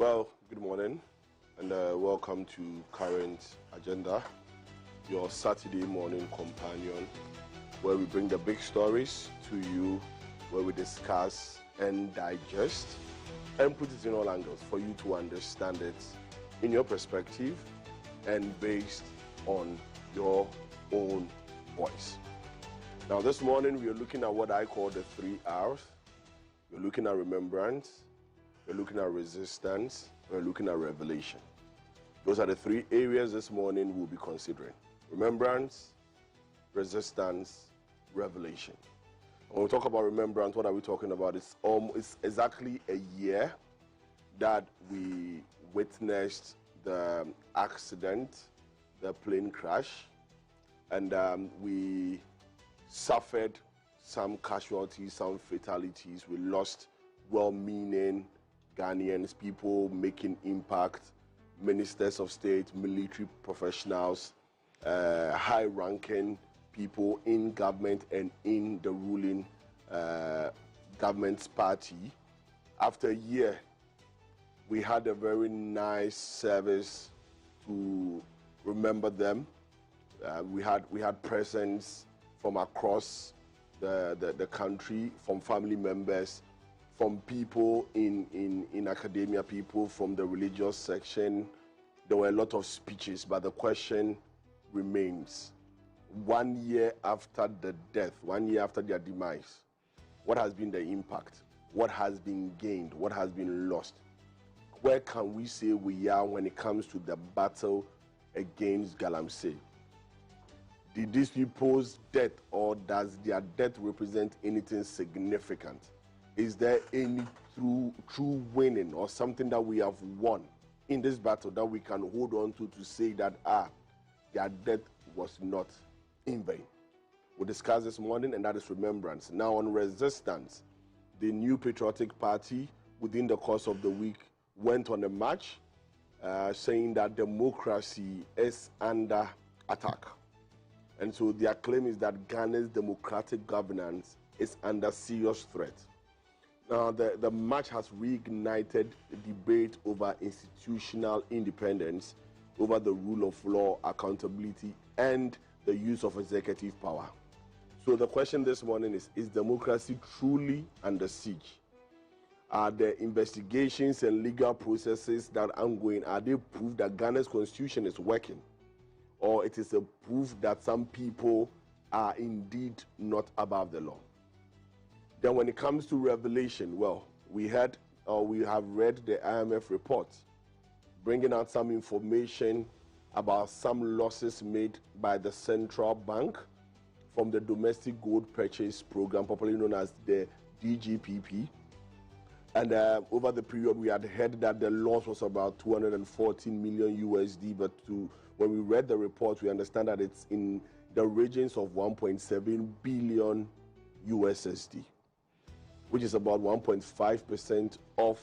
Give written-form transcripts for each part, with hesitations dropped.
Well, good morning and welcome to Current Agenda, your Saturday morning companion, where we bring the big stories to you, where we discuss and digest and put it in all angles for you to understand it in your perspective and based on your own voice. Now this morning we are looking at what I call the 3 R's. We're looking at remembrance, we're looking at resistance, we're looking at revelation. Those are the 3 areas this morning we'll be considering. Remembrance, resistance, revelation. When we talk about remembrance, what are we talking about? It's exactly a year that we witnessed the accident, the plane crash, and we suffered some casualties, some fatalities. We lost well-meaning Ghanaians, people making impact, ministers of state, military professionals, high-ranking people in government and in the ruling government's party. After a year, we had a very nice service to remember them. We had presence from across the country, from family members, from people in academia, people from the religious section. There were a lot of speeches, but the question remains: 1 year after the death, 1 year after their demise, what has been the impact? What has been gained? What has been lost? Where can we say we are when it comes to the battle against Galamsey? Did these people's death, or does their death represent anything significant? Is there any true winning or something that we have won in this battle that we can hold on to say that their death was not in vain? We'll discuss this morning, and that is remembrance. Now on resistance, the New Patriotic Party within the course of the week went on a march saying that democracy is under attack. And so their claim is that Ghana's democratic governance is under serious threat. Now, the march has reignited the debate over institutional independence, over the rule of law, accountability, and the use of executive power. So the question this morning is democracy truly under siege? Are the investigations and legal processes that are ongoing, are they proof that Ghana's constitution is working? Or it is a proof that some people are indeed not above the law? Then when it comes to revelation, well, we have read the IMF report, bringing out some information about some losses made by the central bank from the domestic gold purchase program, popularly known as the DGPP. And over the period, we had heard that the loss was about 214 million USD, but when we read the report, we understand that it's in the regions of 1.7 billion USSD, which is about 1.5% of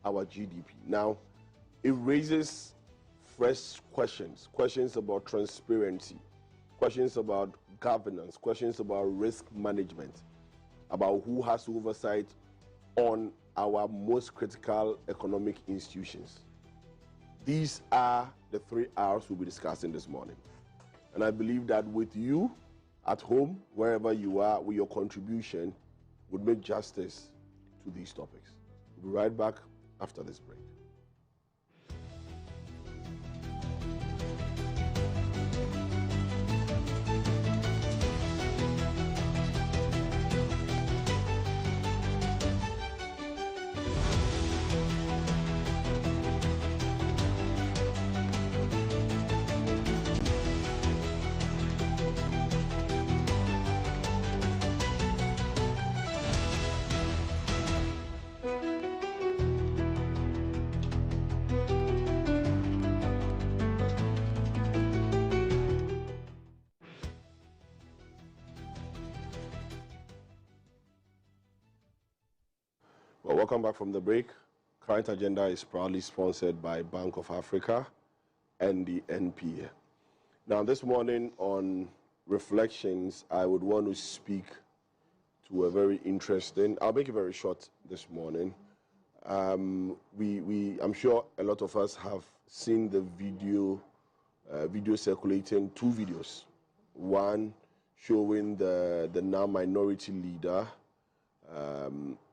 our GDP. Now, it raises fresh questions about transparency, questions about governance, questions about risk management, about who has oversight on our most critical economic institutions. These are the 3 R's we'll be discussing this morning. And I believe that with you at home, wherever you are, with your contribution, would make justice to these topics. We'll be right back after this break. Well, welcome back from the break. Current Agenda is proudly sponsored by Bank of Africa and the NPA. Now, this morning on Reflections, I would want to speak to a very interesting, I'll make it very short this morning, I'm sure a lot of us have seen the video circulating, two videos. One showing the now minority leader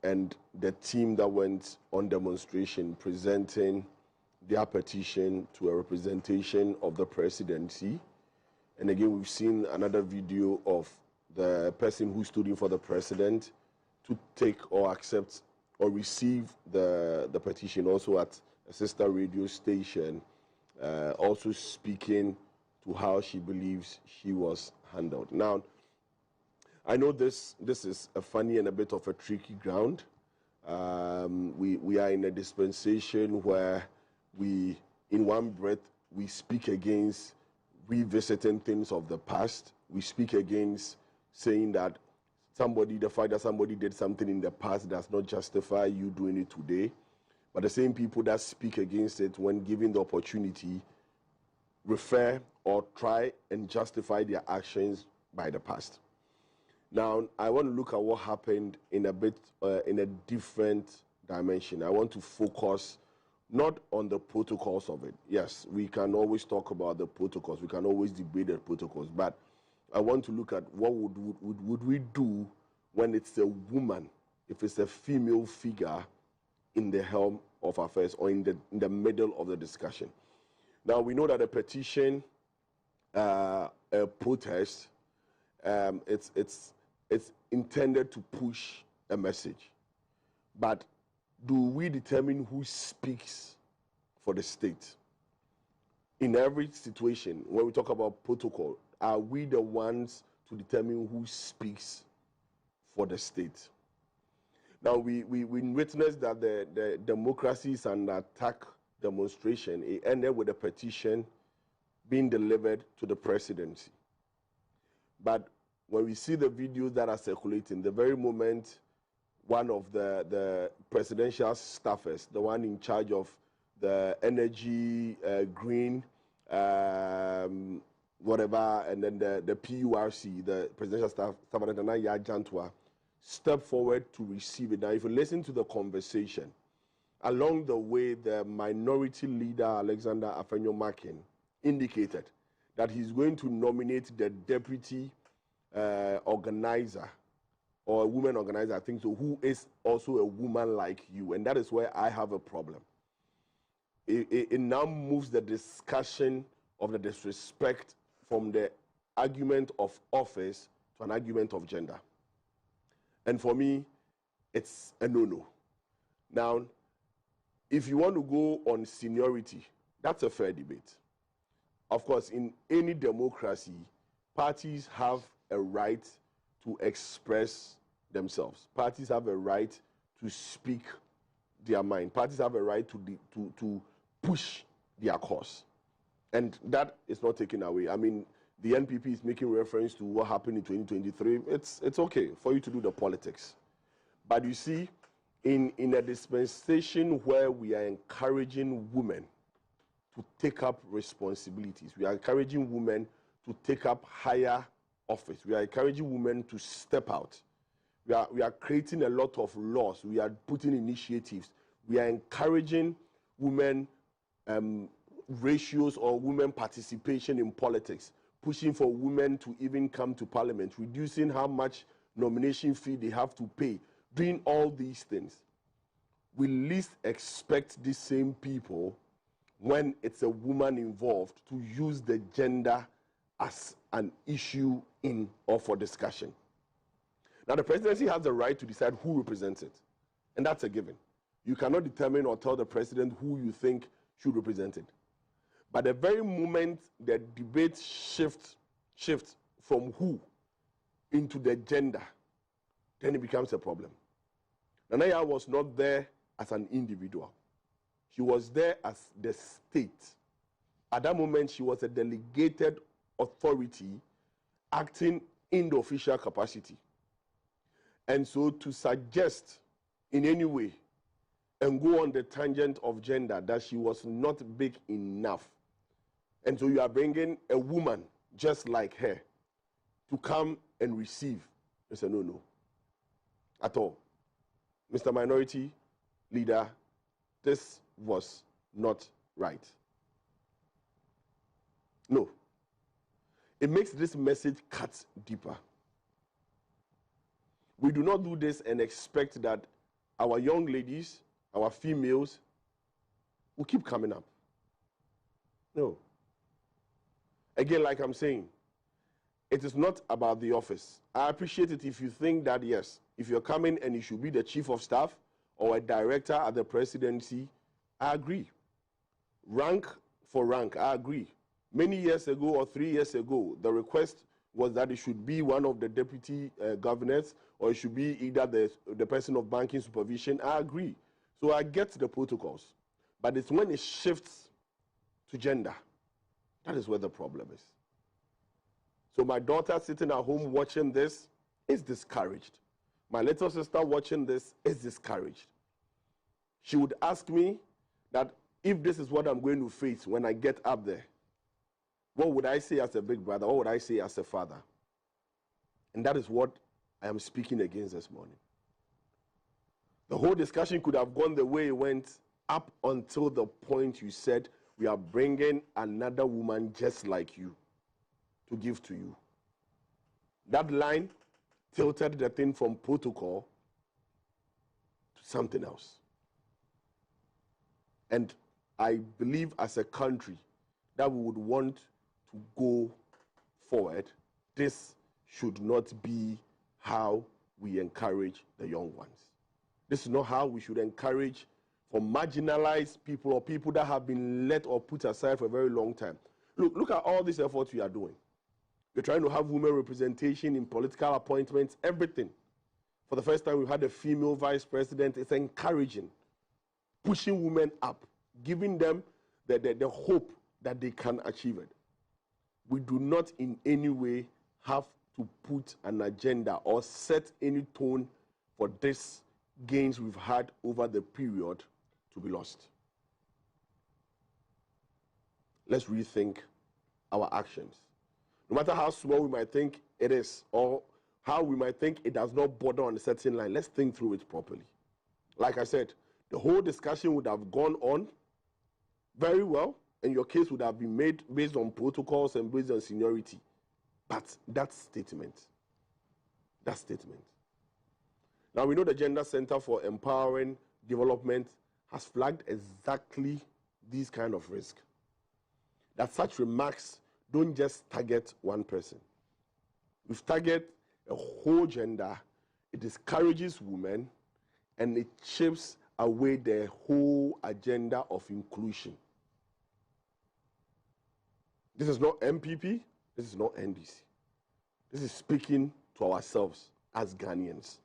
and the team that went on demonstration presenting their petition to a representation of the presidency. And again, we've seen another video of the person who stood in for the president to take or accept or receive the petition, also at a sister radio station, also speaking to how she believes she was handled. Now, I know this is a funny and a bit of a tricky ground. We are in a dispensation where we, in one breath, we speak against revisiting things of the past. We speak against saying that the fact that somebody did something in the past does not justify you doing it today. But the same people that speak against it, when given the opportunity, refer or try and justify their actions by the past. Now, I want to look at what happened in a different dimension. I want to focus not on the protocols of it. Yes, we can always talk about the protocols. We can always debate the protocols. But I want to look at what would we do when it's a woman, if it's a female figure in the helm of affairs or in the middle of the discussion. Now, we know that a petition, a protest, it's intended to push a message. But do we determine who speaks for the state? In every situation, when we talk about protocol, are we the ones to determine who speaks for the state? Now, we witnessed that the democracy is under attack demonstration. It ended with a petition being delivered to the presidency. But when we see the videos that are circulating, the very moment one of the presidential staffers, the one in charge of the energy, green, whatever, and then the PURC, the presidential staff, Nana Jantwa, step forward to receive it. Now, if you listen to the conversation, along the way, the minority leader, Alexander Afenyo-Markin, indicated that he's going to nominate the deputy organizer, or a woman organizer, I think so, who is also a woman like you. And that is where I have a problem. It now moves the discussion of the disrespect from the argument of office to an argument of gender. And for me, it's a no-no. Now, if you want to go on seniority, that's a fair debate. Of course, in any democracy, parties have a right to express themselves. Parties have a right to speak their mind. Parties have a right to push their cause. And that is not taken away. I mean, the NPP is making reference to what happened in 2023. It's okay for you to do the politics. But you see, in a dispensation where we are encouraging women to take up responsibilities, we are encouraging women to take up higher office, we are encouraging women to step out, we are creating a lot of laws, we are putting initiatives, we are encouraging women ratios or women participation in politics, pushing for women to even come to parliament, reducing how much nomination fee they have to pay, doing all these things. We least expect these same people, when it's a woman involved, to use the gender as an issue in or for discussion. Now, the presidency has the right to decide who represents it, and that's a given. You cannot determine or tell the president who you think should represent it. But the very moment the debate shifts from who into the gender, then it becomes a problem. Nana Yaa was not there as an individual. She was there as the state. At that moment, she was a delegated authority acting in the official capacity. And so to suggest in any way and go on the tangent of gender that she was not big enough, and so you are bringing a woman just like her to come and receive, it's a no-no at all. Mr. Minority Leader, this was not right. No. It makes this message cut deeper. We do not do this and expect that our young ladies, our females, will keep coming up. No. Again, like I'm saying, it is not about the office. I appreciate it if you think that, yes, if you're coming and you should be the chief of staff or a director at the presidency, I agree. Rank for rank, I agree. Many years ago or 3 years ago, the request was that it should be one of the deputy governors or it should be either the person of banking supervision. I agree. So I get the protocols. But it's when it shifts to gender, that is where the problem is. So my daughter sitting at home watching this is discouraged. My little sister watching this is discouraged. She would ask me that if this is what I'm going to face when I get up there, what would I say as a big brother? What would I say as a father? And that is what I am speaking against this morning. The whole discussion could have gone the way it went up until the point you said, we are bringing another woman just like you to give to you. That line tilted the thing from protocol to something else. And I believe as a country that we would want to go forward, this should not be how we encourage the young ones. This is not how we should encourage for marginalized people or people that have been let or put aside for a very long time. Look at all these efforts we are doing. We're trying to have women representation in political appointments, everything. For the first time, we've had a female vice president. It's encouraging, pushing women up, giving them the hope that they can achieve it. We do not in any way have to put an agenda or set any tone for these gains we've had over the period to be lost. Let's rethink our actions. No matter how small we might think it is, or how we might think it does not border on a certain line, let's think through it properly. Like I said, the whole discussion would have gone on very well, and your case would have been made based on protocols and based on seniority. But that statement. Now we know the Gender Center for Empowering Development has flagged exactly these kind of risks. That such remarks don't just target one person. We've targeted a whole gender, it discourages women, and it chips away the whole agenda of inclusion. This is not MPP, this is not NDC. This is speaking to ourselves as Ghanaians.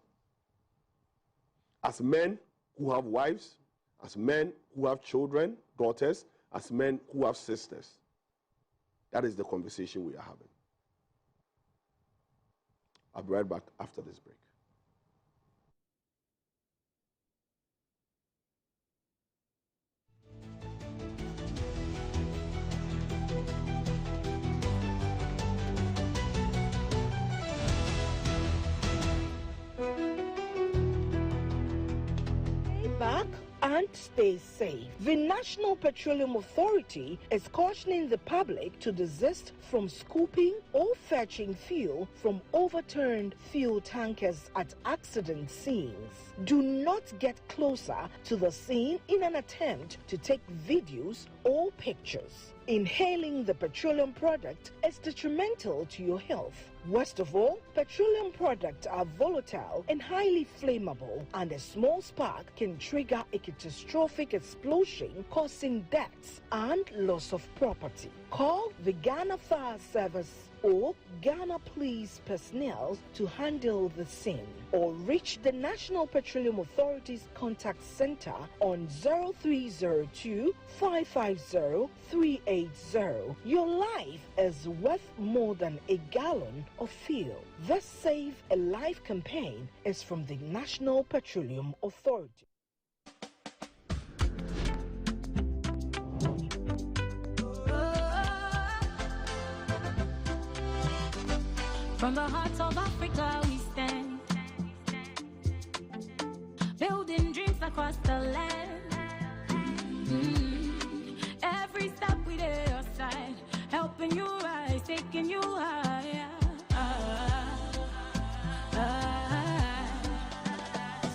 As men who have wives, as men who have children, daughters, as men who have sisters. That is the conversation we are having. I'll be right back after this break. Back and stay safe. The National Petroleum Authority is cautioning the public to desist from scooping or fetching fuel from overturned fuel tankers at accident scenes. Do not get closer to the scene in an attempt to take videos or pictures. Inhaling the petroleum product is detrimental to your health. Worst of all, petroleum products are volatile and highly flammable, and a small spark can trigger a catastrophic explosion, causing deaths and loss of property. Call the Ghana Fire Service or Ghana Police personnel to handle the scene, or reach the National Petroleum Authority's contact center on 0302 550 380. Your life is worth more than a gallon of fuel. The Save a Life campaign is from the National Petroleum Authority. From the heart of Africa we stand, building dreams across the land. taking you higher.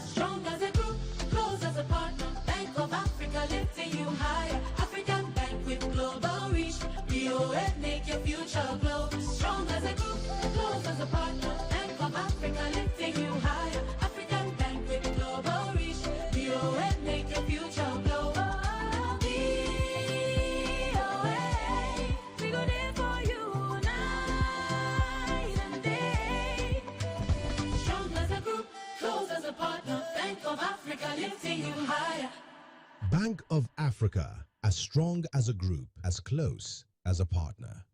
Strong as a group, close as a partner. Bank of Africa lifting you higher. African Bank with global reach. BOF make your future glow. Strong as a group, close as a partner. Bank of Africa lifting you higher. African Bank with global reach. BOF make your future glow. BOA, we go there for you night and day. Strong as a group, close as a partner. Bank of Africa lifting you higher. Bank of Africa, as strong as a group, as close as a partner.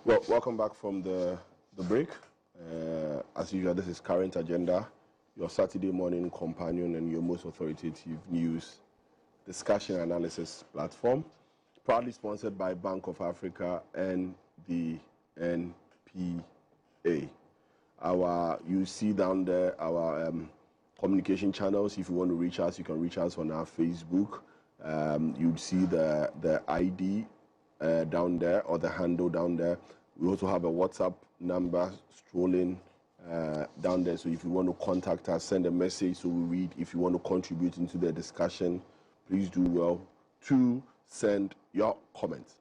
Well, welcome back from the break. As usual, this is Current Agenda, your Saturday morning companion and your most authoritative news discussion analysis platform, proudly sponsored by Bank of Africa and the NPA. You see down there our communication channels. If you want to reach us, you can reach us on our Facebook. You'd see the ID down there, or the handle down there. We also have a WhatsApp number strolling down there. So if you want to contact us, send a message so we read. If you want to contribute into the discussion, please do well to send your comments.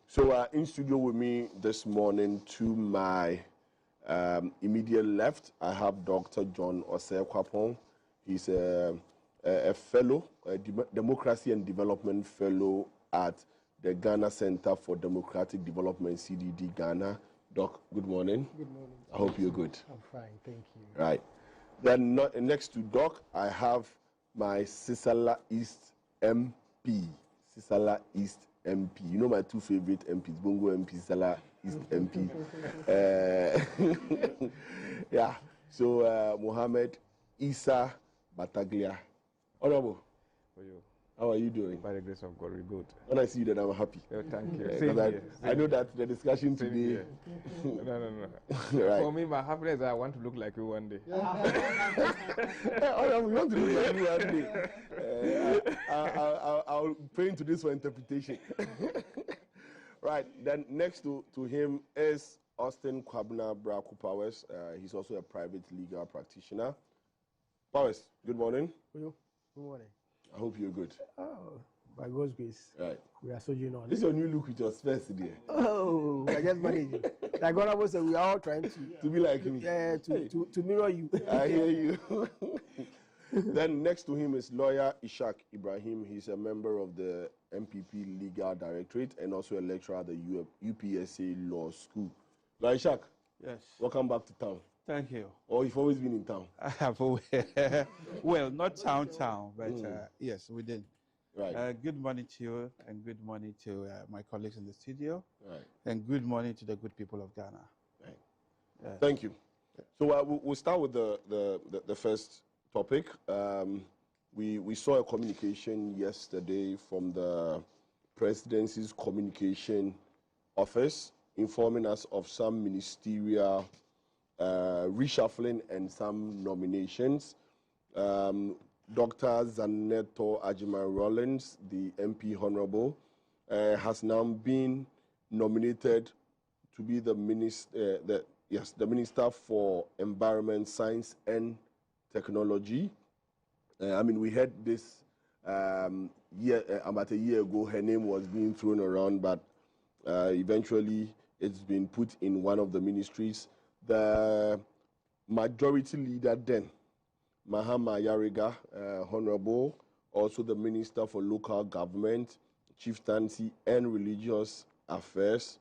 So in studio with me this morning, to my immediate left, I have Dr. John Osei-Kwapong. He's a fellow, a Democracy and Development Fellow at the Ghana Center for Democratic Development, CDD Ghana. Doc, good morning. Good morning. I hope you're good. I'm fine, thank you. Right. Then next to Doc, I have my Sisala East MP. Sisala East MP. You know my two favorite MPs, Bongo MP, Sisala East MP. Yeah. So Mohammed Issa Bataglia. Honorable. For you. How are you doing? By the grace of God, we're good. When I see you, then I'm happy. Oh, thank you. I know that the discussion Same today. here. No. Right. For me, my happiness is I want to look like you one day. We want to look like you one day. I'll pray into this for interpretation. Right. Then next to him is Austin Kwabena Braku Powers. He's also a private legal practitioner. Powers, good morning. Good morning. I hope you're good. Oh, by God's grace. Right. We are sojourning on. This is your new look with your spurs today. Oh, we are just managing. Like God said, we are all trying To be like me. Yeah, to mirror you. I hear you. Then next to him is lawyer Ishaq Ibrahim. He's a member of the MPP Legal Directorate and also a lecturer at the UPSA Law School. Lawyer Ishaq, Yes. welcome back to town. Thank you. Or you've always been in town? I have always, well, not town, but yes, we did. Right. Good morning to you, and good morning to my colleagues in the studio, Right. and good morning to the good people of Ghana. Right. Thank you. So we'll start with the first topic. We saw a communication yesterday from the Presidency's Communication Office informing us of some ministerial reshuffling and some nominations. Dr. Zaneto Ajima-Rawlings, the MP Honorable, has now been nominated to be the Yes, the Minister for Environment, Science and Technology. We had this about a year ago. Her name was being thrown around, but eventually it's been put in one of the ministries. The majority leader then, Mahama Yariga, Honorable, also the Minister for Local Government, Chieftaincy and Religious Affairs,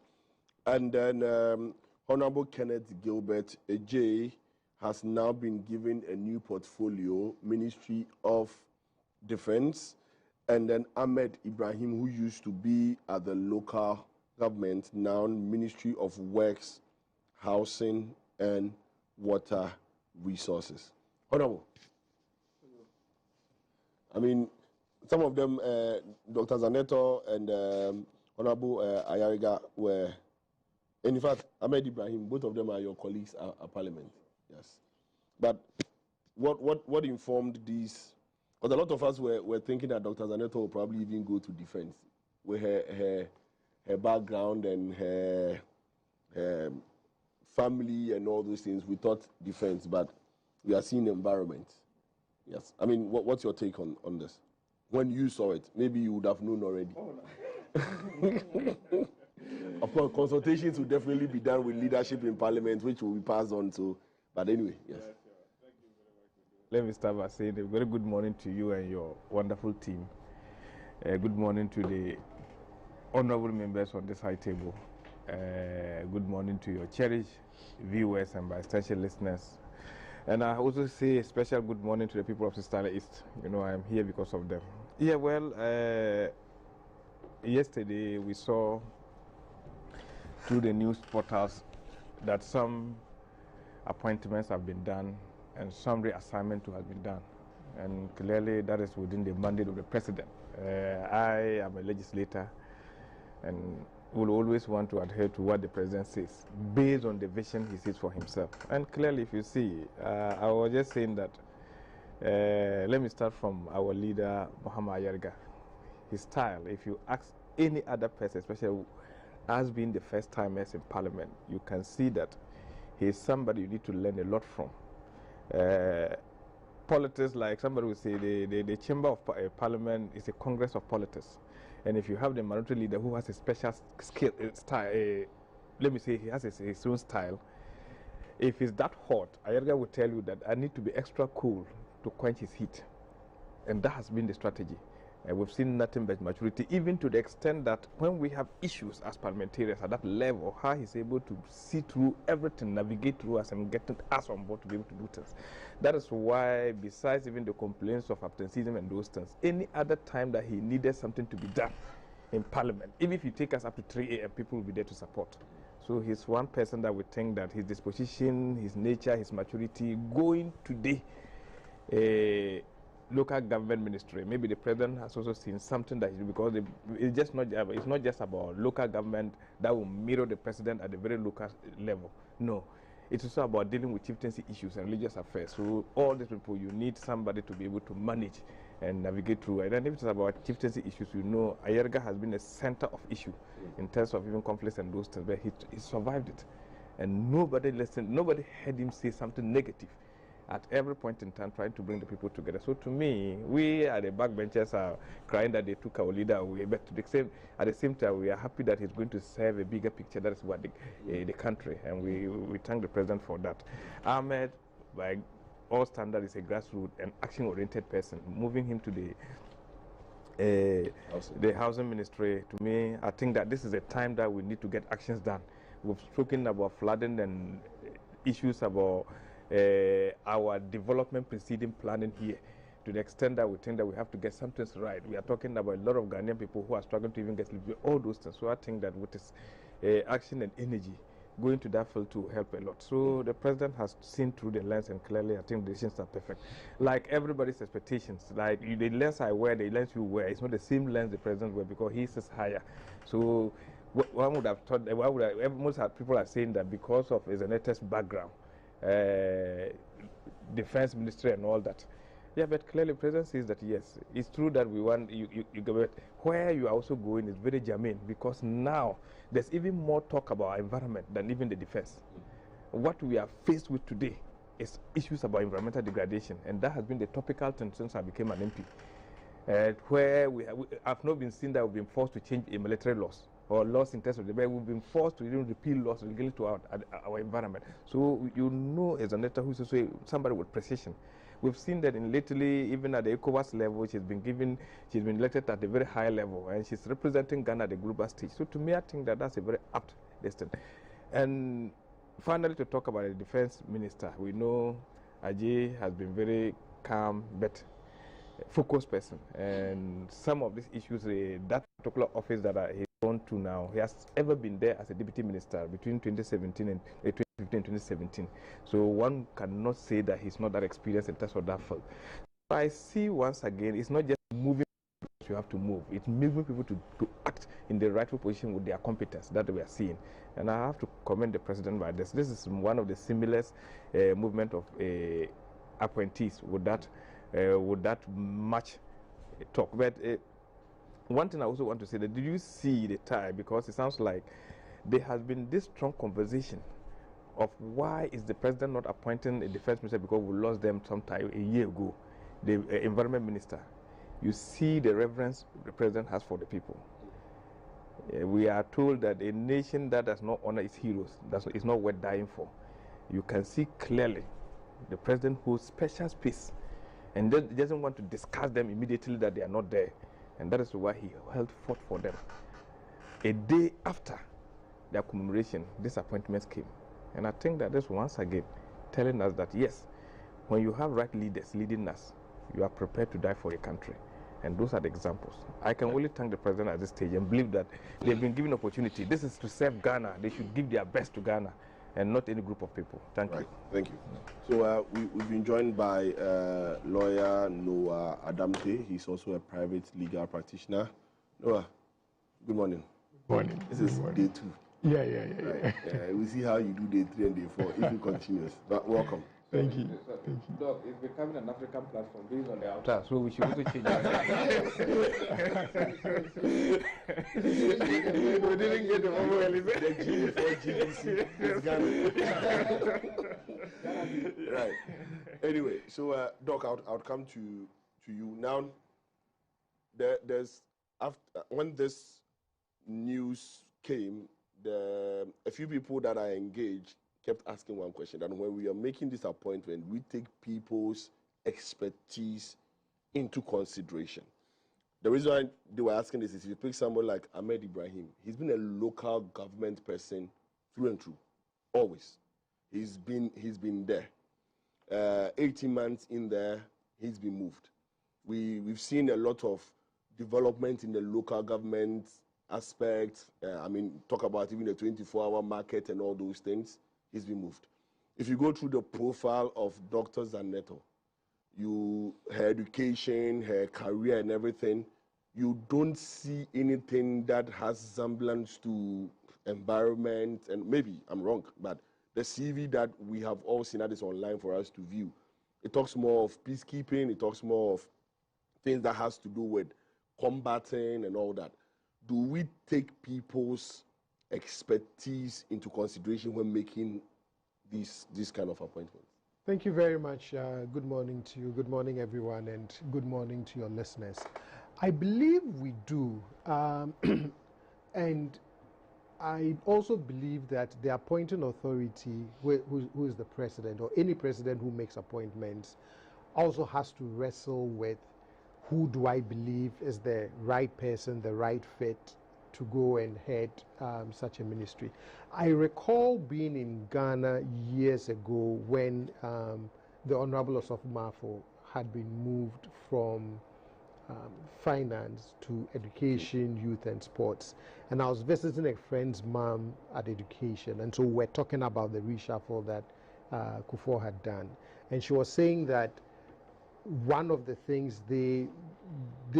and then Honorable Kenneth Gilbert Ejay has now been given a new portfolio, Ministry of Defense, and then Ahmed Ibrahim, who used to be at the local government, now Ministry of Works, Housing and Water Resources. Honorable. Some of them, Dr. Zaneto and Honorable Ayariga were, and in fact, Ahmed Ibrahim, both of them are your colleagues at Parliament. Yes. But what informed these? Because a lot of us were thinking that Dr. Zaneto will probably even go to defense with her background and her family and all those things. We thought defense, but we are seeing environment. Yes. What's your take on this? When you saw it, maybe you would have known already. Of course, consultations will definitely be done with leadership in Parliament, which will be passed on to. But anyway, yes. Let me start by saying a very good morning to you and your wonderful team. Good morning to the honorable members on this high table. Good morning to your cherished viewers and by extension listeners. And I also say a special good morning to the people of Sister East. I am here because of them. Yeah, well, yesterday we saw through the news portals that some appointments have been done and some reassignment has been done. And clearly that is within the mandate of the president. I am a legislator and will always want to adhere to what the president says based on the vision he sees for himself. And clearly, if you see, I was just saying that, let me start from our leader, Mahama Ayariga. His style, if you ask any other person, especially as being the first timers in Parliament, you can see that he is somebody you need to learn a lot from. Politics, like somebody would say, the Chamber of Parliament is a Congress of politics. And if you have the minority leader who has a special skill, style, let me say he has his own style, if it's that hot, Ayariga will tell you that I need to be extra cool to quench his heat. And that has been the strategy. And we've seen nothing but maturity, even to the extent that when we have issues as parliamentarians at that level, how he's able to see through everything, navigate through us and getting us on board to be able to do things. That is why, besides even the complaints of absenteeism and those things, any other time that he needed something to be done in Parliament, even if you take us up to 3 a.m., people will be there to support. So he's one person that we think that his disposition, his nature, his maturity, going to the local government ministry. Maybe the president has also seen something that because it's not just about local government that will mirror the president at the very local level. No, it's also about dealing with chieftaincy issues and religious affairs. So all these people, you need somebody to be able to manage and navigate through. And then if it's about chieftaincy issues, Ayariga has been a center of issue in terms of even conflicts and those things, but he survived it. And nobody listened, nobody heard him say something negative at every point in time, trying to bring the people together. So to me, we at the backbenchers are crying that they took our leader away, but at the same time, we are happy that he's going to serve a bigger picture. That is what the country, and we thank the president for that. Ahmed, by all standards, is a grassroots and action-oriented person. Moving him to the housing ministry, to me, I think that this is a time that we need to get actions done. We've spoken about flooding and issues about our development preceding planning here, to the extent that we think that we have to get something right. We are talking about a lot of Ghanaian people who are struggling to even get sleep, all those things. So I think that with this action and energy, going to that field to help a lot. So the president has seen through the lens, and clearly I think the decisions are perfect. Like everybody's expectations, like the lens I wear, the lens you wear, it's not the same lens the president wear because he is higher. So one would have thought, most people are saying that because of his latest background, defense ministry and all that. Yeah, but clearly the president says that yes, it's true that we want you but where you are also going is very germane, because now there's even more talk about environment than even the defense. what we are faced with today is issues about environmental degradation, and that has been the topical thing since I became an MP. Where I've not been seen that we've been forced to change a military laws or laws in terms of the but we've been forced to even repeal laws related to our environment. So you know, as an editor who's also somebody with precision. We've seen that in lately, even at the ECOWAS level, she's been elected at a very high level, and she's representing Ghana at the global stage. So to me, I think that that's a very apt destiny. And finally, to talk about the defense minister, we know Ajay has been very calm, but focused person, and some of these issues, that particular office that he's gone to now, he has ever been there as a deputy minister between 2017 and 2015 and 2017. So one cannot say that he's not that experienced in terms of that field. So I see once again, it's not just moving you have to move, it's moving people to act in the rightful position with their competence that we are seeing. And I have to commend the president by this. This is one of the similest movement of appointees with that much talk. But one thing I also want to say, that did you see the time, because it sounds like there has been this strong conversation of why is the president not appointing a defense minister, because we lost them sometime a year ago, the environment minister. You see the reverence the president has for the people. We are told that a nation that does not honor its heroes is not worth dying for. You can see clearly the president holds special space and doesn't want to discuss them immediately that they are not there. And that is why he held forth for them. A day after their commemoration, these appointments came. And I think that this once again telling us that yes, when you have right leaders leading us, you are prepared to die for your country. And those are the examples. I can only thank the president at this stage and believe that they've been given opportunity. This is to serve Ghana. They should give their best to Ghana and not any group of people. Thank you. Thank you. So we've been joined by lawyer Noah Adamte. He's also a private legal practitioner. Noah, good morning. Good morning. This is day 2. Yeah. Right. We see how you do day 3 and day 4 if you continues. Welcome. Thank you. Doc, it's becoming an African platform based on the outer, so we should also change our We didn't get the one well, the G before GBC. It's Ghana. Right. Anyway, so Doc, I'll come to you now. There's after when this news came, a few people that I engaged kept asking one question, that when we are making this appointment, we take people's expertise into consideration. The reason why they were asking this is if you pick someone like Ahmed Ibrahim, he's been a local government person through and through, always. He's been there. 18 months in there, he's been moved. We've seen a lot of development in the local government aspect. Talk about even the 24-hour market and all those things. He's been moved. If you go through the profile of Dr. Zaneto, her education, her career and everything, you don't see anything that has semblance to environment, and maybe I'm wrong, but the CV that we have all seen that is online for us to view, it talks more of peacekeeping, it talks more of things that has to do with combating and all that. Do we take people's expertise into consideration when making these kind of appointments? Thank you very much. Good morning to you. Good morning, everyone, and good morning to your listeners. I believe we do. And I also believe that the appointing authority, who is the president, or any president who makes appointments, also has to wrestle with who do I believe is the right person, the right fit to go and head such a ministry. I recall being in Ghana years ago when the Honorable Osofo Maafo had been moved from finance to education, youth and sports. And I was visiting a friend's mom at education, and so we're talking about the reshuffle that Kufuor had done. And she was saying that one of the things they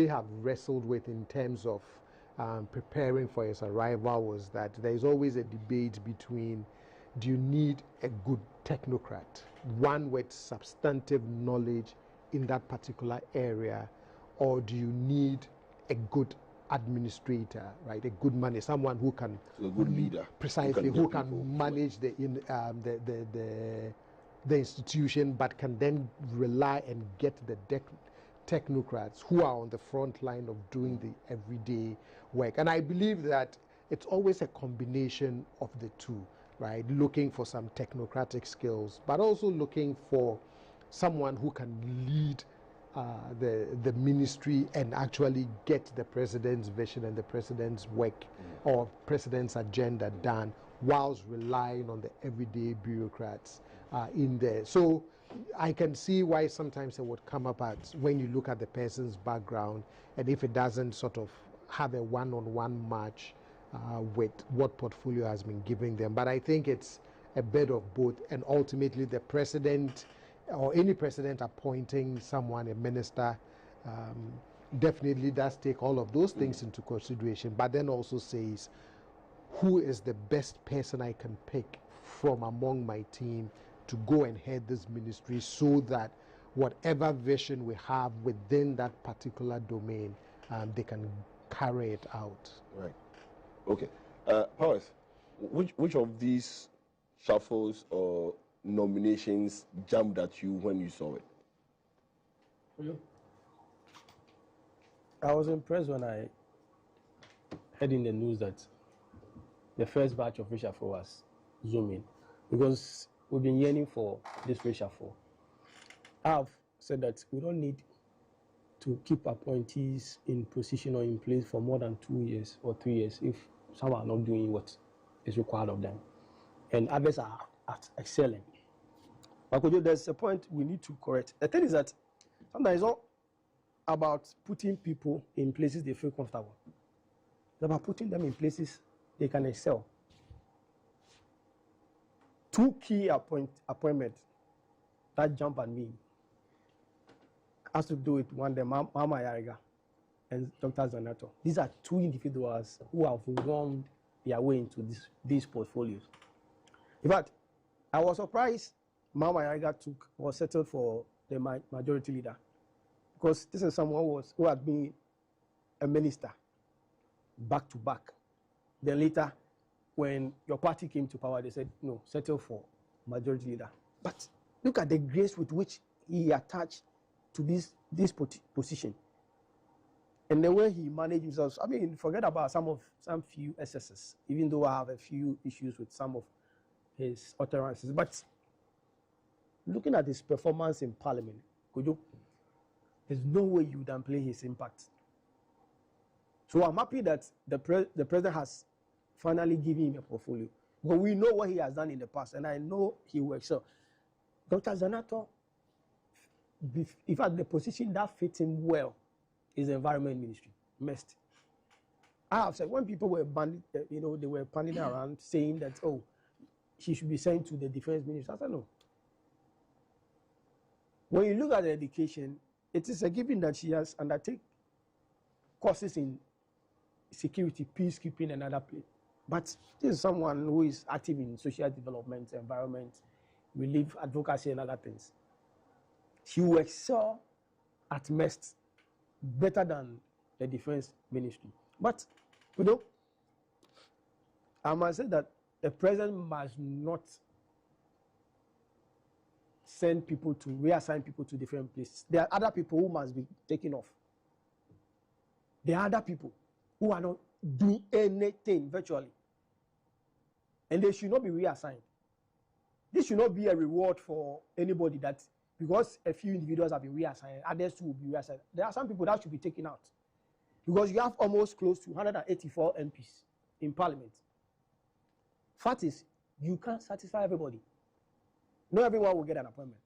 have wrestled with in terms of preparing for his arrival was that there's always a debate between, do you need a good technocrat, one with substantive knowledge in that particular area, or do you need a good administrator, right? A good manager, someone who can So a good leader. precisely who who can can get people. manage the institution, but can then rely and get the technocrats who are on the front line of doing the everyday work. And I believe that it's always a combination of the two, right? Looking for some technocratic skills, but also looking for someone who can lead the ministry and actually get the president's vision and the president's work or president's agenda done, whilst relying on the everyday bureaucrats in there. So I can see why sometimes it would come up as when you look at the person's background, and if it doesn't sort of have a one-on-one match with what portfolio has been given them. But I think it's a bit of both, and ultimately the president or any president appointing someone, a minister, definitely does take all of those things into consideration, but then also says, who is the best person I can pick from among my team to go and head this ministry, so that whatever vision we have within that particular domain, they can carry it out. Right. Okay. Powers, which of these shuffles or nominations jumped at you when you saw it? I was impressed when I heard in the news that the first batch of reshuffle was zooming, because we've been yearning for this reshuffle. I've said that we don't need to keep appointees in position or in place for more than 2 years or 3 years if some are not doing what is required of them, and others are excelling. But there's a point we need to correct. The thing is that sometimes it's not about putting people in places they feel comfortable. It's about putting them in places they can excel. Two key appointments that jump at me has to do with one, the Mama Yariga and Dr. Zanato. These are two individuals who have wormed their way into these portfolios. In fact, I was surprised Mama Yariga was settled for the majority leader, because this is someone who had been a minister back to back. Then later, when your party came to power, they said, no, settle for majority leader. But look at the grace with which he attached to this position, and the way he managed himself. I mean, forget about some few excesses, even though I have a few issues with some of his utterances. But looking at his performance in Parliament, there's no way you downplay his impact. So I'm happy that the president has finally given him a portfolio. But we know what he has done in the past, and I know he will excel. Dr. Zanato, in fact, the position that fits him well is the environment ministry, MEST. I have said, when people were they were panning around saying that, oh, he should be sent to the defense ministry, I said no. When you look at the education, it is a given that she has undertaken courses in security, peacekeeping, and other places. But this is someone who is active in social development, environment, relief, advocacy, and other things. She will excel at MEST better than the defense ministry. But, I must say that the president must not reassign people to different places. There are other people who must be taken off. There are other people who are not doing anything virtually, and they should not be reassigned. This should not be a reward for anybody that because a few individuals have been reassigned, others too will be reassigned. There are some people that should be taken out, because you have almost close to 184 MPs in Parliament. Fact is, you can't satisfy everybody. Not everyone will get an appointment.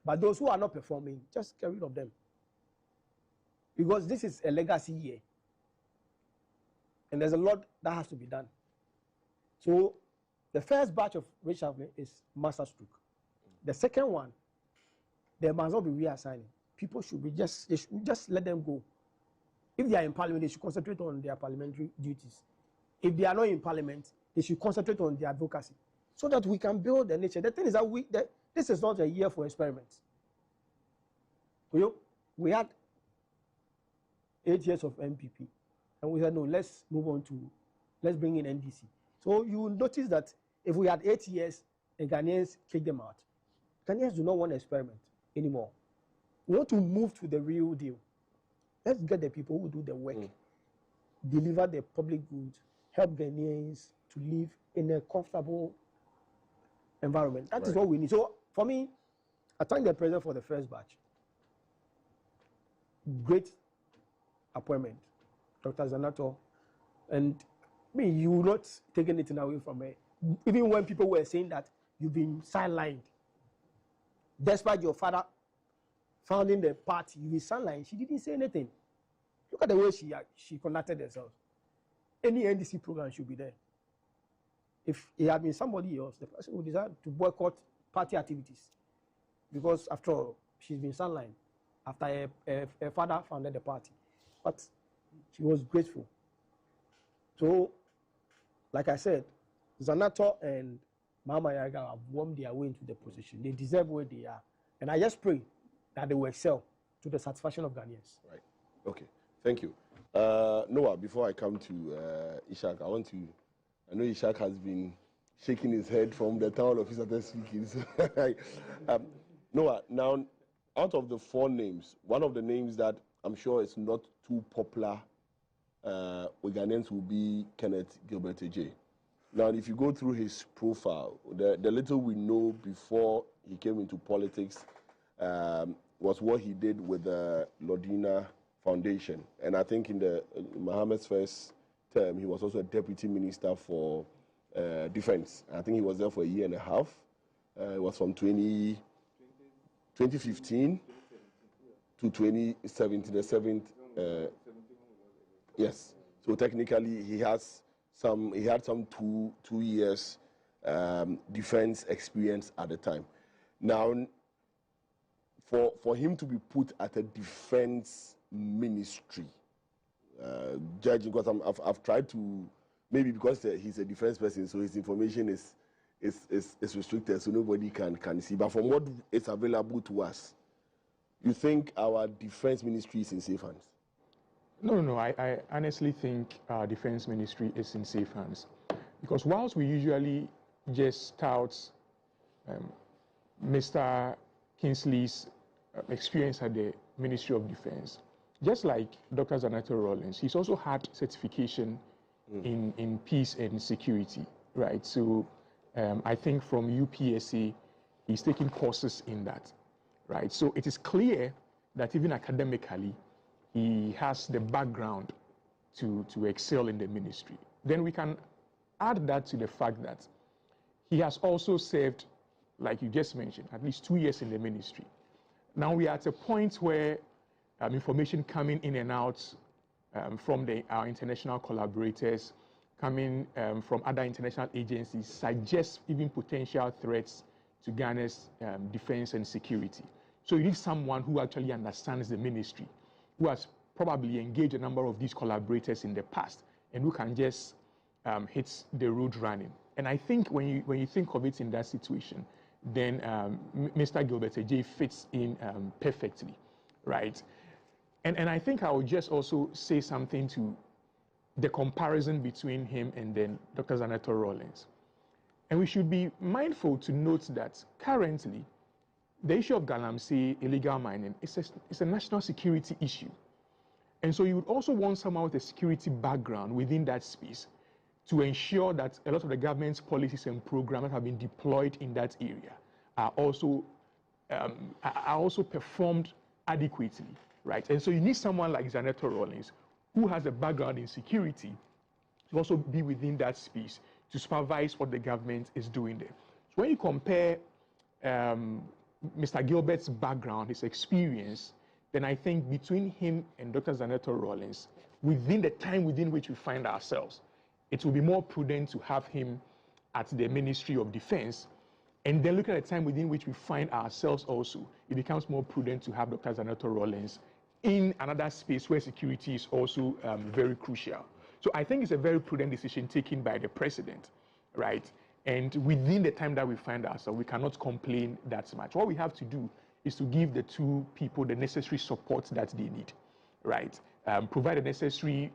But those who are not performing, just get rid of them. Because this is a legacy year. And there's a lot that has to be done. So the first batch of reshuffling is masterstroke. The second one, they must not be reassigning. People should be just let them go. If they are in Parliament, they should concentrate on their parliamentary duties. If they are not in Parliament, they should concentrate on their advocacy, so that we can build the nation. The thing is that this is not a year for experiments. We had 8 years of MPP. And we said, no, let's bring in NDC. So you will notice that if we had 8 years and Ghanaians kick them out, Ghanaians do not want to experiment anymore. We want to move to the real deal. Let's get the people who do the work, deliver the public goods, help Ghanaians to live in a comfortable environment. That is what we need. So for me, I thank the president for the first batch. Great appointment, Dr. Zanato. And I mean, you will not take anything away from her. Even when people were saying that you've been sidelined, despite your father founding the party, you were sidelined, she didn't say anything. Look at the way she conducted herself. Any NDC program should be there. If it had been somebody else, the person would decide to boycott party activities. Because after all, she's been sidelined after her father founded the party. But she was grateful. So, like I said, Zanato and Mama Yaga have wormed their way into the position. They deserve where they are. And I just pray that they will excel to the satisfaction of Ghanaians. Right. Okay. Thank you. Noah, before I come to Ishak, I know Ishak has been shaking his head from the town of his other speaking. So, Noah, now, out of the 4 names, one of the names that I'm sure is not too popular with Ghanaians will be Kenneth Gilbert Ejay. Now, if you go through his profile, the little we know before he came into politics was what he did with the Lodina Foundation. And I think in the Mohammed's first term, he was also a deputy minister for defense. I think he was there for 1.5 years. It was from 2015 to 2017, the 7th. Yes. So technically, he had some 2 years defense experience at the time. Now, for him to be put at a defense ministry, judging, because I've tried to, maybe because he's a defense person, so his information is restricted, so nobody can see. But from what is available to us, you think our defense ministry is in safe hands? No. I honestly think our defense ministry is in safe hands. Because whilst we usually just tout Mr. Kingsley's experience at the Ministry of Defense, just like Dr. Zanato Rawlings, he's also had certification in peace and security, right? So I think from UPSA, he's taking courses in that, right? So it is clear that even academically, he has the background to excel in the ministry. Then we can add that to the fact that he has also served, like you just mentioned, at least 2 years in the ministry. Now we are at a point where information coming in and out from our international collaborators, coming from other international agencies, suggests even potential threats to Ghana's defense and security. So you need someone who actually understands the ministry, who has probably engaged a number of these collaborators in the past, and who can just hit the road running. And I think when you think of it in that situation, then Mr. Gilbert Ejay fits in perfectly, right? And I think I would just also say something to the comparison between him and then Dr. Zanato Rawlings. And we should be mindful to note that currently, the issue of Galamsey illegal mining is a national security issue. And so you would also want someone with a security background within that space to ensure that a lot of the government's policies and programs that have been deployed in that area are also performed adequately, right? And so you need someone like Zanato Rawlings, who has a background in security, to also be within that space to supervise what the government is doing there. So when you compare Mr. Gilbert's background, his experience, then I think between him and Dr. Zanato Rawlings, within the time within which we find ourselves, it will be more prudent to have him at the Ministry of Defense. And then look at the time within which we find ourselves also, it becomes more prudent to have Dr. Zanato Rawlings in another space where security is also very crucial. So I think it's a very prudent decision taken by the president, right? And within the time that we find ourselves, we cannot complain that much. What we have to do is to give the two people the necessary support that they need, right? Provide the necessary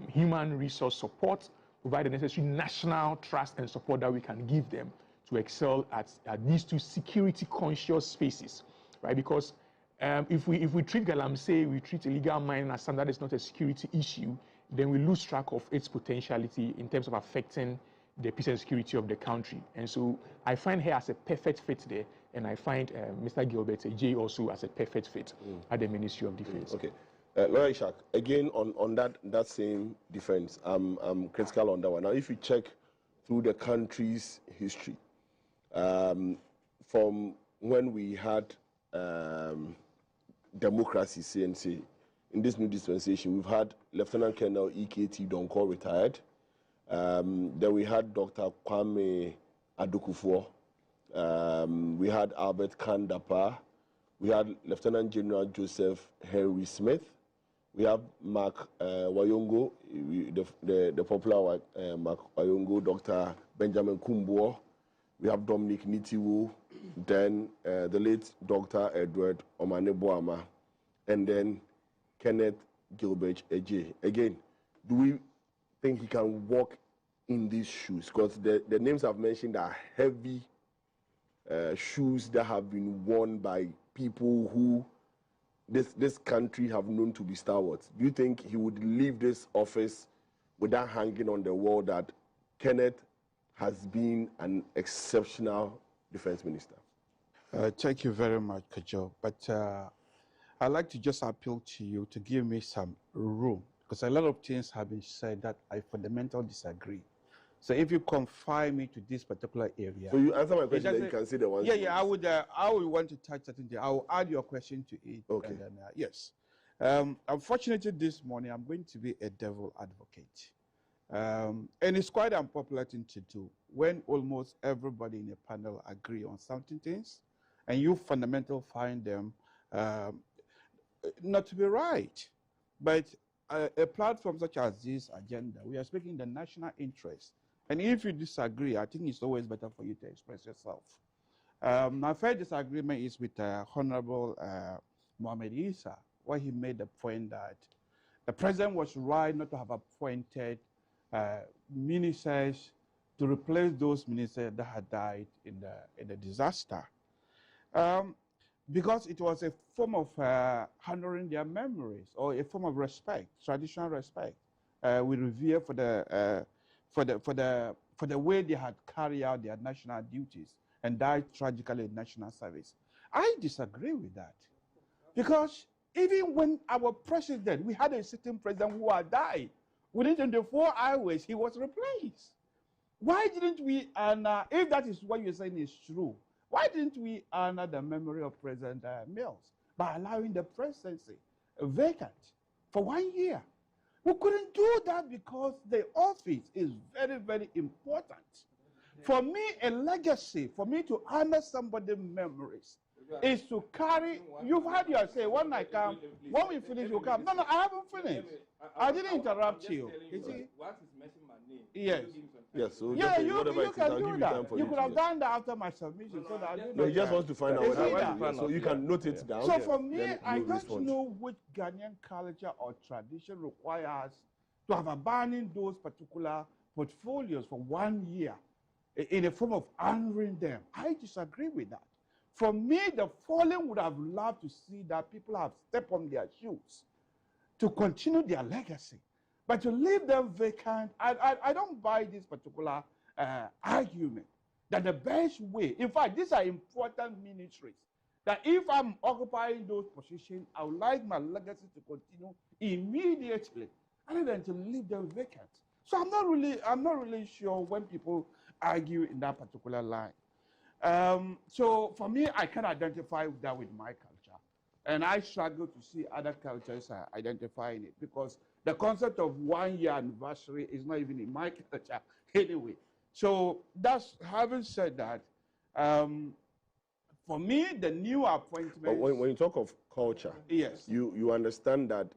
human resource support, provide the necessary national trust and support that we can give them to excel at these two security-conscious spaces, right? Because if we treat Galamsey, we treat illegal mining as something that is not a security issue, then we lose track of its potentiality in terms of affecting the peace and security of the country. And so I find her as a perfect fit there, and I find Mr. Gilbert Ejay also as a perfect fit at the Ministry of Defense. Okay. Lawyer Ishak, again on that same defense, I'm critical on that one. Now, if you check through the country's history, from when we had democracy, CNC, in this new dispensation, we've had Lieutenant Colonel EKT Donkor retired. Then we had Dr. Kwame Adokufo. We had Albert Kandapa. We had Lieutenant General Joseph Henry Smith. We have Mark Wayongo, the popular Mark Wayongo, Dr. Benjamin Kumbo. We have Dominic Nitiwu, then the late Dr. Edward Omaneboama, and then Kenneth Gilbert Ejay. Again, do we think he can walk in these shoes? Because the names I've mentioned are heavy shoes that have been worn by people who this country have known to be stalwarts. Do you think he would leave this office without hanging on the wall that Kenneth has been an exceptional defense minister? Thank you very much, Kajo. But I'd like to just appeal to you to give me some room, because a lot of things have been said that I fundamentally disagree. So if you confine me to this particular area. So you answer my question, then you can see the ones. Yeah, I would want to touch certain things. I will add your question to it. Okay. And then, yes. Unfortunately, this morning, I'm going to be a devil advocate. And it's quite an unpopular thing to do when almost everybody in a panel agree on certain things, and you fundamentally find them not to be right. But a platform such as this agenda, we are speaking the national interest. And if you disagree, I think it's always better for you to express yourself. My first disagreement is with Honorable Mohamed Issa, where he made the point that the president was right not to have appointed ministers to replace those ministers that had died in the disaster. Because it was a form of honoring their memories, or a form of respect, traditional respect. We revere for the way they had carried out their national duties and died tragically in national service. I disagree with that, because even when our president, we had a sitting president who had died, within 24 hours he was replaced. Why didn't we honor, if that is what you're saying is true, why didn't we honor the memory of President Mills by allowing the presidency vacant for 1 year? We couldn't do that because the office is very, very important. For me, a legacy, for me to honor somebody's memories, is to carry. You've had your say. When I come, when we finish, you come. No, I haven't finished. I didn't interrupt you. You see? Yes. Yes. So yeah, you can do that. You could have done that after my submission, so that I didn't. No, he just wants to find out what so you can note it down. So for me, I don't know which Ghanaian culture or tradition requires to have abandoned those particular portfolios for 1 year in a form of honoring them. I disagree with that. For me, the fallen would have loved to see that people have stepped on their shoes to continue their legacy. But to leave them vacant, I don't buy this particular argument that the best way, in fact, these are important ministries, that if I'm occupying those positions, I would like my legacy to continue immediately, rather than to leave them vacant. So I'm not really sure when people argue in that particular line. So for me, I can identify that with my culture. And I struggle to see other cultures identifying it, because the concept of 1 year anniversary is not even in my culture anyway. So that's, having said that, for me, the new appointment. But when you talk of culture, yes, you understand that.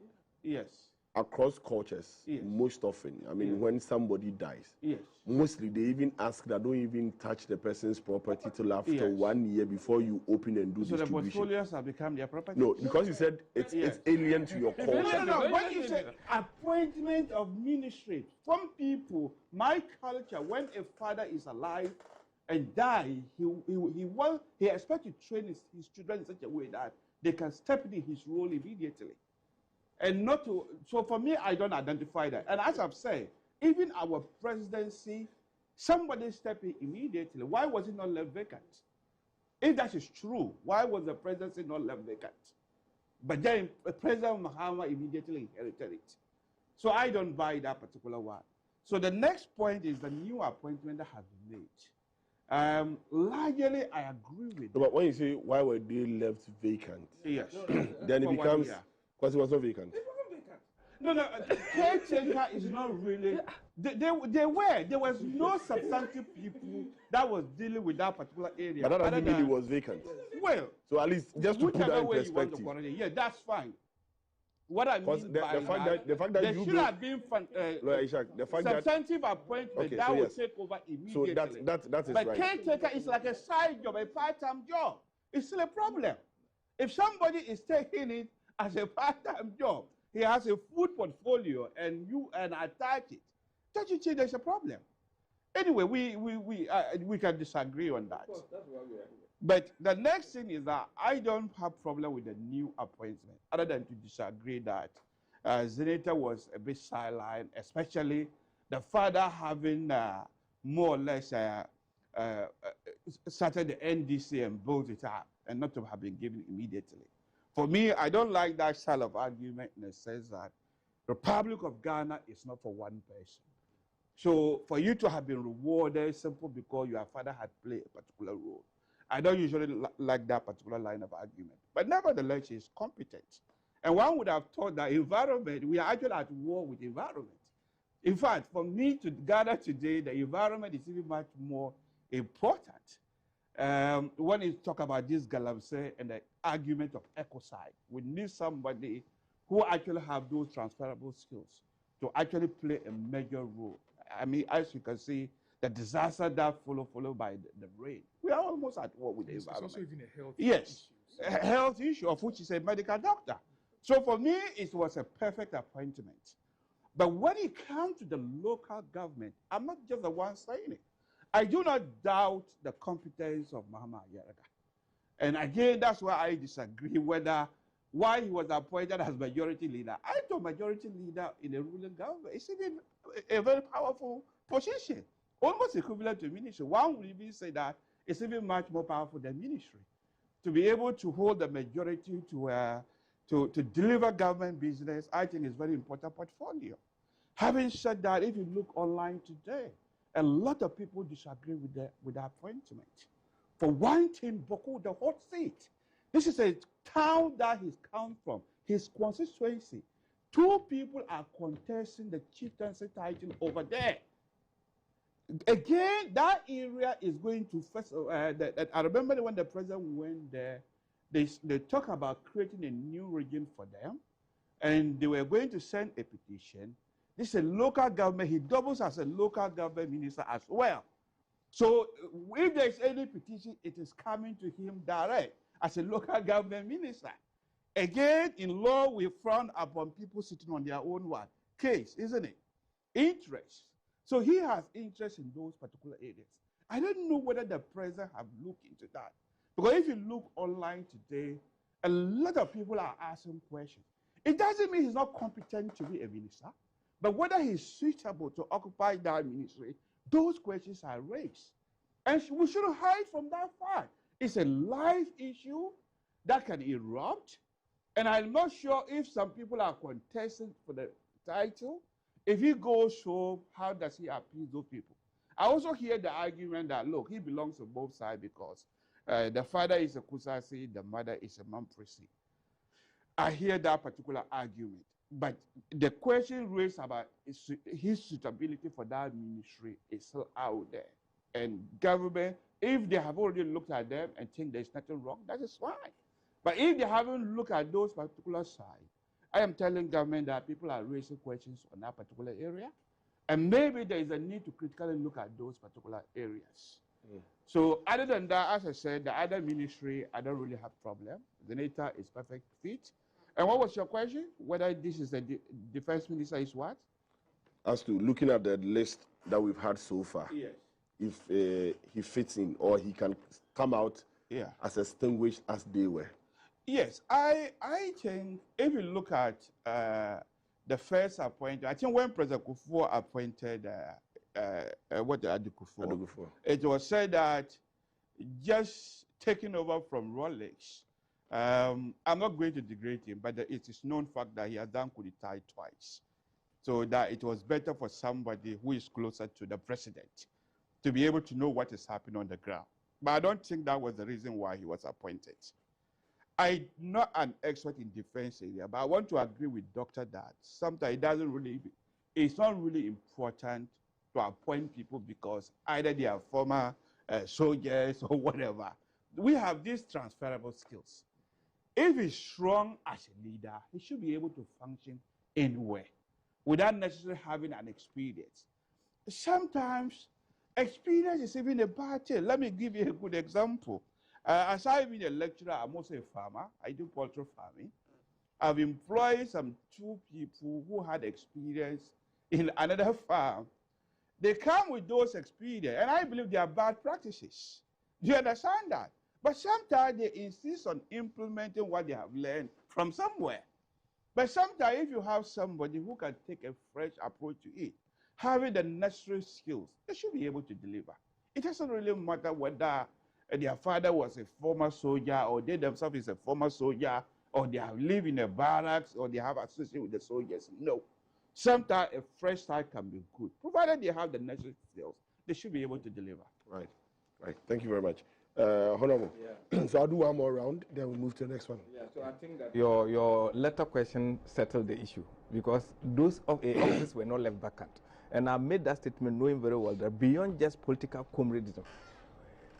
Yes. across cultures, Yes. most often, I mean, when somebody dies, Yes. mostly they even ask that don't even touch the person's property till after Yes. 1 year before you open and do So the distribution. portfolios have become their property? No, because you said it's alien to your culture. No. When you say appointment of ministry, some people, my culture, when a father is alive and die, he expects to train his children in such a way that they can step in his role immediately. And not to, so for me, I don't identify that. And as I've said, even our presidency, somebody stepping immediately. Why was it not left vacant? If that is true, why was the presidency not left vacant? But then President Mahama immediately inherited it. So I don't buy that particular one. So the next point is the new appointment that has been made. Largely, I agree with No, but when you say why were they left vacant, yes, then it For 1 becomes year. because it was not vacant. No, caretaker is not really. There was no substantive people that was dealing with that particular area. But that other doesn't mean it than- was vacant. Well, So at least just to put that whichever in way you want to perspective. call it, yeah, that's fine. What I Because mean the by fact that there you should don't- have been Lawyer Ishak, the fact that substantive appointment Okay, that so will yes. take over so immediately. that is But right. caretaker is like a side job, a part-time job. It's still a problem. If somebody is taking it as a part-time job, he has a food portfolio and you attack it, don't you think there's a problem? Anyway, we can disagree on that. But the next thing is that I don't have problem with the new appointment, other than to disagree that Senator was a bit sidelined, especially the father having more or less started the NDC and built it up and not to have been given immediately. For me, I don't like that style of argument in the sense that Republic of Ghana is not for one person. So for you to have been rewarded simply because your father had played a particular role, I don't usually like that particular line of argument. But nevertheless, he's competent. And one would have thought that environment, we are actually at war with environment. In fact, for me to gather today, the environment is even much more important. When you talk about this Galamsey and the argument of ecocide, we need somebody who actually have those transferable skills to actually play a major role. I mean, as you can see, the disaster that followed by the rain. We are almost at war with the environment. It's also even a health Yes, a health issue, of which is a medical doctor. So for me, it was a perfect appointment. But when it comes to the local government, I'm not just the one saying it. I do not doubt the competence of Mahama Ayaraga. And again, that's why I disagree why he was appointed as majority leader. I thought majority leader in a ruling government is even a very powerful position, almost equivalent to ministry. One would even say that it's even much more powerful than ministry. To be able to hold the majority to deliver government business, I think is very important portfolio. Having said that, if you look online today, a lot of people disagree with the appointment. For one thing, Boko, the hot seat. This is a town that he's come from, his constituency. 2 people are contesting the chieftaincy title over there. Again, that area is going to first. I remember when the president went there, they talk about creating a new region for them, and they were going to send a petition. This is a local government. He doubles as a local government minister as well. So if there's any petition, it is coming to him direct as a local government minister. Again, in law, we frown upon people sitting on their own case, isn't it? Interest. So he has interest in those particular areas. I don't know whether the president have looked into that. Because if you look online today, a lot of people are asking questions. It doesn't mean he's not competent to be a minister, but whether he's suitable to occupy that ministry, those questions are raised. And we shouldn't hide from that fact. It's a live issue that can erupt. And I'm not sure if some people are contesting for the title. If he goes home, how does he appease those people? I also hear the argument that, look, he belongs to both sides because the father is a Kusasi, the mother is a Mampresi. I hear that particular argument. But the question raised about his suitability for that ministry is still out there. And government, if they have already looked at them and think there's nothing wrong, that is fine. But if they haven't looked at those particular sides, I am telling government that people are raising questions on that particular area, and maybe there is a need to critically look at those particular areas. So other than that, as I said, the other ministry, I don't really have problem. The NATO is perfect fit. And what was your question? Whether this is the defense minister is what? As to looking at the list that we've had so far, Yes. if he fits in or he can come out as extinguished as they were. Yes, I think if you look at the first appointment, I think when President Kufuor appointed Adukufo, it was said that just taking over from Rolex, I'm not going to degrade him, but it is known fact that he has done coup d'etat twice. So that it was better for somebody who is closer to the president to be able to know what is happening on the ground. But I don't think that was the reason why he was appointed. I'm not an expert in defense area, but I want to agree with Dr. that sometimes it's not really important to appoint people because either they are former soldiers or whatever. We have these transferable skills. If he's strong as a leader, he should be able to function anywhere without necessarily having an experience. Sometimes experience is even a bad thing. Let me give you a good example. As I've been a lecturer, I'm also a farmer. I do poultry farming. I've employed some 2 people who had experience in another farm. They come with those experience, and I believe they are bad practices. Do you understand that? But sometimes they insist on implementing what they have learned from somewhere. But sometimes if you have somebody who can take a fresh approach to it, having the necessary skills, they should be able to deliver. It doesn't really matter whether their father was a former soldier or they themselves is a former soldier or they have lived in a barracks or they have associated with the soldiers. No. Sometimes a fresh start can be good. Provided they have the necessary skills, they should be able to deliver. Right. Thank you very much. Honorable. Yeah. So I'll do one more round, then we'll move to the next one. Yeah, so I think that your letter question settled the issue because those offices were not left vacant. And I made that statement knowing very well that beyond just political comradism,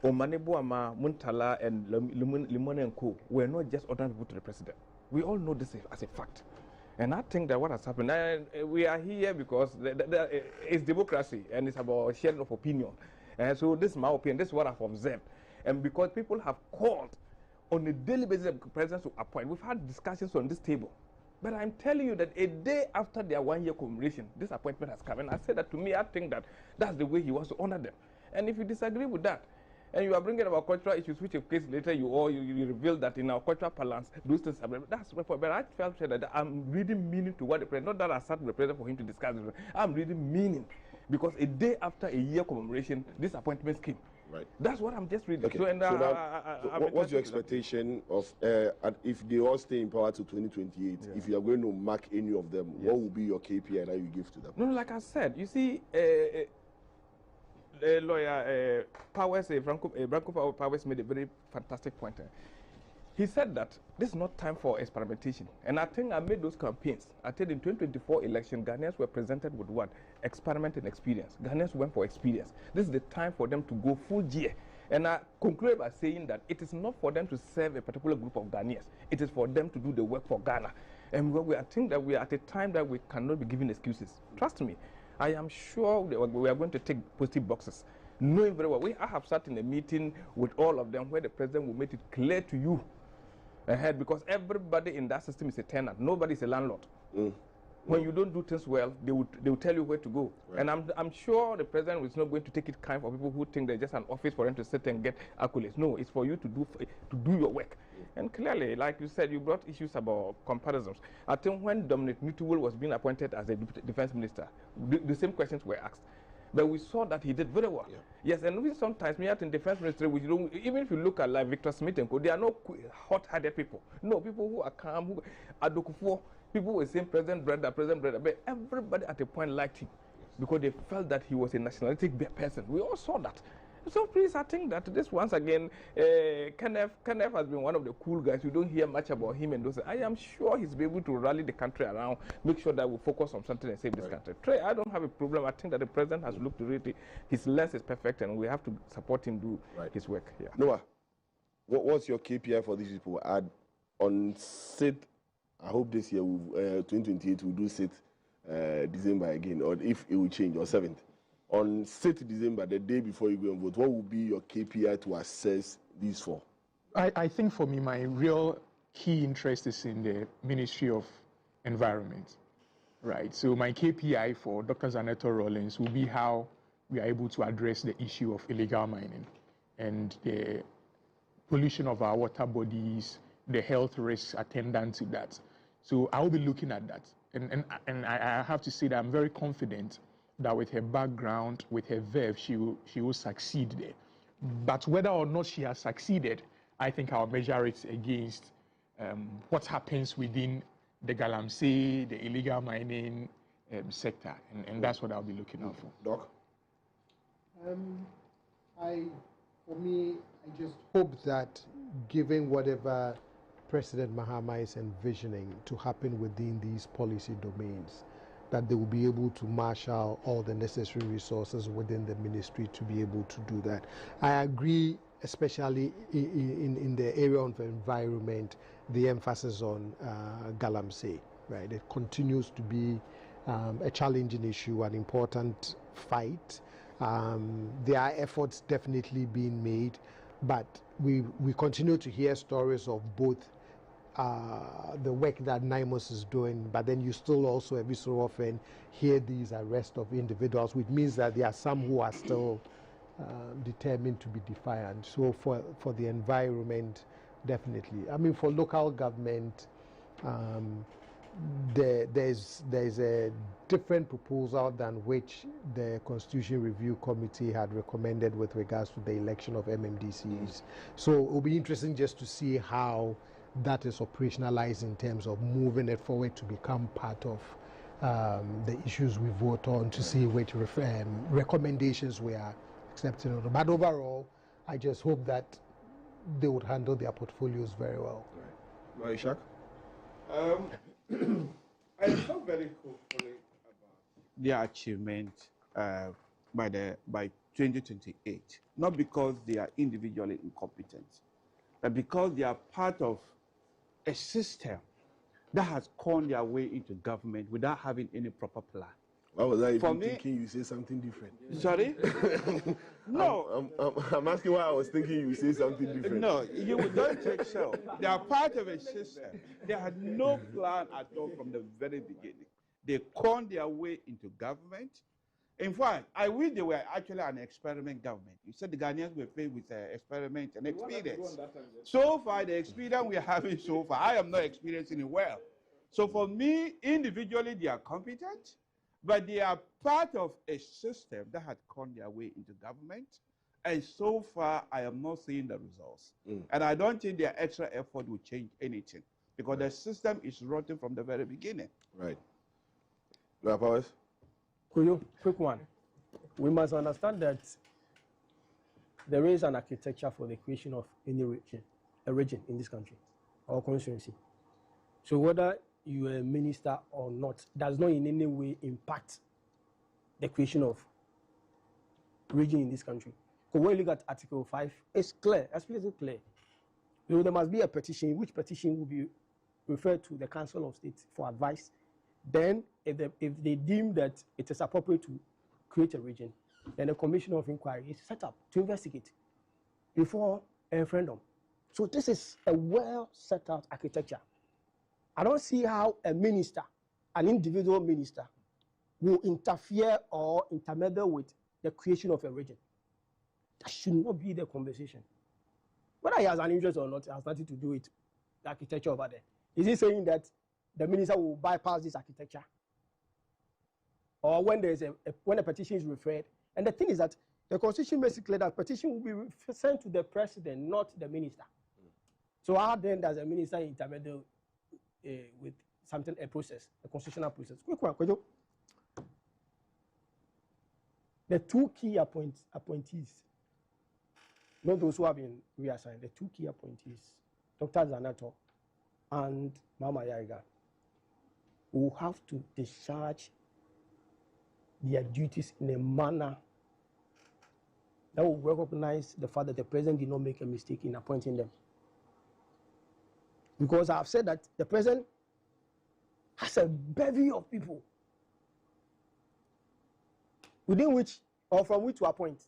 Omanebuama, Muntala, and Limone and Co. were not just ordinary people to the president. We all know this as a fact. And I think that what has happened, we are here because it's democracy and it's about sharing of opinion. And so this is my opinion, this is what I've observed. And because people have called on a daily basis the president to appoint, we've had discussions on this table. But I'm telling you that a day after their 1-year commemoration, this appointment has come. And I said that to me, I think that that's the way he wants to honor them. And if you disagree with that, and you are bringing about cultural issues, which of case later you reveal that in our cultural parlance, those things are, that's but I felt that I'm reading meaning to what the president, not that I sat with the president for him to discuss it, I'm reading meaning. Because a day after a year commemoration, this appointment came. Right. That's what I'm just reading. Okay. So, what's your expectation of if they all stay in power to 2028? If you are going to mark any of them, what will be your KPI that you give to them? No, like I said, you see, lawyer Powers, Branko Powers made a very fantastic point. He said that this is not time for experimentation. And I think I made those campaigns. I said in 2024 election, Ghanaians were presented with what? Experiment and experience. Ghanaians went for experience. This is the time for them to go full gear. And I conclude by saying that it is not for them to serve a particular group of Ghanaians. It is for them to do the work for Ghana. And I think that we are at a time that we cannot be given excuses. Trust me, I am sure we are going to take positive boxes. Knowing very well, I have sat in a meeting with all of them where the president will make it clear to you ahead, because everybody in that system is a tenant. Nobody is a landlord. When you don't do things well, they will tell you where to go. Right. And I'm sure the president is not going to take it kind for people who think they're just an office for them to sit and get accolades. No, it's for you to do your work. And clearly, like you said, you brought issues about comparisons. I think when Dominic Nituwul was being appointed as a defense minister, the same questions were asked. But we saw that he did very well. Yeah. Yes, and even sometimes we at in defense ministry, we don't, even if you look at like Victor Smith and Co, they are not hot-headed people. No, people who are calm, who are Adokufo, people were saying President Brother, but everybody at a point liked him because they felt that he was a nationalistic person. We all saw that. So please, I think that this once again, Kenneth has been one of the cool guys. We don't hear much about him and those. I am sure he's be able to rally the country around, make sure that we focus on something and save this country. Trey, I don't have a problem. I think that the president has looked really, his lens is perfect, and we have to support him do his work. Yeah. Noah, what's your KPI for these people? On sit I hope this year, 2028, we'll do 6th December again, or if it will change, or 7th. On 6th December, the day before you go and vote, what will be your KPI to assess these four? I think for me, my real key interest is in the Ministry of Environment, right? So my KPI for Dr. Zaneto Rawlings will be how we are able to address the issue of illegal mining and the pollution of our water bodies, the health risks attendant to that. So I'll be looking at that. And I have to say that I'm very confident that with her background, with her verve, she will succeed there. But whether or not she has succeeded, I think I'll measure it against what happens within the Galamsey, the illegal mining sector. And that's what I'll be looking out for. Doc? For me, I just hope that given whatever President Mahama is envisioning to happen within these policy domains, that they will be able to marshal all the necessary resources within the ministry to be able to do that. I agree, especially in the area of environment, the emphasis on Galamsey, right? It continues to be a challenging issue, an important fight. There are efforts definitely being made, but we continue to hear stories of both the work that NIMOS is doing, but then you still also every so often hear these arrests of individuals, which means that there are some who are still determined to be defiant. So for the environment, definitely. I mean, for local government, there's a different proposal than which the Constitution Review Committee had recommended with regards to the election of MMDCs. So it will be interesting just to see how that is operationalized in terms of moving it forward to become part of the issues we vote on, to see which recommendations we are accepting. But overall, I just hope that they would handle their portfolios very well. Right. Ishak? I feel very hopefully about their achievement by 2028, not because they are individually incompetent, but because they are part of a system that has gone their way into government without having any proper plan. Why was I even thinking you say something different? Sorry? No. I'm asking why I was thinking you say something different. No, you don't take so. They are part of a system. They had no plan at all from the very beginning. They conned their way into government. In fact, I wish they were actually an experiment government. You said the Ghanaians were faced with experiment and experience. So far, the experience we are having so far, I am not experiencing it well. So for me, individually, they are competent, but they are part of a system that had gone their way into government. And so far, I am not seeing the results. And I don't think their extra effort will change anything, because the system is rotten from the very beginning. Right. Powers? Kuyo, quick one. We must understand that there is an architecture for the creation of any region, a region in this country, or constituency. So whether you are a minister or not, does not in any way impact the creation of region in this country. Because when you look at Article 5, it's clear, explicitly clear. So there must be a petition, which petition will be referred to the Council of State for advice. Then, if they deem that it is appropriate to create a region, then a commission of inquiry is set up to investigate before a referendum. So this is a well set out architecture. I don't see how a minister, an individual minister, will interfere or intermeddle with the creation of a region. That should not be the conversation. Whether he has an interest or not, it has nothing to do with the architecture over there. Is he saying that the minister will bypass this architecture? Or when there's when a petition is referred, and the thing is that the Constitution makes it clear that petition will be sent to the president, not the minister. So how then does a minister intermeddle with something, a process, a constitutional process? Quick one, Kojo. The two key appointees, not those who have been reassigned, the two key appointees, Dr. Zaneto and Mama Yariga, will have to discharge their duties in a manner that will recognize the fact that the president did not make a mistake in appointing them. Because I have said that the president has a bevy of people within which or from which to appoint.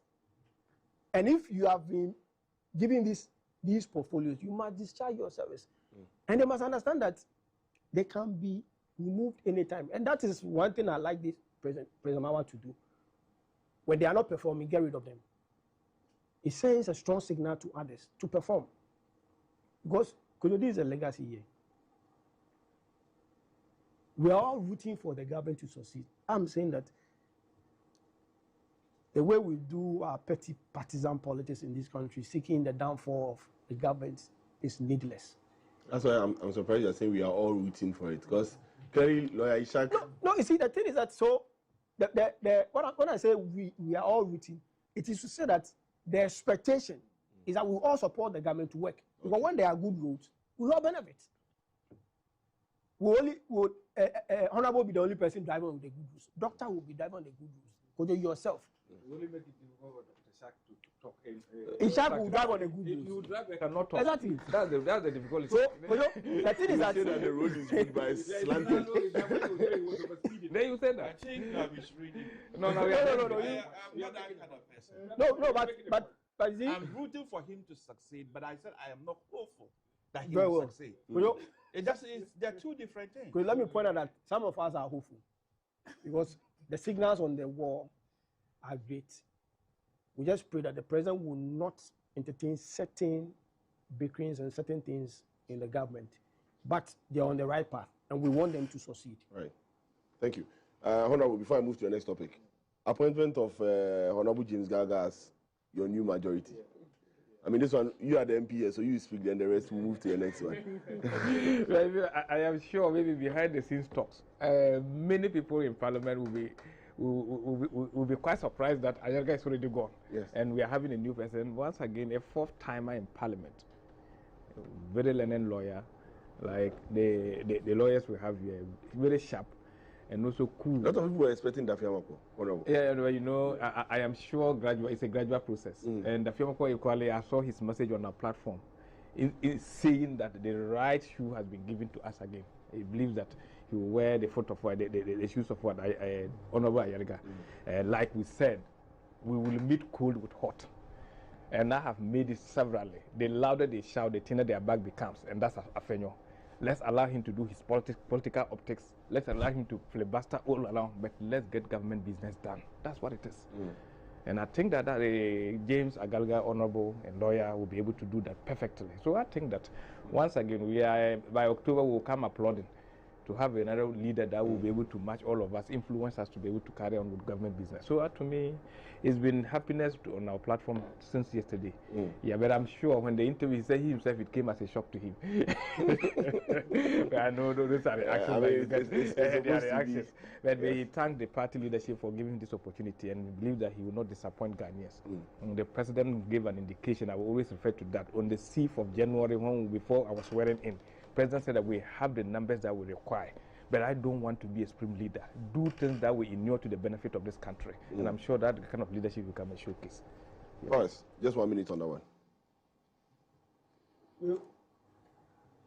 And if you have been given these portfolios, you must discharge your service. And they must understand that they can be removed anytime. And that is one thing I like this President Mahama to do. When they are not performing, get rid of them. It sends a strong signal to others to perform. Because this is a legacy here. We are all rooting for the government to succeed. I'm saying that the way we do our petty partisan politics in this country, seeking the downfall of the government, is needless. That's why I'm surprised you're saying we are all rooting for it. Because clearly, Lawyer Ishak. No, you see, the thing is that when I say we are all rooting, it is to say that the expectation is that we all support the government to work. Because when there are good roads, we all benefit. Honorable will be the only person driving on the good roads. Doctor will be driving on the good roads. Because yourself. Will it make it difficult for Dr. Ishak to talk? Ishak will drive on the good roads. You will drive, I cannot talk. Exactly. That's the difficulty. So, the thing is that the road is good by slanted. Then you said that. I think I was reading. No. I'm not that kind of person. No, but see, I'm rooting for him to succeed, but I said I am not hopeful that he very will well. succeed. It just is they're two different things. Let me point out that some of us are hopeful because the signals on the wall are great. We just pray that the president will not entertain certain bickerings and certain things in the government, but they're on the right path, and we want them to succeed. Right. Thank you. Honorable, before I move to the next topic, appointment of Honorable James Gaga as your new majority. I mean, this one, you are the MP, so you speak, then the rest will move to the next one. I am sure maybe behind the scenes talks, many people in Parliament will be quite surprised that Ayerga is already gone. Yes. And we are having a new president, once again, a fourth timer in Parliament. Very learned lawyer, like the lawyers we have here, very sharp and also cool. A lot of people were expecting Dafiamako, Honorable. Yeah, you know, I am sure it's a gradual process. And Dafiamako equally, I saw his message on our platform, is saying that the right shoe has been given to us again. He believes that he will wear the foot of the shoes of what Honorable Ayerga. Like we said, we will meet cold with hot. And I have made it severally. The louder they shout, the thinner their back becomes. And that's Afenyo. Let's allow him to do his political optics. Let's allow him to filibuster all along. But let's get government business done. That's what it is. And I think that James Agalga, honorable and lawyer, will be able to do that perfectly. So I think that once again, by October, we will come applauding to have another leader that will be able to match all of us, influence us to be able to carry on with government business. So to me, it's been happiness on our platform since yesterday. Yeah, but I'm sure when the interview, he said he himself, it came as a shock to him. I know those are the reactions. But he thanked the party leadership for giving him this opportunity and believe that he will not disappoint Ghanaians. The president gave an indication, I will always refer to that, on the 6th of January, before I was swearing in. President said that we have the numbers that we require, but I don't want to be a supreme leader. Do things that will inure to the benefit of this country. And I'm sure that kind of leadership will become a showcase. Yes. Just 1 minute on that one.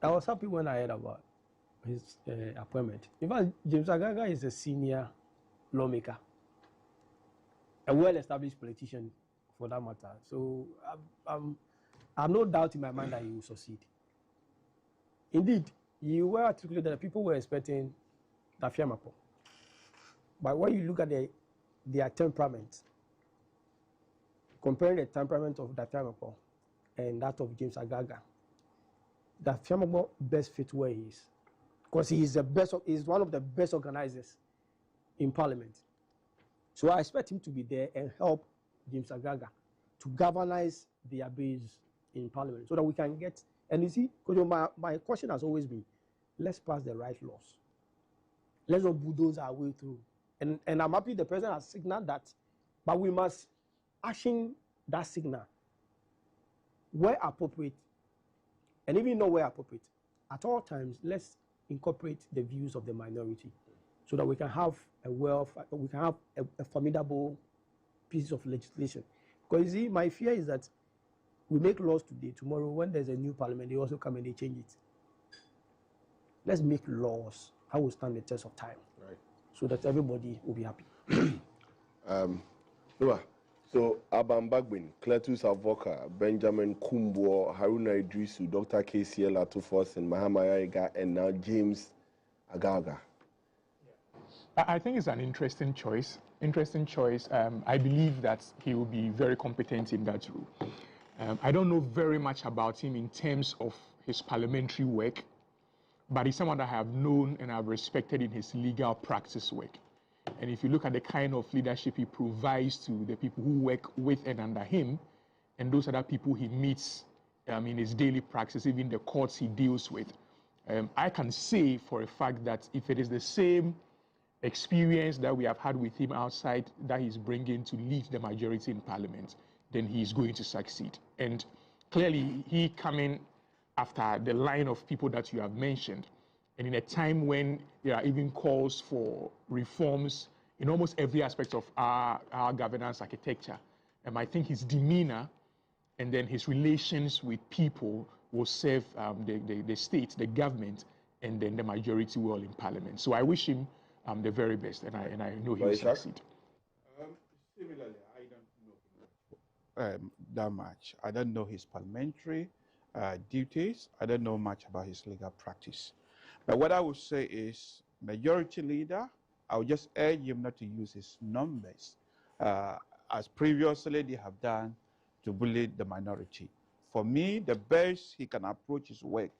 I was happy when I heard about his appointment. In fact, James Agaga is a senior lawmaker, a well-established politician for that matter. So I have no doubt in my mind that he will succeed. Indeed, you were articulated that people were expecting Dafiamako. But when you look at their temperament, comparing the temperament of Dafiamako and that of James Agaga, Dafiamako best fits where he is. Because he is one of the best organizers in Parliament. So I expect him to be there and help James Agaga to galvanize their base in Parliament so that we can get. And you see, because my question has always been, let's pass the right laws. Let's not bulldoze our way through. And I'm happy the president has signaled that, but we must action that signal where appropriate, and even not where appropriate. At all times, let's incorporate the views of the minority so that we can have a formidable piece of legislation. Because you see, my fear is that we make laws today, tomorrow when there's a new parliament, they also come and they change it. Let's make laws I will stand the test of time. Right. So that everybody will be happy. Noah, so Abam Bagbin, Cletus Avoka, Benjamin Kumbo, Haruna Idrisu, Dr. KCL Atufos, and Mahama Yariga, and now James Agaga. I think it's an interesting choice. I believe that he will be very competent in that role. I don't know very much about him in terms of his parliamentary work, but he's someone that I have known and I've respected in his legal practice work. And if you look at the kind of leadership he provides to the people who work with and under him, and those other people he meets in his daily practice, even the courts he deals with, I can say for a fact that if it is the same experience that we have had with him outside that he's bringing to lead the majority in parliament, then he's going to succeed. And clearly, he coming after the line of people that you have mentioned, and in a time when there are even calls for reforms in almost every aspect of our governance architecture, I think his demeanor and then his relations with people will serve the state, the government, and then the majority will in parliament. So I wish him the very best, and I know he will succeed. Similarly, I don't know him that much. I don't know his parliamentary duties. I don't know much about his legal practice. But what I would say is, majority leader, I would just urge him not to use his numbers as previously they have done to bully the minority. For me, the best he can approach his work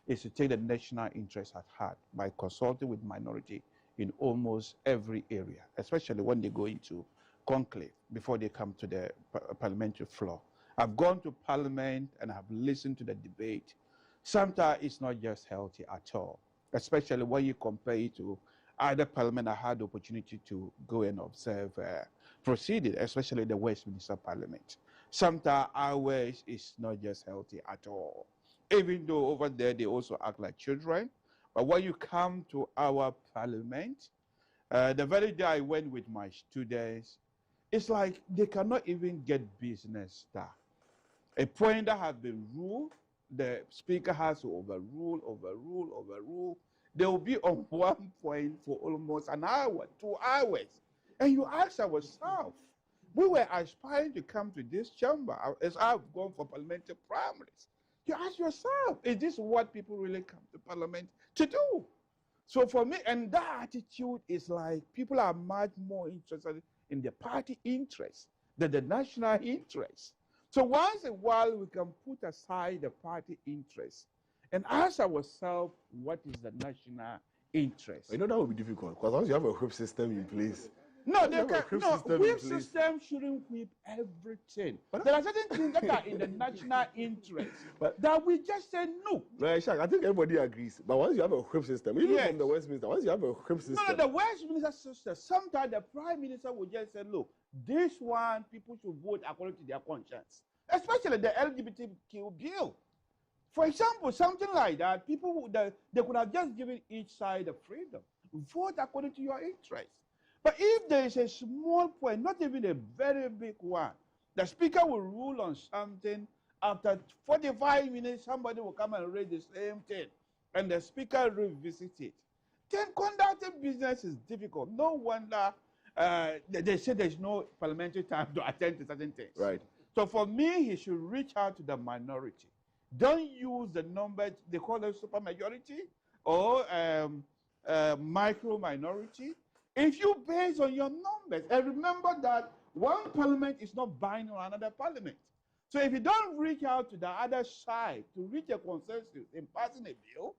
is to take the national interest at heart by consulting with minority in almost every area, especially when they go into conclave before they come to the parliamentary floor. I've gone to parliament and I've listened to the debate. Sometimes it's not just healthy at all, especially when you compare it to other parliament I had the opportunity to go and observe proceedings, especially the Westminster Parliament. Sometimes ours is not just healthy at all. Even though over there they also act like children, but when you come to our parliament, the very day I went with my students, it's like they cannot even get business done. A point that has been ruled, the speaker has to overrule. They will be on one point for almost an hour, 2 hours. And you ask ourselves, we were aspiring to come to this chamber as I've gone for parliamentary primaries. You ask yourself, is this what people really come to parliament to do? So for me, and that attitude is like people are much more interested in the party interest than the national interest. So once in a while, we can put aside the party interest and ask ourselves, what is the national interest? You know, that would be difficult, because once you have a whip system in place. No, whip system shouldn't whip everything. But there are certain things that are in the national interest that we just say no. Right, Shaq, I think everybody agrees. But once you have a whip system, even from the Westminster, once you have a whip system. No, the Westminster system, sometimes the Prime Minister will just say, look, this one, people should vote according to their conscience. Especially the LGBTQ bill. For example, something like that, people they could have just given each side the freedom. Vote according to your interest. But if there is a small point, not even a very big one, the speaker will rule on something. After 45 minutes, somebody will come and raise the same thing, and the speaker revisits it. Then conducting business is difficult. No wonder they say there's no parliamentary time to attend to certain things. Right. So for me, he should reach out to the minority. Don't use the number, they call it supermajority or micro minority. If you base on your numbers, and remember that one parliament is not binding on another parliament. So if you don't reach out to the other side to reach a consensus in passing a bill,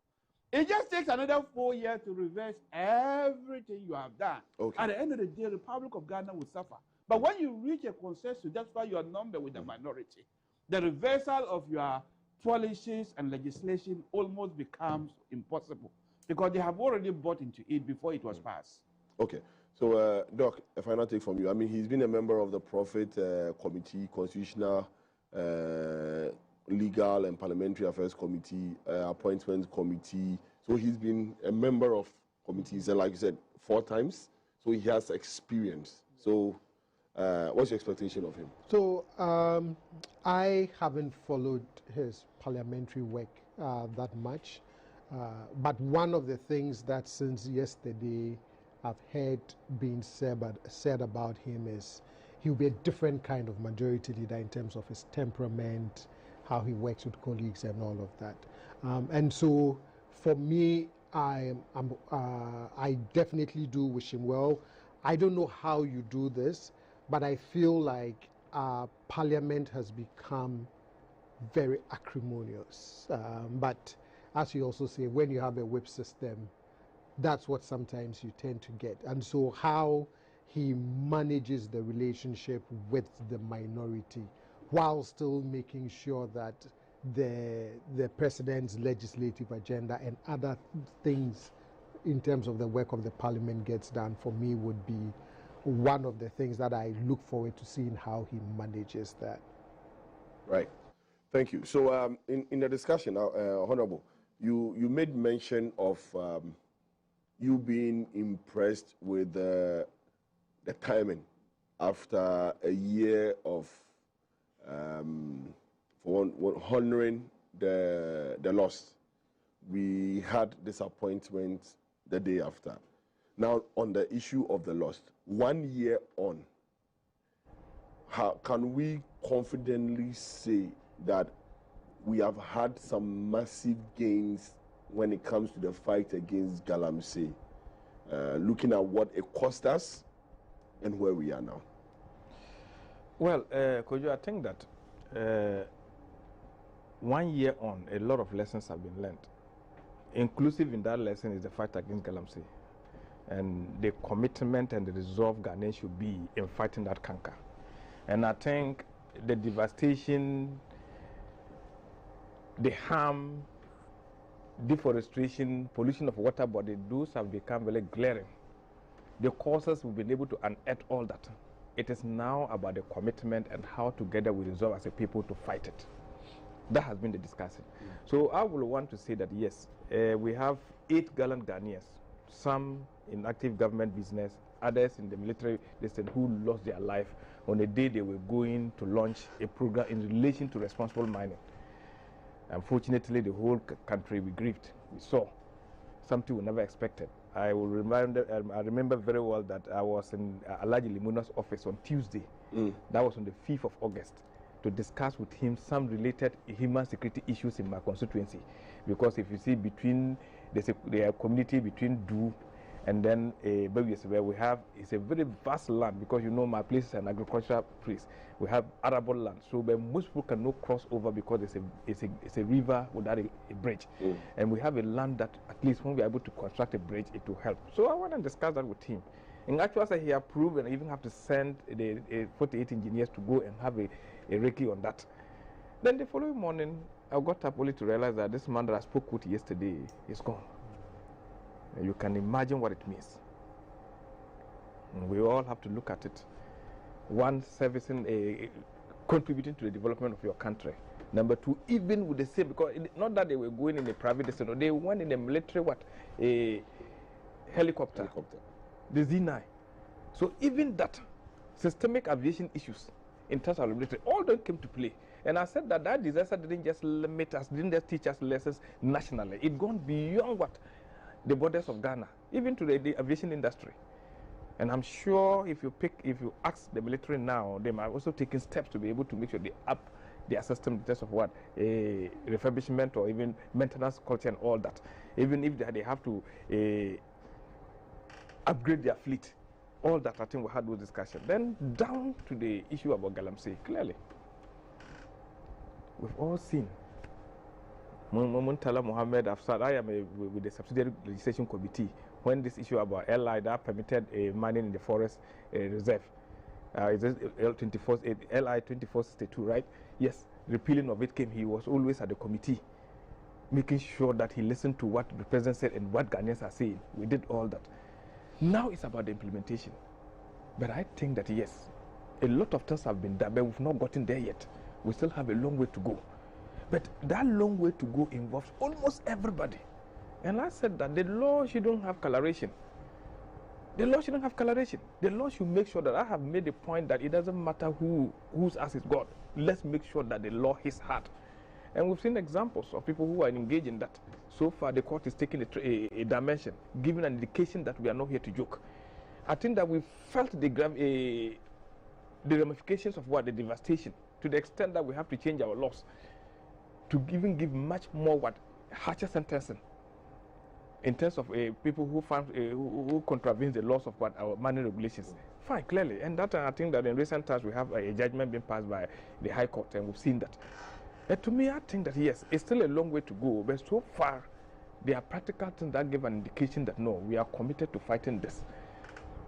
it just takes another 4 years to reverse everything you have done. Okay. At the end of the day, the Republic of Ghana will suffer. But when you reach a consensus, that's why your number with the minority, the reversal of your policies and legislation almost becomes impossible because they have already bought into it before it was passed. Okay. So, Doc, a final take from you. I mean, he's been a member of the Profit Committee, Constitutional, Legal and Parliamentary Affairs Committee, Appointment Committee. So he's been a member of committees, and like you said, 4 times. So he has experience. So what's your expectation of him? So I haven't followed his parliamentary work that much. But one of the things that since yesterday I've heard being said about him is he'll be a different kind of majority leader in terms of his temperament, how he works with colleagues and all of that. And so for me, I definitely do wish him well. I don't know how you do this, but I feel like Parliament has become very acrimonious. But as you also say, when you have a whip system, that's what sometimes you tend to get. And so how he manages the relationship with the minority while still making sure that the president's legislative agenda and other things in terms of the work of the parliament gets done, for me would be one of the things that I look forward to seeing how he manages that. Right. Thank you. So in the discussion, Honorable, you made mention of you being impressed with the timing after a year of honoring the loss. We had disappointment the day after. Now, on the issue of the loss, 1 year on, how can we confidently say that we have had some massive gains when it comes to the fight against Galamsey, looking at what it cost us and where we are now? Well, Kojo, I think that 1 year on, a lot of lessons have been learned. Inclusive in that lesson is the fight against Galamsey and the commitment and the resolve Ghanaians should be in fighting that canker. And I think the devastation, the harm, deforestation, pollution of water body, those have become very glaring. The causes, we've been able to unearth all that. It is now about the commitment and how together we resolve as a people to fight it. That has been the discussion. So I will want to say that yes, we have 8 gallant Ghanaians, some in active government business, others in the military, who lost their life on the day they were going to launch a program in relation to responsible mining. Unfortunately, the whole country, we grieved. We saw something we never expected. I will I remember very well that I was in Alhaji Limuna's office on Tuesday. That was on the 5th of August, to discuss with him some related human security issues in my constituency. Because if you see between the community between Du and then where we have, it's a very vast land, because you know my place is an agricultural place. We have arable land, so most people cannot cross over because it's a river without a bridge. And we have a land that at least when we are able to construct a bridge, it will help. So I want to discuss that with him. In actual fact, he approved, and I even have to send the 48 engineers to go and have a recce on that. Then the following morning, I got up only to realize that this man that I spoke with yesterday is gone. You can imagine what it means. And we all have to look at it. One, servicing, contributing to the development of your country. Number 2, even with the same, because not that they were going in a private destiny, they went in a military a helicopter. The Z9. So even that, systemic aviation issues in terms of military, all that came to play. And I said that disaster didn't just limit us, didn't just teach us lessons nationally. It gone beyond what the borders of Ghana, even to the aviation industry. And I'm sure if you ask the military now, they might also taking steps to be able to make sure they up their system in terms of what refurbishment or even maintenance culture and all that. Even if they have to upgrade their fleet, all that, I think we had those discussions. Then down to the issue about Galamsey, clearly, we've all seen. Muntala Mohammed Afsad, I am with the subsidiary legislation committee when this issue about LI that permitted mining in the forest reserve, is this LI 2462, right? Yes, repealing of it came. He was always at the committee, making sure that he listened to what the president said and what Ghanaians are saying. We did all that. Now it's about the implementation. But I think that yes, a lot of things have been done, but we've not gotten there yet. We still have a long way to go. But that long way to go involves almost everybody. And I said that the law shouldn't have coloration. The law shouldn't have coloration. The law should make sure that I have made the point that it doesn't matter whose ass is God. Let's make sure that the law hits hard. And we've seen examples of people who are engaged in that. So far, the court is taking a dimension, giving an indication that we are not here to joke. I think that we felt the ramifications of what the devastation, to the extent that we have to change our laws to even give much more harsher sentencing in terms of people who who contravene the laws of our money regulations. Fine, clearly, and that I think that in recent times we have a judgment being passed by the High Court, and we've seen that. And to me, I think that yes, it's still a long way to go, but so far there are practical things that give an indication that no, we are committed to fighting this.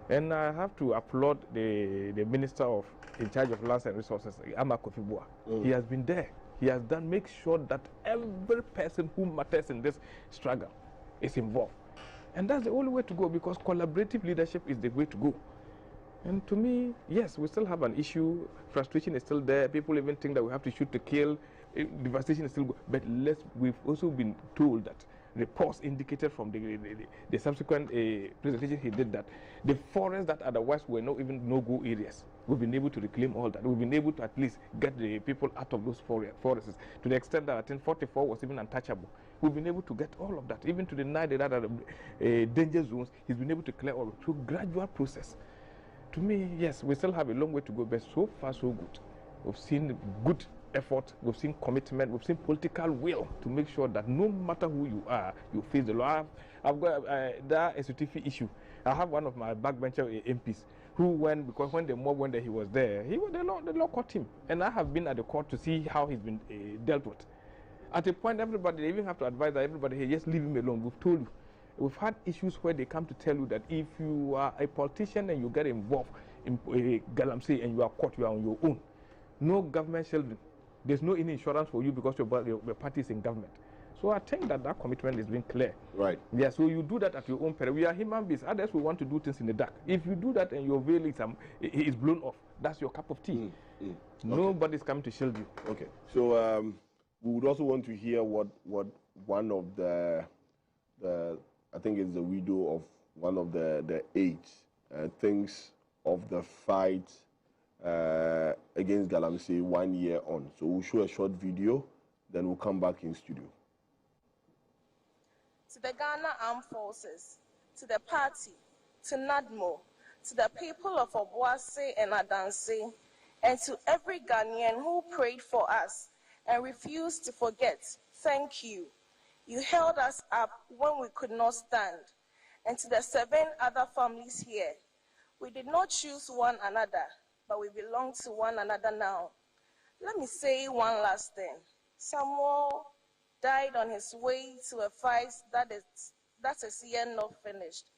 And I have to applaud the Minister in charge of Lands and Resources, Ama Kofi Boah. He has been there. He has make sure that every person who matters in this struggle is involved. And that's the only way to go, because collaborative leadership is the way to go. And to me, yes, we still have an issue. Frustration is still there. People even think that we have to shoot to kill. Devastation is still good. But we've also been told that reports indicated from the subsequent presentation he did that the forests that otherwise were not even no-go areas, we've been able to reclaim all that. We've been able to at least get the people out of those forests to the extent that I think 44 was even untouchable. We've been able to get all of that, even to the danger zones. He's been able to clear all through gradual process. To me, yes, we still have a long way to go, but so far so good. We've seen good effort, we've seen commitment, we've seen political will to make sure that no matter who you are, you face the law. I've got that SUTF issue. I have one of my backbencher MPs who because when the mob went there, he was there. The law caught him, and I have been at the court to see how he's been dealt with. At a point, they even have to advise that everybody here, just leave him alone. We've told you. We've had issues where they come to tell you that if you are a politician and you get involved in galamsey and you are caught, you are on your own. No government shelter. There's no any insurance for you because your party is in government. So I think that commitment is being clear. Right. Yeah, so you do that at your own peril. We are human beings. Others will want to do things in the dark. If you do that and your veil is blown off, that's your cup of tea. Nobody's coming to shield you. Okay. So we would also want to hear what one of the I think it's the widow of one of the 8 things of the fight against Galamsey 1 year on. So we'll show a short video, then we'll come back in studio. To the Ghana Armed Forces, to the party, to NADMO, to the people of Obuasi and Adansi, and to every Ghanaian who prayed for us and refused to forget, thank you. You held us up when we could not stand. And to the 7 other families here, we did not choose one another, but we belong to one another now. Let me say one last thing. Samuel died on his way to a fight that is yet not finished.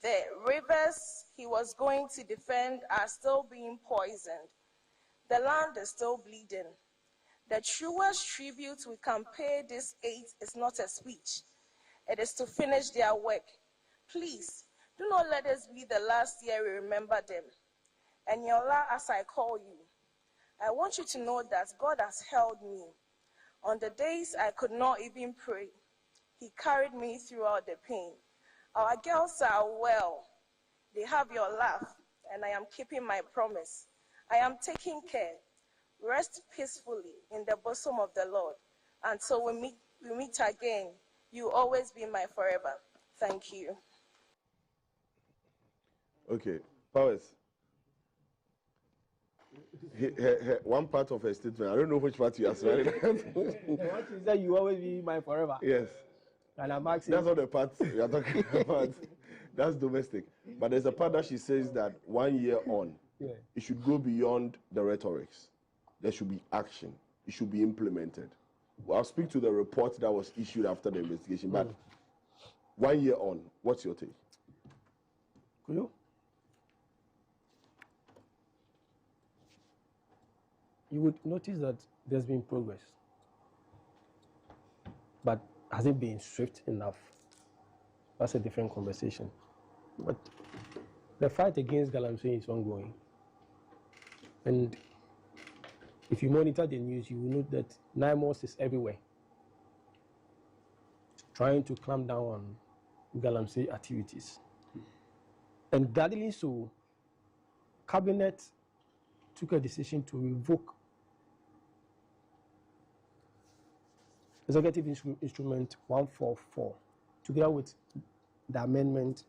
The rivers he was going to defend are still being poisoned. The land is still bleeding. The truest tribute we can pay this 8 is not a speech. It is to finish their work. Please, do not let this be the last year we remember them. And Yola, as I call you, I want you to know that God has held me. On the days I could not even pray, he carried me throughout the pain. Our girls are well. They have your laugh, and I am keeping my promise. I am taking care. Rest peacefully in the bosom of the Lord. Until we meet again, you always be my forever. Thank you. Okay, Powers. One part of her statement, I don't know which part you are saying. What you said, you always be my forever. Yes. And I'm asking. That's not the part we are talking about. That's domestic. But there's a part that she says that 1 year on, it should go beyond the rhetorics. There should be action. It should be implemented. I'll speak to the report that was issued after the investigation. But 1 year on, what's your take? Could you? You would notice that there's been progress. But has it been swift enough? That's a different conversation. But the fight against Galamsey is ongoing. And if you monitor the news, you will note that NIMOS is everywhere, trying to clamp down on Galamsey activities. And gladly so, Cabinet took a decision to revoke Executive Instrument 144, together with the amendment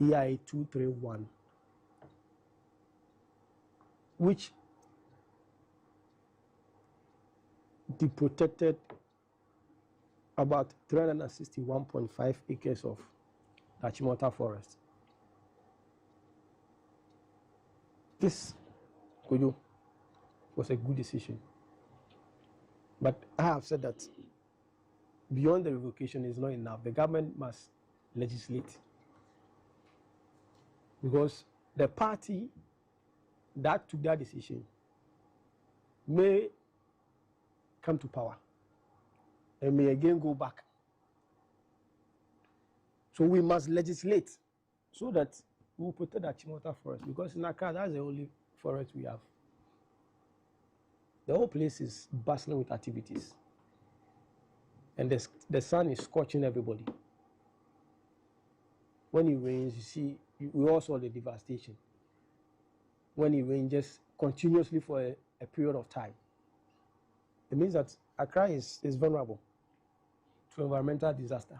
EIA 231, which deprotected about 361.5 acres of the Achimota forest. This, Kojo, was a good decision. But I have said that beyond the revocation is not enough. The government must legislate. Because the party that took that decision may come to power and may again go back. So we must legislate so that we will protect the Achimota forest, because in Accra, that's the only forest we have. The whole place is bustling with activities. And the sun is scorching everybody. When it rains, you see, we all saw the devastation. When it rains just continuously for a period of time, it means that Accra is vulnerable to environmental disaster.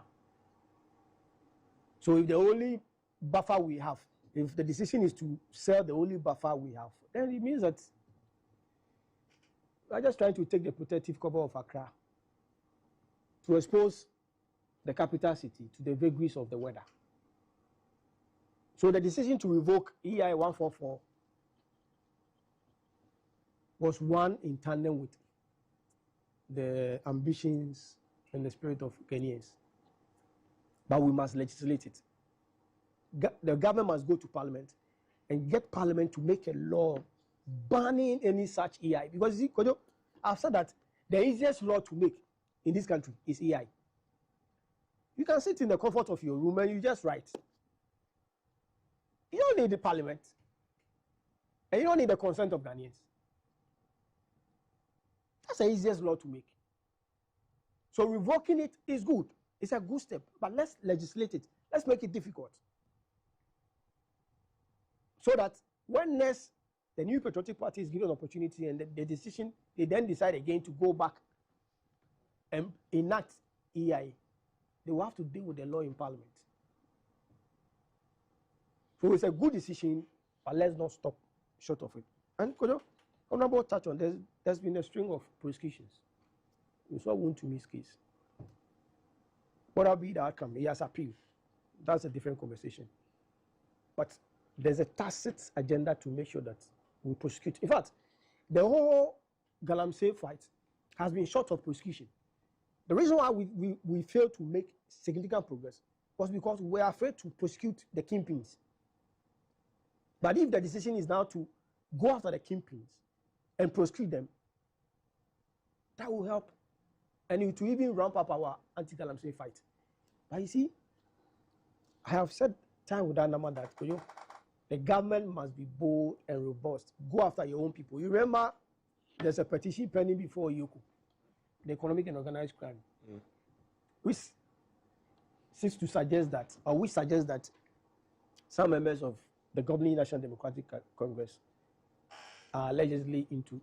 So if the only buffer we have, if the decision is to sell the only buffer we have, then it means that we are just trying to take the protective cover of Accra to expose the capital city to the vagaries of the weather. So the decision to revoke EIA 144 was one in tandem with the ambitions and the spirit of Ghanaians. But we must legislate it. The government must go to Parliament and get Parliament to make a law banning any such EI. Because you see, Kojo, I've said that the easiest law to make in this country is EI. You can sit in the comfort of your room and you just write. You don't need the Parliament. And you don't need the consent of Ghanaians. That's the easiest law to make. So revoking it is good. It's a good step. But let's legislate it. Let's make it difficult. So that when next the New Patriotic Party is given an opportunity and the decision, they then decide again to go back and enact EI, they will have to deal with the law in Parliament. So it's a good decision, but let's not stop short of it. And Kojo, Honorable touch on, there's been a string of prosecutions. We saw Wuntumi's case. What will be the outcome? He has appealed. That's a different conversation. But there's a tacit agenda to make sure that we prosecute. In fact, the whole Galamsey fight has been short of prosecution. The reason why we failed to make significant progress was because we are afraid to prosecute the kingpins. But if the decision is now to go after the kingpins and prosecute them, that will help. And it will even ramp up our anti-Galamsey fight. But you see, I have said time without number that the government must be bold and robust. Go after your own people. You remember there's a petition pending before Yoko, the Economic and Organized Crime, which seeks to suggest that, or which suggests that some members of the governing National Democratic Congress are allegedly into.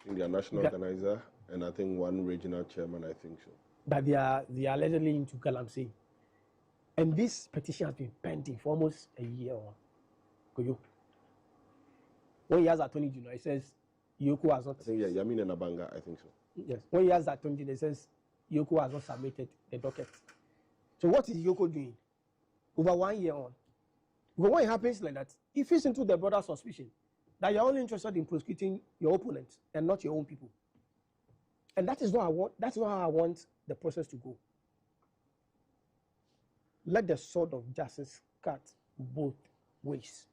In their national organizer, and I think one regional chairman, I think so. That they are allegedly into Galamsey. And this petition has been pending for almost a year. When he has Attorney General, he says Yoko has not. I think, yeah, Yamin and Abanga, I think so. Yes. When he has Attorney General, he says Yoko has not submitted the docket. So what is Yoko doing? Over 1 year on. Because when it happens like that, it fits into the broader suspicion that you're only interested in prosecuting your opponent and not your own people. And that is what I want. That's not how I want the process to go. Let the sword of justice cut both ways.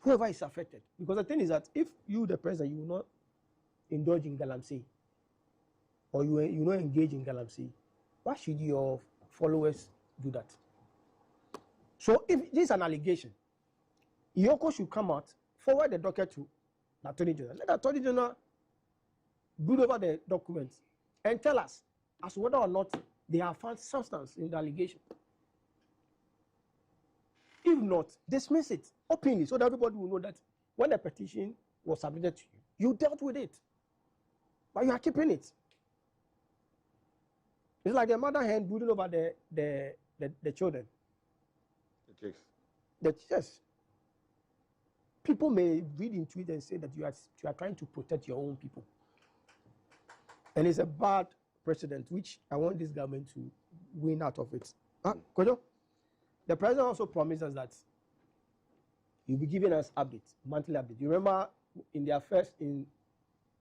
Whoever is affected. Because the thing is that if you, the president, you will not indulge in Galamsey, or you not engage in Galamsey, why should your followers do that? So if this is an allegation, Yoko should come out, forward the docket to the Attorney General. Let the Attorney General brood over the documents and tell us as to whether or not they have found substance in the allegation. If not, dismiss it openly so that everybody will know that when the petition was submitted to you, you dealt with it. But you are keeping it. It's like a mother hen brooding over the children. The chicks. Yes. People may read into it and say that you are trying to protect your own people. And it's a bad precedent, which I want this government to win out of it. Kojo, the president also promised us that he'll be giving us updates, monthly updates. You remember in their first, in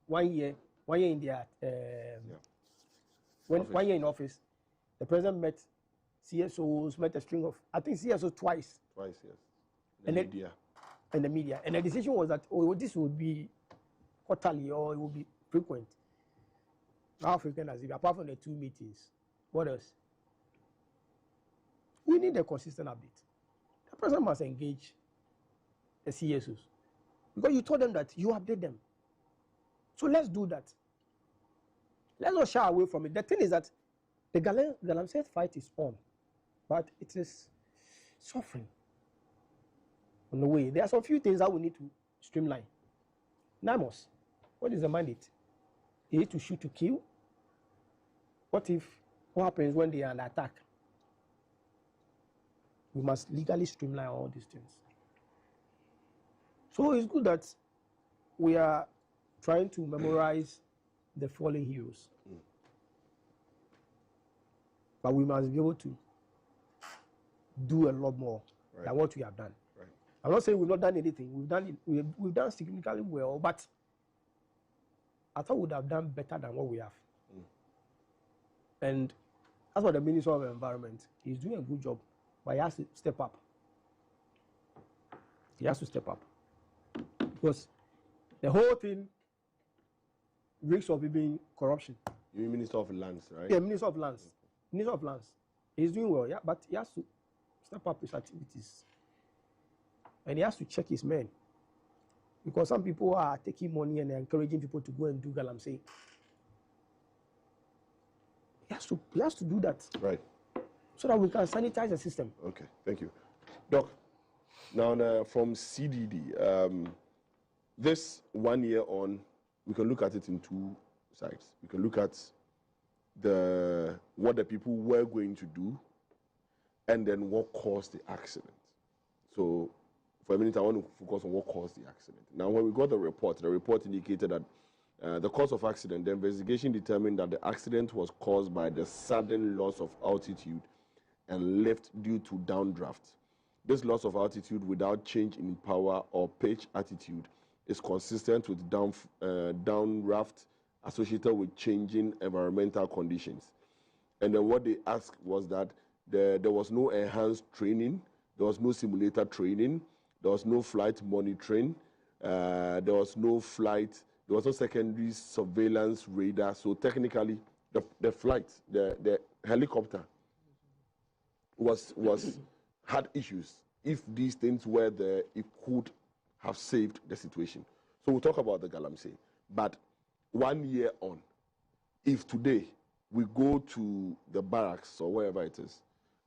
1 year in their, one year in office, the president met CSOs, met a string of, I think CSOs twice. Twice, yes. And the media. And the decision was that, this would be quarterly or it would be frequent. How frequent as it, apart from the 2 meetings. What else? We need a consistent update. The president must engage the CSOs. Because you told them that you update them. So let's do that. Let's not shy away from it. The thing is that the Galamsey fight is on, but it is suffering on the way. There are some few things that we need to streamline. NIMOS, what is the mandate? They need to shoot to kill. What happens when they are under attack? We must legally streamline all these things. So it's good that we are trying to memorize the fallen heroes. But we must be able to do a lot more than what we have done. Right. I'm not saying we've not done anything. We've done significantly well, but I thought we would have done better than what we have. And that's what the Minister of Environment is doing a good job, but he has to step up. He has to step up. Because the whole thing reeks of it being corruption. You mean Minister of Lands, right? Yeah, Minister of Lands. Minister of Lands. He's doing well, yeah, but he has to step up his activities. And he has to check his men. Because some people are taking money and encouraging people to go and do Galamsey. He has to do that. Right. So that we can sanitize the system. Okay, thank you. Doc, now from CDD, this 1 year on, we can look at it in two sides. We can look at what the people were going to do and then what caused the accident. So for a minute, I want to focus on what caused the accident. Now, when we got the report indicated that the cause of accident, the investigation determined that the accident was caused by the sudden loss of altitude and lift due to downdraft. This loss of altitude without change in power or pitch attitude is consistent with downdraft associated with changing environmental conditions. And then what they asked was that there was no enhanced training, there was no simulator training, there was no flight monitoring, there was no secondary surveillance radar. So technically, the flight, the helicopter had issues. If these things were there, it could have saved the situation. So we'll talk about the Galamsey. But 1 year on, if today we go to the barracks or wherever it is,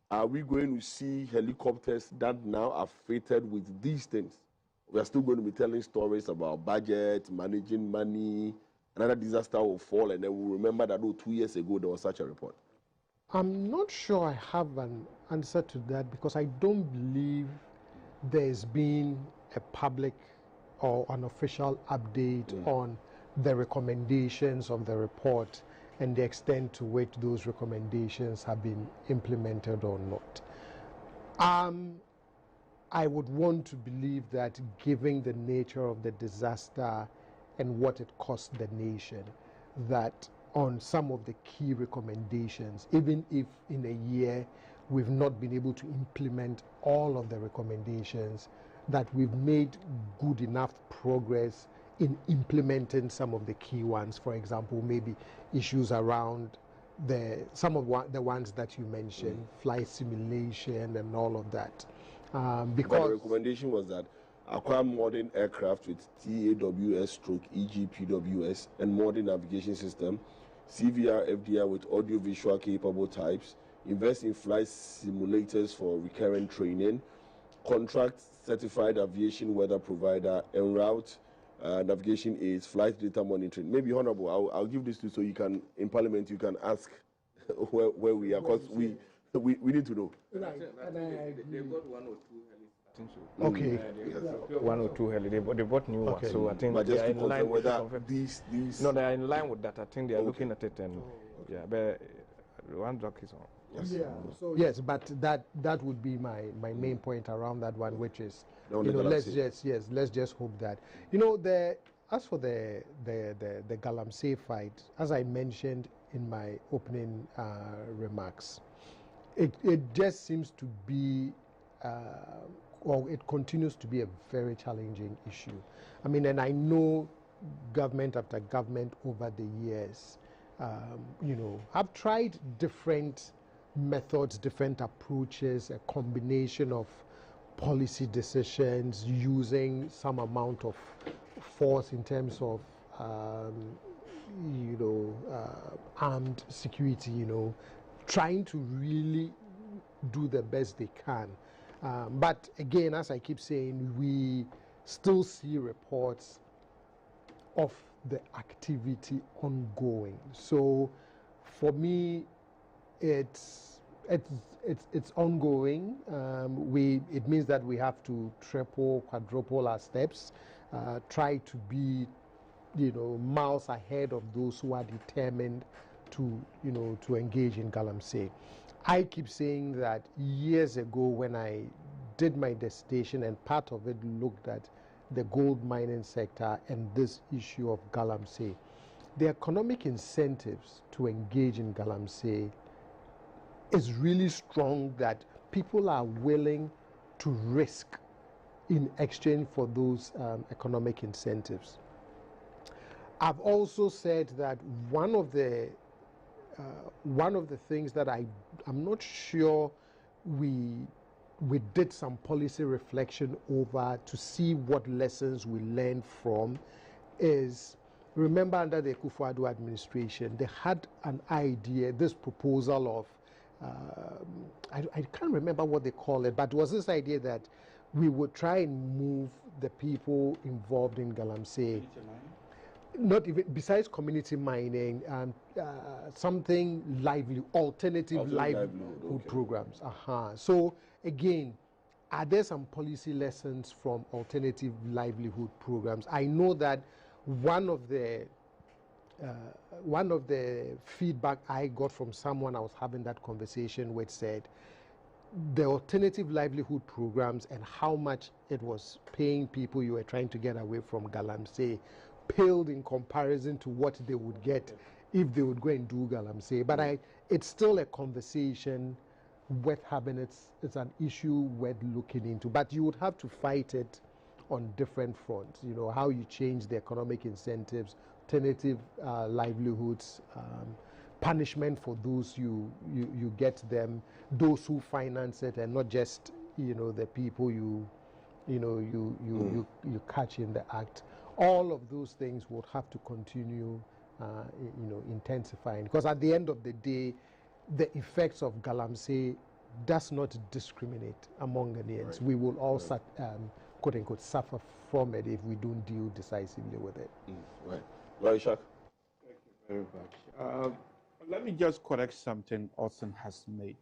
are we going to see helicopters that now are fitted with these things? We are still going to be telling stories about budget, managing money, another disaster will fall, and then we'll remember that, 2 years ago there was such a report. I'm not sure I have an answer to that because I don't believe there's been a public or an official update on the recommendations of the report and the extent to which those recommendations have been implemented or not. I would want to believe that given the nature of the disaster and what it cost the nation, that on some of the key recommendations, even if in a year we've not been able to implement all of the recommendations, that we've made good enough progress in implementing some of the key ones. For example, maybe issues around some of the ones that you mentioned, flight simulation and all of that. Because the recommendation was that acquire modern aircraft with TAWS/EGPWS and modern navigation system, CVR, FDR with audio-visual capable types, invest in flight simulators for recurrent training, contract certified aviation weather provider, en route navigation aids, flight data monitoring. Maybe, Honorable, I'll give this to you so you can, in Parliament, you can ask where we are, because we need to know. Right. They got one or two I think so. Okay. One or two heli, but they bought new ones. So I think But they just are to in line confirm with whether these No, they are in line with that. I think they are looking at it, and yeah, but one drug is on. Yes. Yeah. So yes, but that would be my main point around that one, which is let's just hope that as for the Galamsey fight, as I mentioned in my opening remarks, it just seems to be it continues to be a very challenging issue. I mean, and I know government after government over the years, have tried different methods, different approaches, a combination of policy decisions, using some amount of force in terms of armed security, trying to really do the best they can. But again, as I keep saying, we still see reports of the activity ongoing. So for me, it's ongoing. It means that we have to triple, quadruple our steps, try to be, miles ahead of those who are determined to engage in Galamsey. I keep saying that years ago when I did my dissertation, and part of it looked at the gold mining sector and this issue of Galamsey, the economic incentives to engage in Galamsey is really strong, that people are willing to risk in exchange for those economic incentives. I've also said that one of the things that I'm not sure we did some policy reflection over to see what lessons we learned from is, remember under the Akufo-Addo administration, they had an idea, this proposal of, I can't remember what they call it, but it was this idea that we would try and move the people involved in Galamsey, not even besides community mining, something alternative livelihood programs. So again, are there some policy lessons from alternative livelihood programs? I know that one of the feedback I got from someone I was having that conversation with said the alternative livelihood programs and how much it was paying people you were trying to get away from Galamsey paled in comparison to what they would get if they would go and do Galamsey. But it's still a conversation worth having. It's an issue worth looking into. But you would have to fight it on different fronts. How you change the economic incentives, alternative livelihoods, punishment for those you get them, those who finance it, and not just the people you catch in the act. All of those things would have to continue, intensifying, because at the end of the day, the effects of Galamsey does not discriminate among Ghanaians. Right. We will all, quote unquote, suffer from it if we don't deal decisively with it. Right. Larry Shak. Thank you very much. Let me just correct something Austin has made.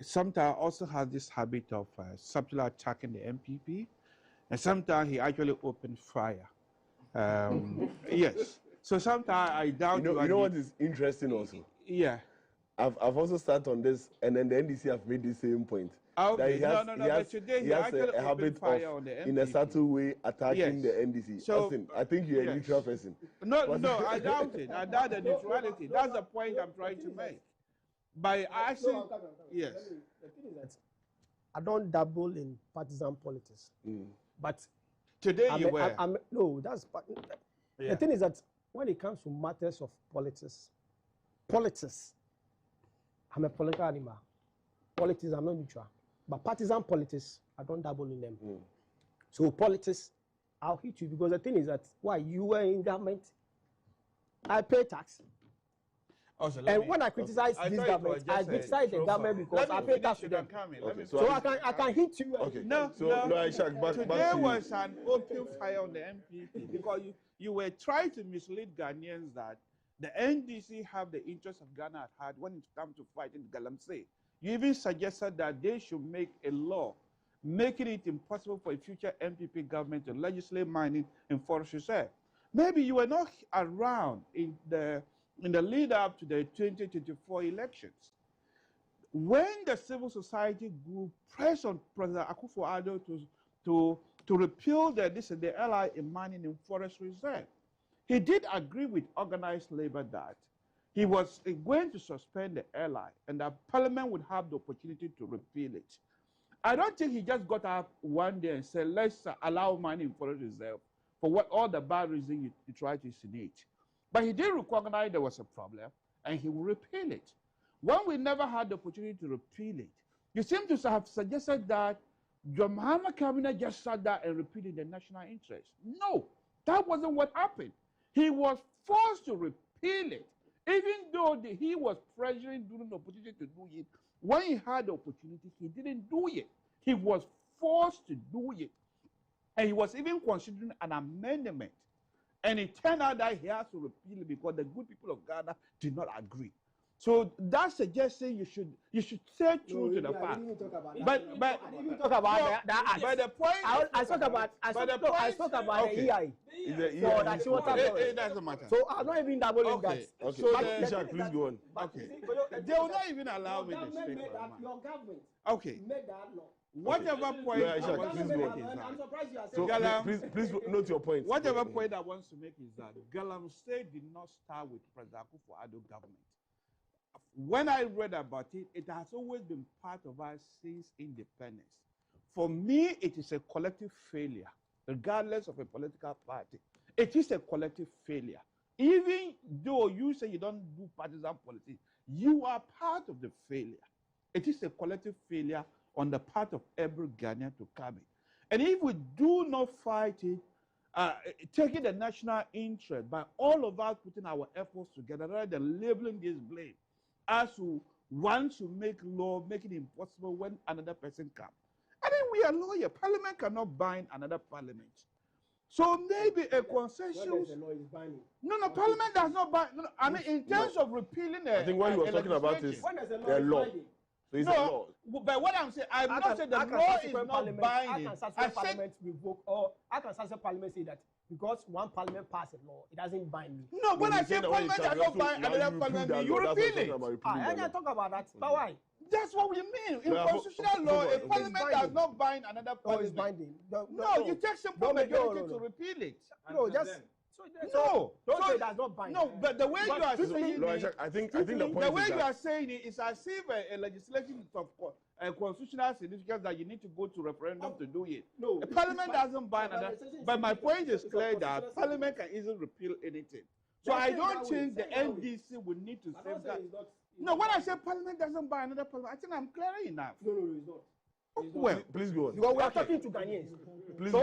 Sometimes Austin has this habit of subtly attacking the MPP, and sometimes he actually opened fire. Yes. So sometimes I doubt. You know what is interesting also? Yeah. I've also started on this, and then the NDC have made the same point. Okay. But today he actually a habit fire on the MPP. In a subtle way, attacking the NDC. So, Austin, I think you're a neutral person. No, I doubt it. I doubt the neutrality. That's the point I'm trying to make. By asking, yes. The thing is that I don't dabble in partisan politics, but today you were. No, that's the thing is that when it comes to matters of politics, I'm a political animal. Politics, I'm not neutral. But partisan politics, I don't dabble in them. So politics, I'll hit you, because the thing is that, why, you were in government, I pay tax. Also, when I criticize this government, I criticize the government because I pay tax to them. So I can hit you. Okay. No. Today was an open fire on the MPP because you were trying to mislead Ghanaians that the NDC have the interest of Ghana at heart when it comes to fighting Galamsey. You even suggested that they should make a law making it impossible for a future MPP government to legislate mining in forest reserve. Maybe you were not around in the lead up to the 2024 elections. When the civil society group pressed on President Akufo-Addo to repeal the LI in mining in forest reserve, he did agree with organized labor that he was going to suspend the LI and that Parliament would have the opportunity to repeal it. I don't think he just got up one day and said, let's allow mining in forest reserve for what all the bad reasons you try to insinuate. But he did recognize there was a problem and he will repeal it. When we never had the opportunity to repeal it, you seem to have suggested that John Mahama cabinet just sat there and repealed the national interest. No, that wasn't what happened. He was forced to repeal it, even though he was pressuring during the opportunity to do it. When he had the opportunity, he didn't do it. He was forced to do it. And he was even considering an amendment. And it turned out that he has to repeal it because the good people of Ghana did not agree. So that suggesting you should say true to the fact. But I didn't even talk about that. But the point I spoke about the EI. So that's what it doesn't matter. So I'm not even doubling that. Okay. So Ishak, please go on. Okay. They will not even allow me to speak. Your government okay. made that law. Whatever point I want to make is that. I'm surprised you are So saying please note your point. Whatever point I want to make is that Galamsey did not start with President Akufo-Addo government. When I read about it, it has always been part of us since independence. For me, it is a collective failure, regardless of a political party. It is a collective failure. Even though you say you don't do partisan politics, you are part of the failure. It is a collective failure on the part of every Ghanaian to come in. And if we do not fight it, taking the national interest by all of us putting our efforts together rather than labeling this blame, as to want to make law, make it impossible when another person comes. I mean, we are lawyers. Parliament cannot bind another parliament. So maybe a consensus. No, Parliament does not bind. No, I mean, in terms of repealing I think what he was talking about is the law. So it's a law. But what I'm saying, I'm not saying the law is not binding. I can Parliament revoke, or I can Parliament say that because one parliament passed a law, it doesn't bind me. No, when I say parliament does not bind another parliament, you repeal it. I can't talk about that. But why? That's what we mean. In constitutional law, a parliament does not bind another parliament. Oh, it's binding. No, you take simple majority to repeal it. No, just... No, don't say that's not binding. No, but the way you are saying it, I think the point the way is you are saying it is as if a legislation of constitutional significance that you need to go to referendum to do it. No, a parliament doesn't bind another. But my point is clear that parliament can easily repeal anything. So I don't think the NDC would need to safeguard. No, when I say parliament doesn't bind another parliament, I think I'm clear enough. No, it's not. Well, please go on. Because we are talking to Ghanaians. Please so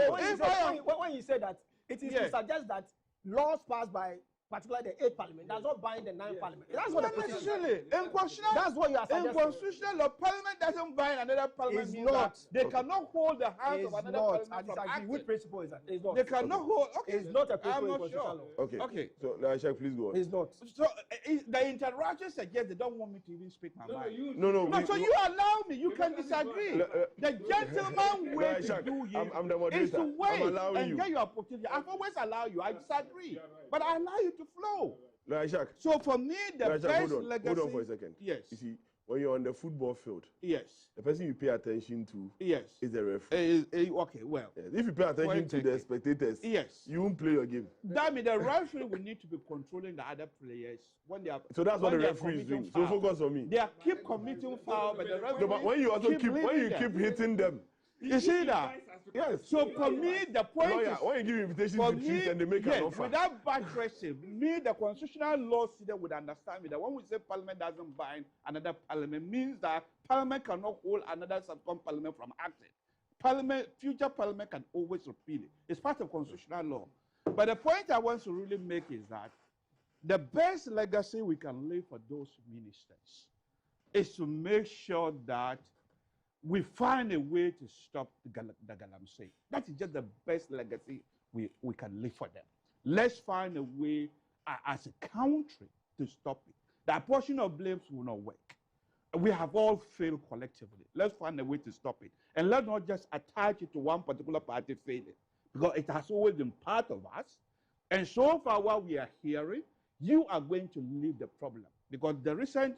go when you say that, it is to suggest that laws passed by particularly the 8th parliament does not bind the 9th parliament. That's what the necessarily. That's what you are suggesting. In constitutional law, parliament doesn't bind another parliament. It's not. They cannot hold the hands of another parliament from acting. Which principle is that? It's not. They cannot hold. Okay. It's not a principle in constitutional law. Okay. So, Ishak, please go on. It's not. So the interaction suggests they don't want me to even speak my mind. No. So you allow me. You can disagree. The gentleman way to do it is to wait and get your opportunity. I've always allowed you. I disagree, but I allow you to flow. No, Ishak. So for me, the best legacy... Hold on for a second. Yes. You see, when you're on the football field, yes, the person you pay attention to is the referee. Okay, well. Yes. If you pay attention to the spectators, you won't play your game. That means the referee will need to be controlling the other players when they are. So that's what the referee is doing. So focus on me. They are keep committing foul, but the referee. No, but when you also keep hitting them. You see that? Yes. So for me, the point is... When you give invitations to treat and they make an offer. Without buttressing, the constitutional law would understand me that when we say parliament doesn't bind another parliament, means that parliament cannot hold another subcon parliament from acting. Future parliament can always repeal it. It's part of constitutional law. But the point I want to really make is that the best legacy we can leave for those ministers is to make sure that we find a way to stop the Galamsey. That is just the best legacy we can leave for them. Let's find a way as a country to stop it. The apportion of blames will not work. We have all failed collectively. Let's find a way to stop it. And let's not just attach it to one particular party failing, because it has always been part of us. And so far, what we are hearing, you are going to leave the problem. Because the recent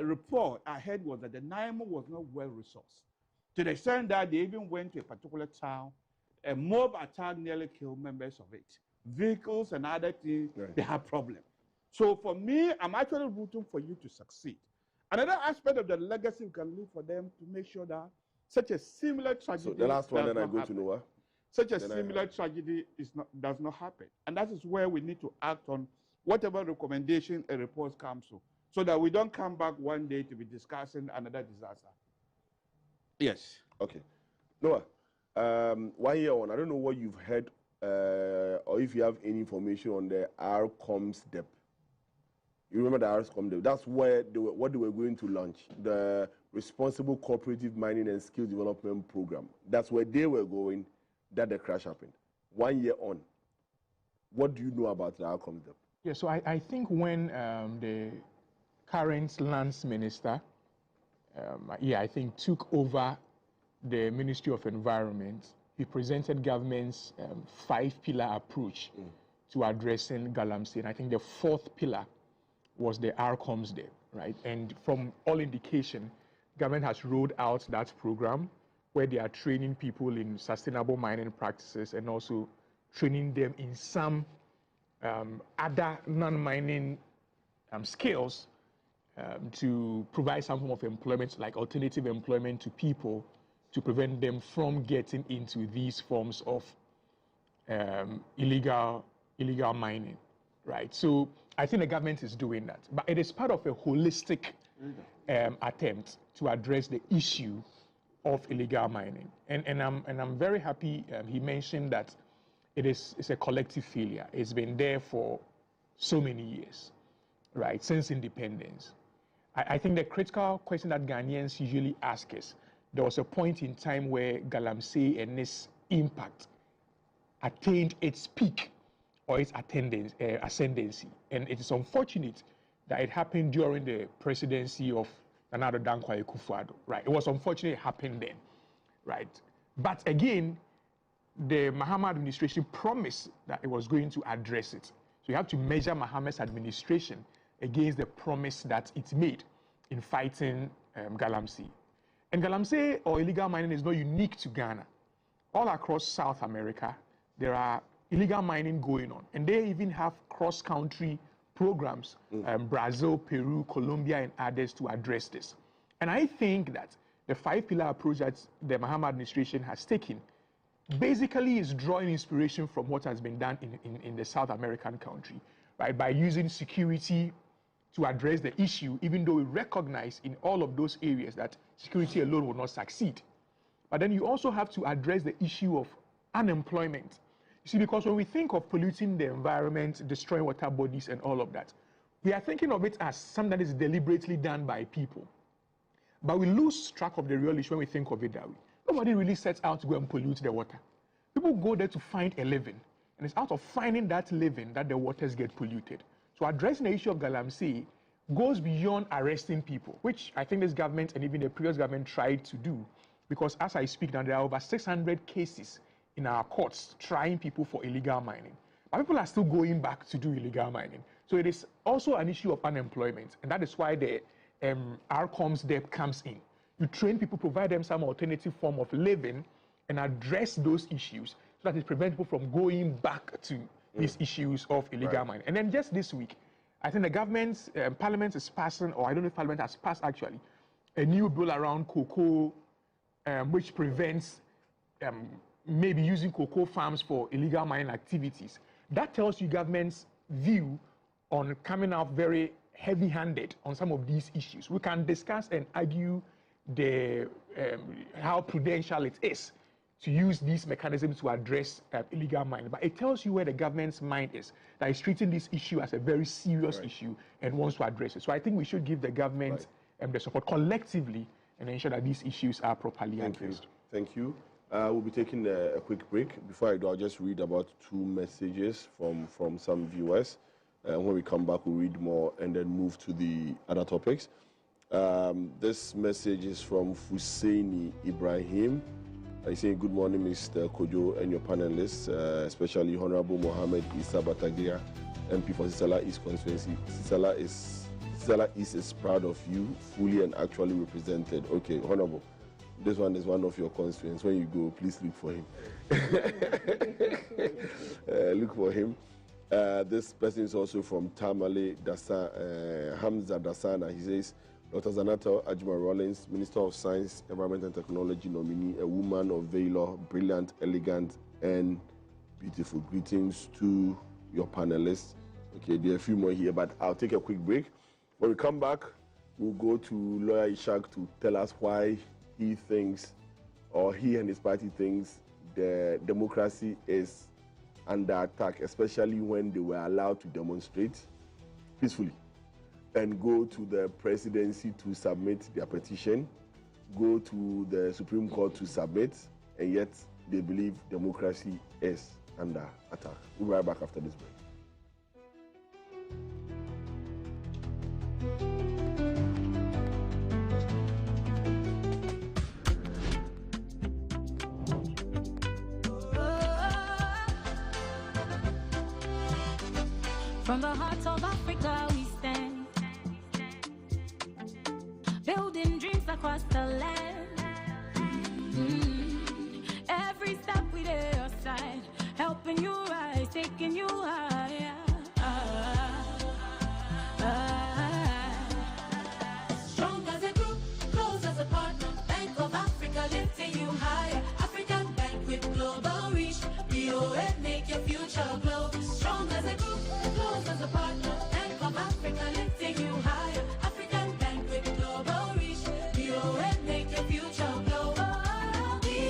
report I heard was that the NIMO was not well resourced, to the extent that they even went to a particular town, a mob attack nearly killed members of it. Vehicles and other things, they have problems. So for me, I'm actually rooting for you to succeed. Another aspect of the legacy we can leave for them to make sure that such a similar tragedy. So the last one, then I go to Noah. Such a similar tragedy does not happen. And that is where we need to act on whatever recommendation a report comes to, so that we don't come back one day to be discussing another disaster. Yes. Okay. Noah, 1 year on, I don't know what you've heard or if you have any information on the RCOMS DEP. You remember the RCOMS DEP? That's where what they were going to launch, the Responsible Cooperative Mining and Skills Development Program. That's where they were going, that the crash happened. 1 year on, what do you know about the RCOMS DEP? Yeah, so I think when the current lands minister, I think took over the Ministry of Environment, he presented government's 5-pillar approach to addressing Galamsey. And I think the 4th pillar was the RCOMS DEP, right? And from all indication, government has rolled out that program where they are training people in sustainable mining practices and also training them in some other non-mining skills to provide some form of employment, like alternative employment to people, to prevent them from getting into these forms of illegal mining, right? So I think the government is doing that, but it is part of a holistic attempt to address the issue of illegal mining. And I'm very happy he mentioned that it's a collective failure. It's been there for so many years, right, since independence. I think the critical question that Ghanaians usually ask is, there was a point in time where Galamsey and its impact attained its peak or its ascendancy. And it is unfortunate that it happened during the presidency of Nana Addo Dankwa Akufo-Addo, right? It was unfortunate it happened then, right? But again, the Mahama administration promised that it was going to address it. So you have to measure Mahama's administration against the promise that it made in fighting Galamsey. And Galamsey or illegal mining is not unique to Ghana. All across South America, there are illegal mining going on. And they even have cross-country programs, Brazil, Peru, Colombia, and others to address this. And I think that the 5-pillar approach that the Mahama administration has taken basically is drawing inspiration from what has been done in the South American country, right? By using security to address the issue, even though we recognize in all of those areas that security alone will not succeed. But then you also have to address the issue of unemployment. You see, because when we think of polluting the environment, destroying water bodies and all of that, we are thinking of it as something that is deliberately done by people. But we lose track of the real issue when we think of it that way. Nobody really sets out to go and pollute the water. People go there to find a living. And it's out of finding that living that the waters get polluted. So addressing the issue of Galamsey goes beyond arresting people, which I think this government and even the previous government tried to do. Because as I speak now, there are over 600 cases in our courts trying people for illegal mining. But people are still going back to do illegal mining. So it is also an issue of unemployment. And that is why the RCOMS DEP comes in. You train people, provide them some alternative form of living and address those issues so that it prevents people from going back to these issues of illegal mining. And then just this week, I think the government's parliament is passing, or I don't know if parliament has passed actually, a new bill around cocoa, which prevents maybe using cocoa farms for illegal mining activities. That tells you government's view on coming out very heavy-handed on some of these issues. We can discuss and argue how prudential it is to use these mechanisms to address illegal mining. But it tells you where the government's mind is, that it's treating this issue as a very serious issue and wants to address it. So I think we should give the government the support collectively and ensure that these issues are properly addressed. Thank you. We'll be taking a quick break. Before I do, I'll just read about 2 messages from some viewers. When we come back, we'll read more and then move to the other topics. This message is from Fusaini Ibrahim. He's saying, good morning, Mr. Kojo and your panelists, especially Honorable Mohammed Issa Bataglia, MP for Sisala East constituency. Sisala East is proud of you, fully and actually represented. Okay, Honorable, this one is one of your constituents. When you go, please look for him. Look for him. This person is also from Tamale, Hamza Dasana. He says, Dr. Zanato Ajima Rawlings, Minister of Science, Environment and Technology nominee, a woman of valor, brilliant, elegant, and beautiful. Greetings to your panelists. Okay, there are a few more here, but I'll take a quick break. When we come back, we'll go to Lawyer Ishak to tell us why he thinks, or he and his party thinks, the democracy is under attack, especially when they were allowed to demonstrate peacefully and go to the presidency to submit their petition, go to the Supreme Court to submit, and yet they believe democracy is under attack. We'll be right back after this break. From the heart of Africa we stand, building dreams across the land. Every step we take your side, helping you rise, taking you higher. Strong as a group, close as a partner. Bank of Africa lifting you higher. African Bank with global reach. BOA make your future glow. Strong as a group, close as a partner. Bank of Africa lifting you higher. African Bank with global reach. BOA make your future glow. BOA,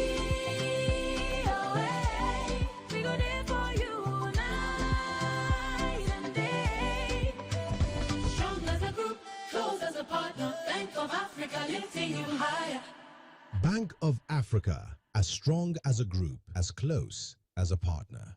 we go there for you night and day. Strong as a group, close as a partner. Bank of Africa lifting you higher. Bank of Africa, as strong as a group, as close as a partner.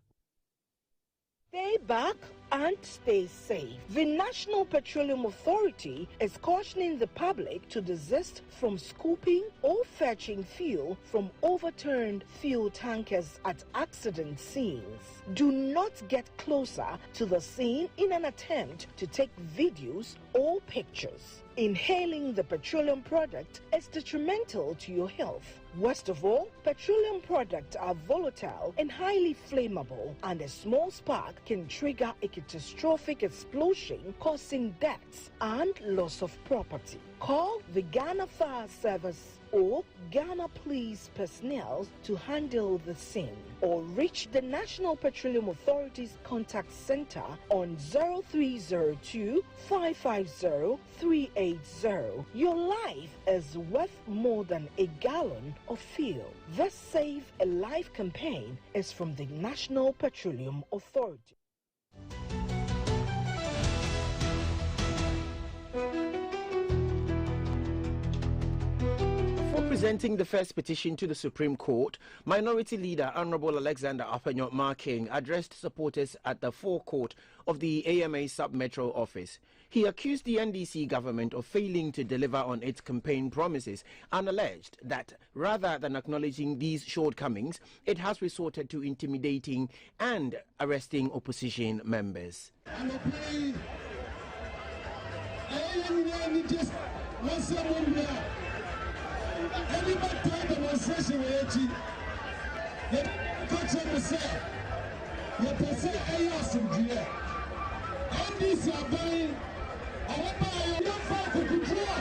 Stay back and stay safe. The National Petroleum Authority is cautioning the public to desist from scooping or fetching fuel from overturned fuel tankers at accident scenes. Do not get closer to the scene in an attempt to take videos or pictures. Inhaling the petroleum product is detrimental to your health. Worst of all, petroleum products are volatile and highly flammable, and a small spark can trigger a catastrophic explosion, causing deaths and loss of property. Call the Ghana Fire Service or Ghana Police personnel to handle the scene, or reach the National Petroleum Authority's contact center on 0302 550 380. Your life is worth more than a gallon of fuel. This Save a Life campaign is from the National Petroleum Authority. Presenting the first petition to the Supreme Court, Minority Leader Honorable Alexander Apenyo Marking addressed supporters at the forecourt of the AMA Sub-Metro office. He accused the NDC government of failing to deliver on its campaign promises and alleged that rather than acknowledging these shortcomings, it has resorted to intimidating and arresting opposition members. Everybody time demonstration with you. You catch them to say, you can say, hey, awesome, dear. All these are buying, I want to buy your phone to control.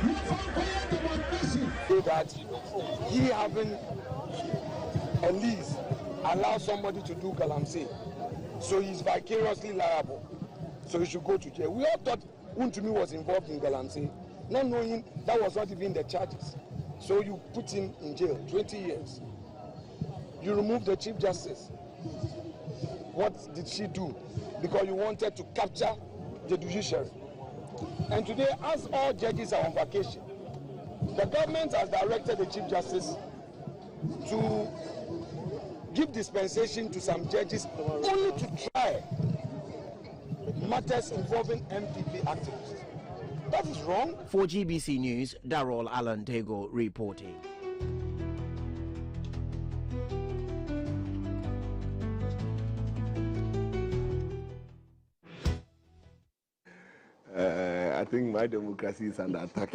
Your phone quiet demonstration. So that he having a lease allows somebody to do galamsey. So he's vicariously liable. So he should go to jail. We all thought Untumi was involved in galamsey, not knowing that was not even the charges. So you put him in jail, 20 years. You remove the Chief Justice. What did she do? Because you wanted to capture the judiciary. And today, as all judges are on vacation, the government has directed the Chief Justice to give dispensation to some judges only to try matters involving MPP activists. That is wrong. For GBC News, Darrell Alan Tego reporting. I think my democracy is under attack.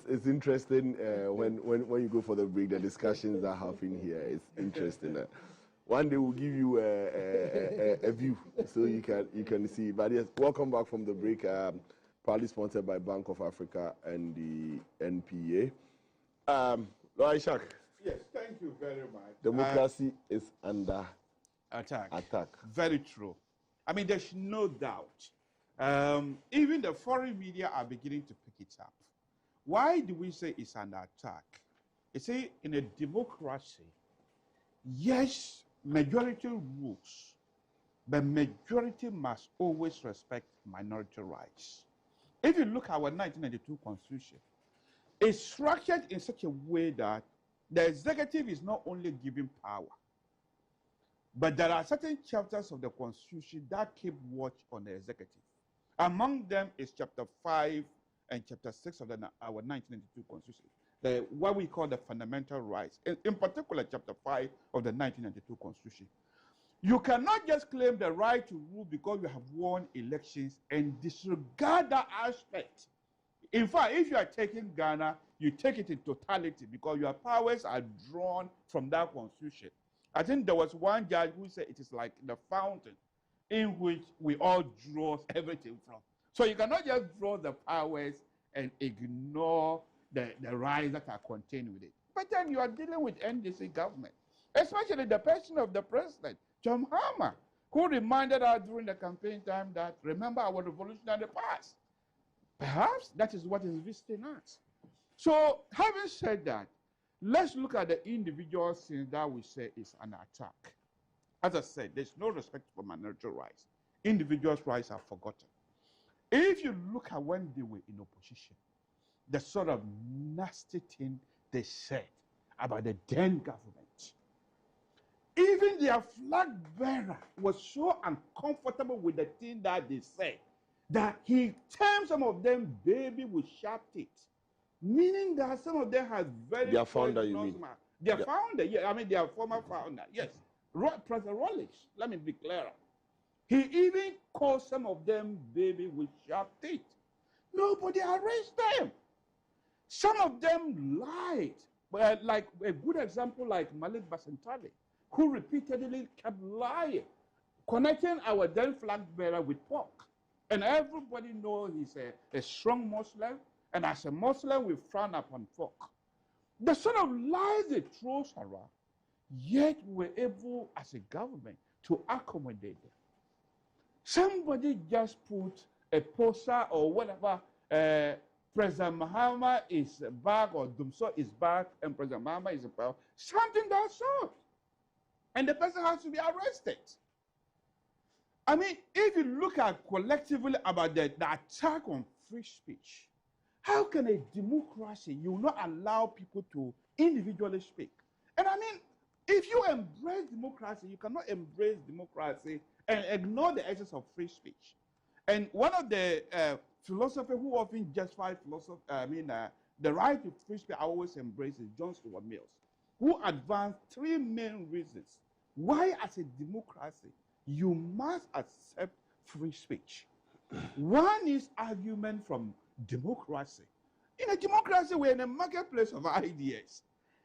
It's interesting when you go for the break, the discussions that happen here. It's interesting. One day we'll give you a view so you can see. But yes, welcome back from the break. Proudly sponsored by Bank of Africa and the NPA. Ishak. Yes, thank you very much. Democracy is under attack. Very true. I mean, there's no doubt. Even the foreign media are beginning to pick it up. Why do we say it's under attack? You see, in a democracy, yes, majority rules, but majority must always respect minority rights. If you look at our 1992 Constitution, it's structured in such a way that the executive is not only given power, but there are certain chapters of the Constitution that keep watch on the executive. Among them is Chapter 5 and Chapter 6 of our 1992 Constitution, what we call the fundamental rights. In particular, Chapter 5 of the 1992 Constitution. You cannot just claim the right to rule because you have won elections and disregard that aspect. In fact, if you are taking Ghana, you take it in totality because your powers are drawn from that Constitution. I think there was one judge who said it is like the fountain in which we all draw everything from. So you cannot just draw the powers and ignore the rights that are contained with it. But then you are dealing with NDC government, especially the person of the president, John Mahama, who reminded us during the campaign time that, remember our revolutionary past. Perhaps that is what is visiting us. So having said that, let's look at the individual things that we say is an attack. As I said, there's no respect for minority rights. Individuals' rights are forgotten. If you look at when they were in opposition, the sort of nasty thing they said about the then government, even their flag bearer was so uncomfortable with the thing that they said that he termed some of them baby with sharp teeth, meaning that some of them had very... Their founder, you mean? Their founder, yeah, I mean their former founder, yes. President Rawlings, let me be clearer. He even called some of them baby with sharp teeth. Nobody arrested them. Some of them lied. But like a good example like Malik Basantali, who repeatedly kept lying, connecting our then flag bearer with pork. And everybody knows he's a strong Muslim, and as a Muslim, we frown upon pork. The sort of lies they throw around, yet we're able, as a government, to accommodate them. Somebody just put a poster or whatever, President Mahama is back or Dumso is back and President Mahama is back, something that sort. And the person has to be arrested. I mean, if you look at collectively about the attack on free speech, how can a democracy, you will not allow people to individually speak? And I mean, if you embrace democracy, you cannot embrace democracy and ignore the essence of free speech. And one of the philosophers who often justify the right to free speech I always embrace is John Stuart Mills, who advanced three main reasons why, as a democracy, you must accept free speech. One is argument from democracy. In a democracy, we're in a marketplace of ideas.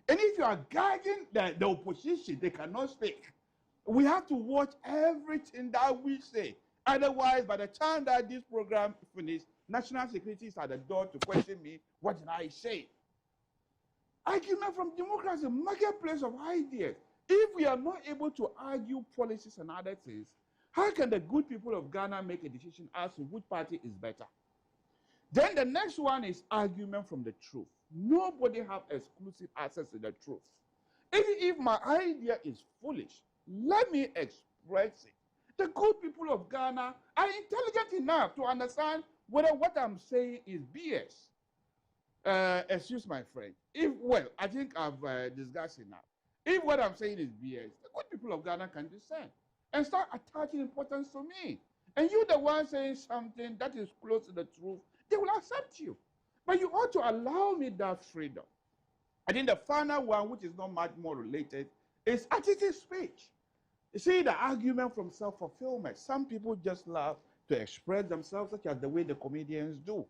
And if you are guiding the opposition, they cannot speak. We have to watch everything that we say. Otherwise, by the time that this program finishes, national security is at the door to question me, what did I say? Argument from democracy, marketplace of ideas. If we are not able to argue policies and other things, how can the good people of Ghana make a decision as to which party is better? Then the next one is argument from the truth. Nobody has exclusive access to the truth. Even if my idea is foolish, let me express it. The good people of Ghana are intelligent enough to understand whether what I'm saying is BS. Excuse my French. I think I've discussed enough. If what I'm saying is BS, the good people of Ghana can discern. and start attaching importance to me. And you the one saying something that is close to the truth, they will accept you. But you ought to allow me that freedom. I think the final one, which is not much more related, is attitude speech. You see, the argument from self-fulfillment. Some people just love to express themselves, such as the way the comedians do.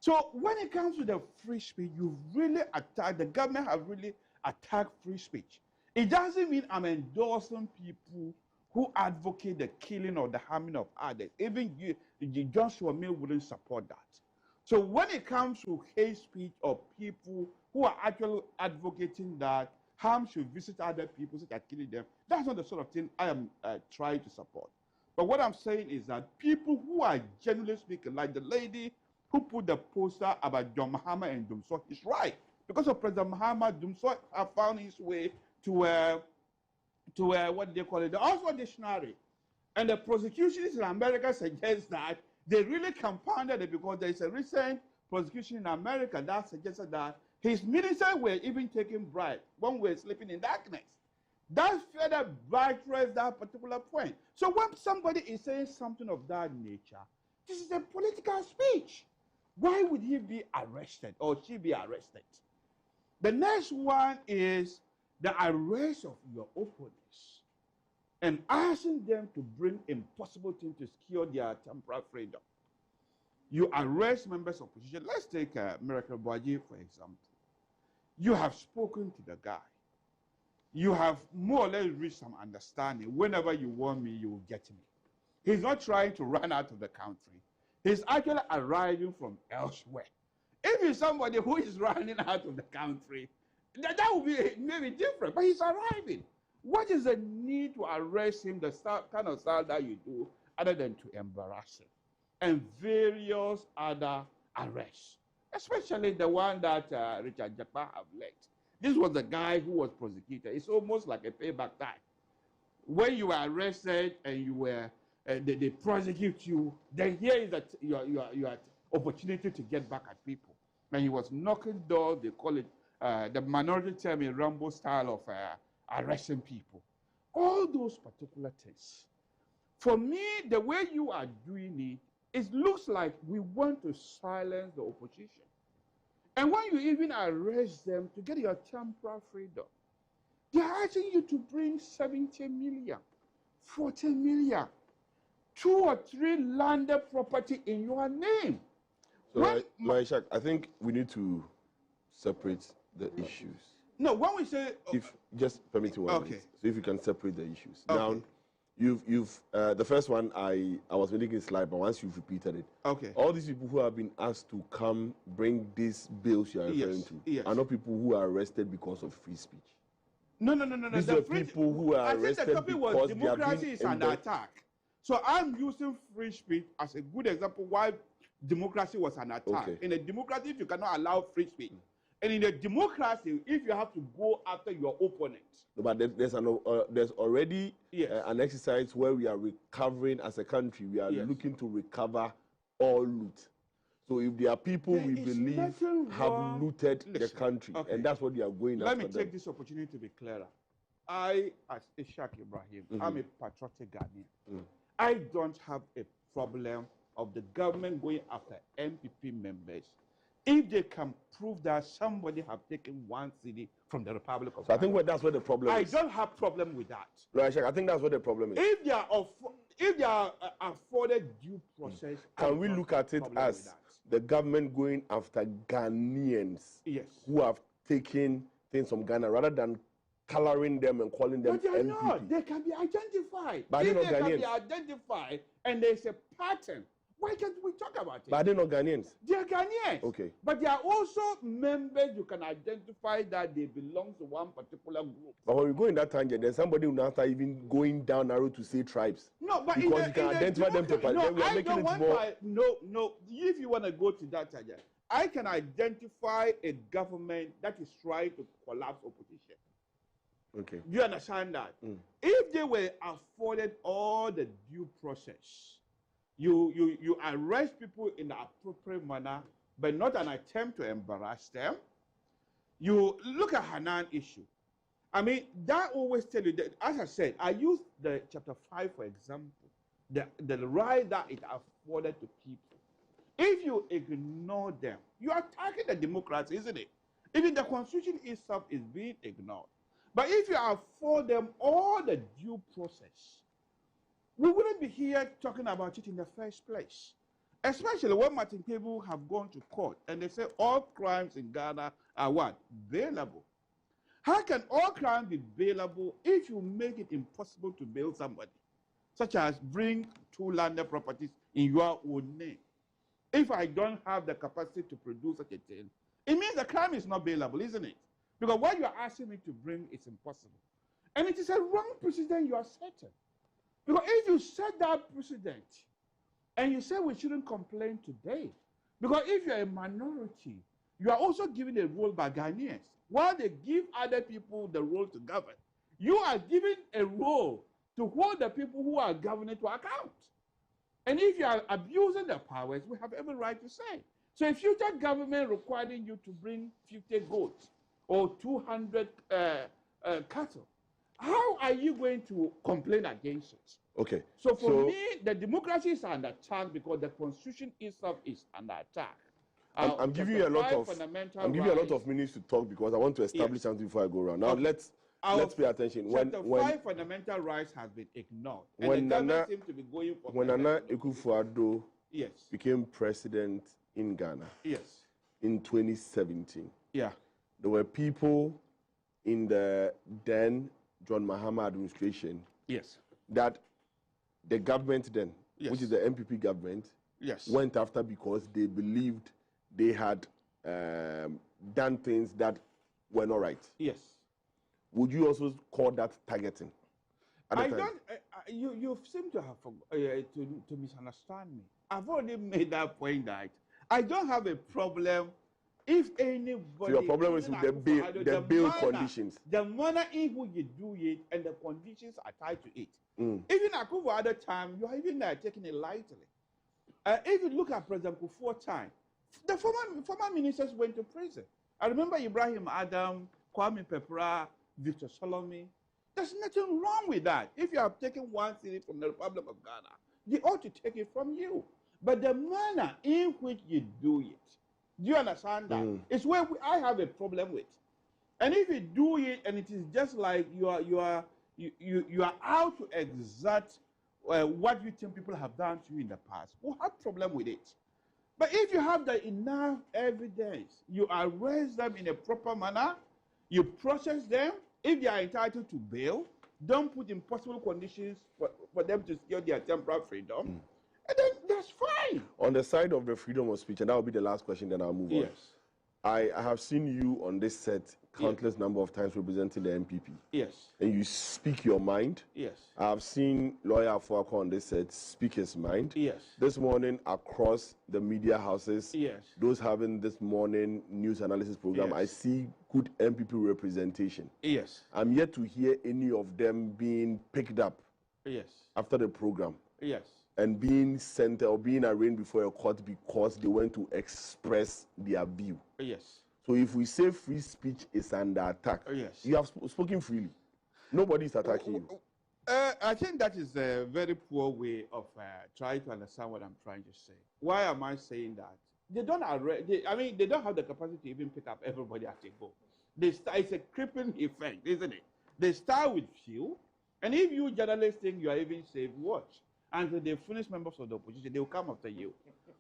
So when it comes to the free speech, you really attack, the government have really attacked free speech. It doesn't mean I'm endorsing people who advocate the killing or the harming of others. Even you, Joshua Mill wouldn't support that. So when it comes to hate speech or people who are actually advocating that harm should visit other people, such as killing them, that's not the sort of thing I am trying to support. But what I'm saying is that people who are genuinely speaking, like the lady who put the poster about John Mahama and Dumso, is right. Because of President Mahama, Dumso have found his way to what they call it, the Oxford Dictionary. And the prosecutors in America suggest that they really compounded it, because there is a recent prosecution in America that suggested that his ministers were even taking bribes when we were sleeping in darkness. That further buttressed that particular point. So when somebody is saying something of that nature, this is a political speech. Why would he be arrested or she be arrested? The next one is the arrest of your opponents and asking them to bring impossible things to secure their temporal freedom. You arrest members of opposition. Let's take Miracle Boaji, for example. You have spoken to the guy. You have more or less reached some understanding. Whenever you want me, you will get me. He's not trying to run out of the country. He's actually arriving from elsewhere. If it's somebody who is running out of the country, that would be maybe different, but he's arriving. What is the need to arrest him, the kind of style that you do, other than to embarrass him? And various other arrests, especially the one that Richard Jakpa have led. This was the guy who was prosecuted. It's almost like a payback time. When you were arrested and you were, they prosecute you, then here is your opportunity to get back at people. And he was knocking doors, they call it the minority term in Rambo style of arresting people. All those particular things. For me, the way you are doing it looks like we want to silence the opposition. And when you even arrest them to get your temporal freedom, they're asking you to bring 70 million, 40 million, 2 or 3 landed property in your name. So, Maishak, I think we need to separate the issues. No, when we say... If just permit me 1 Okay. minute. So if you can separate the issues. Okay. Now, you've the first one I was making a slide, but once you've repeated it, okay, all these people who have been asked to come bring these bills you are referring to are not people who are arrested because of free speech. No. These are people who are arrested I think the topic was because democracy is under attack. So I'm using free speech as a good example why democracy was an attack. Okay. In a democracy, if you cannot allow free speech, and in a democracy, if you have to go after your opponents. But there's already an exercise where we are recovering as a country. We are looking to recover all loot. So if there are people we believe have looted the country, and that's what they are going after. Let me take this opportunity to be clearer. I, as Ishaq Ibrahim, I'm a patriotic Ghanaian. I don't have a problem of the government going after MPP members if they can prove that somebody have taken 1 city from the Republic of So I think that's where the problem is. I don't have problem with that. Right, I think that's where the problem is. If they are afforded due process, can we look at it as the government going after Ghanaians who have taken things from Ghana rather than coloring them and calling them But they are MPP? not. They can be identified. But if they're they not can Ghanaians. be identified and there's a pattern, why can't we talk about it? But they're not Ghanaians. They are Ghanaians. Okay. But they are also members you can identify that they belong to one particular group. But when we go in that tangent, there's somebody who now start even going down narrow to say tribes. No, but because you can identify them to no, then we are I making don't it want more. no. If you want to go to that tangent, I can identify a government that is trying to collapse opposition. Okay. Do you understand that? If they were afforded all the due process, you arrest people in the appropriate manner, but not an attempt to embarrass them. You look at Hanan issue. I mean, that always tell you that, as I said, I used the chapter 5, for example, the right that it afforded to people. If you ignore them, you are attacking the democracy, isn't it? Even the constitution itself is being ignored. But if you afford them all the due process, we wouldn't be here talking about it in the first place. Especially when Martin Kebble have gone to court and they say all crimes in Ghana are what? Bailable. How can all crimes be bailable if you make it impossible to bail somebody? Such as bring 2 landed properties in your own name. If I don't have the capacity to produce such a thing, it means the crime is not bailable, isn't it? Because what you are asking me to bring is impossible. And it is a wrong precedent you are setting. Because if you set that precedent, and you say we shouldn't complain today, because if you're a minority, you are also given a role by Ghanaians. While they give other people the role to govern, you are given a role to hold the people who are governing to account. And if you are abusing the powers, we have every right to say. So a future government requiring you to bring 50 goats or 200 cattle, how are you going to complain against it? Okay. So for me, the democracy is under attack because the constitution itself is under attack. I'm giving you a lot of minutes to talk because I want to establish something before I go around. Now let's pay attention. Chapter 5 fundamental rights has been ignored. And the government seems to be going for when Nana Akufo-Addo became president in Ghana in 2017, there were people in the then John Mahama administration that the government then, which is the MPP government, went after because they believed they had done things that were not right. Would you also call that targeting? I don't. You seem to have to misunderstand me. I've already made that point that I don't have a problem if anybody. So your problem is with the bail conditions. The manner in which you do it and the conditions are tied to it. Even Akufo-Addo time, you are even taking it lightly. If you look at President Kufuor time, the former ministers went to prison. I remember Ibrahim Adam, Kwame Pepra, Victor Solomon. There's nothing wrong with that. If you have taken one city from the Republic of Ghana, they ought to take it from you. But the manner in which you do it, do you understand that? It's where I have a problem with. And if you do it and it is just like you are out to exert what you think people have done to you in the past, we'll have problem with it. But if you have the enough evidence, you arrest them in a proper manner, you process them. If they are entitled to bail, don't put impossible conditions for them to secure their temporal freedom, and then that's fine. On the side of the freedom of speech, and that will be the last question, then I'll move on. I have seen you on this set countless number of times representing the MPP. And you speak your mind. I have seen Lawyer Afuako on this set speak his mind. This morning across the media houses, those having this morning news analysis program, I see good MPP representation. I'm yet to hear any of them being picked up after the program. And being sent or being arraigned before a court because they went to express their view. So if we say free speech is under attack, you have spoken freely. Nobody is attacking you. I think that is a very poor way of trying to understand what I'm trying to say. Why am I saying that? They don't they don't have the capacity to even pick up everybody at a go. It's a crippling effect, isn't it? They start with few, and if you journalists think you are even safe, watch. Until they finish members of the opposition, they will come after you.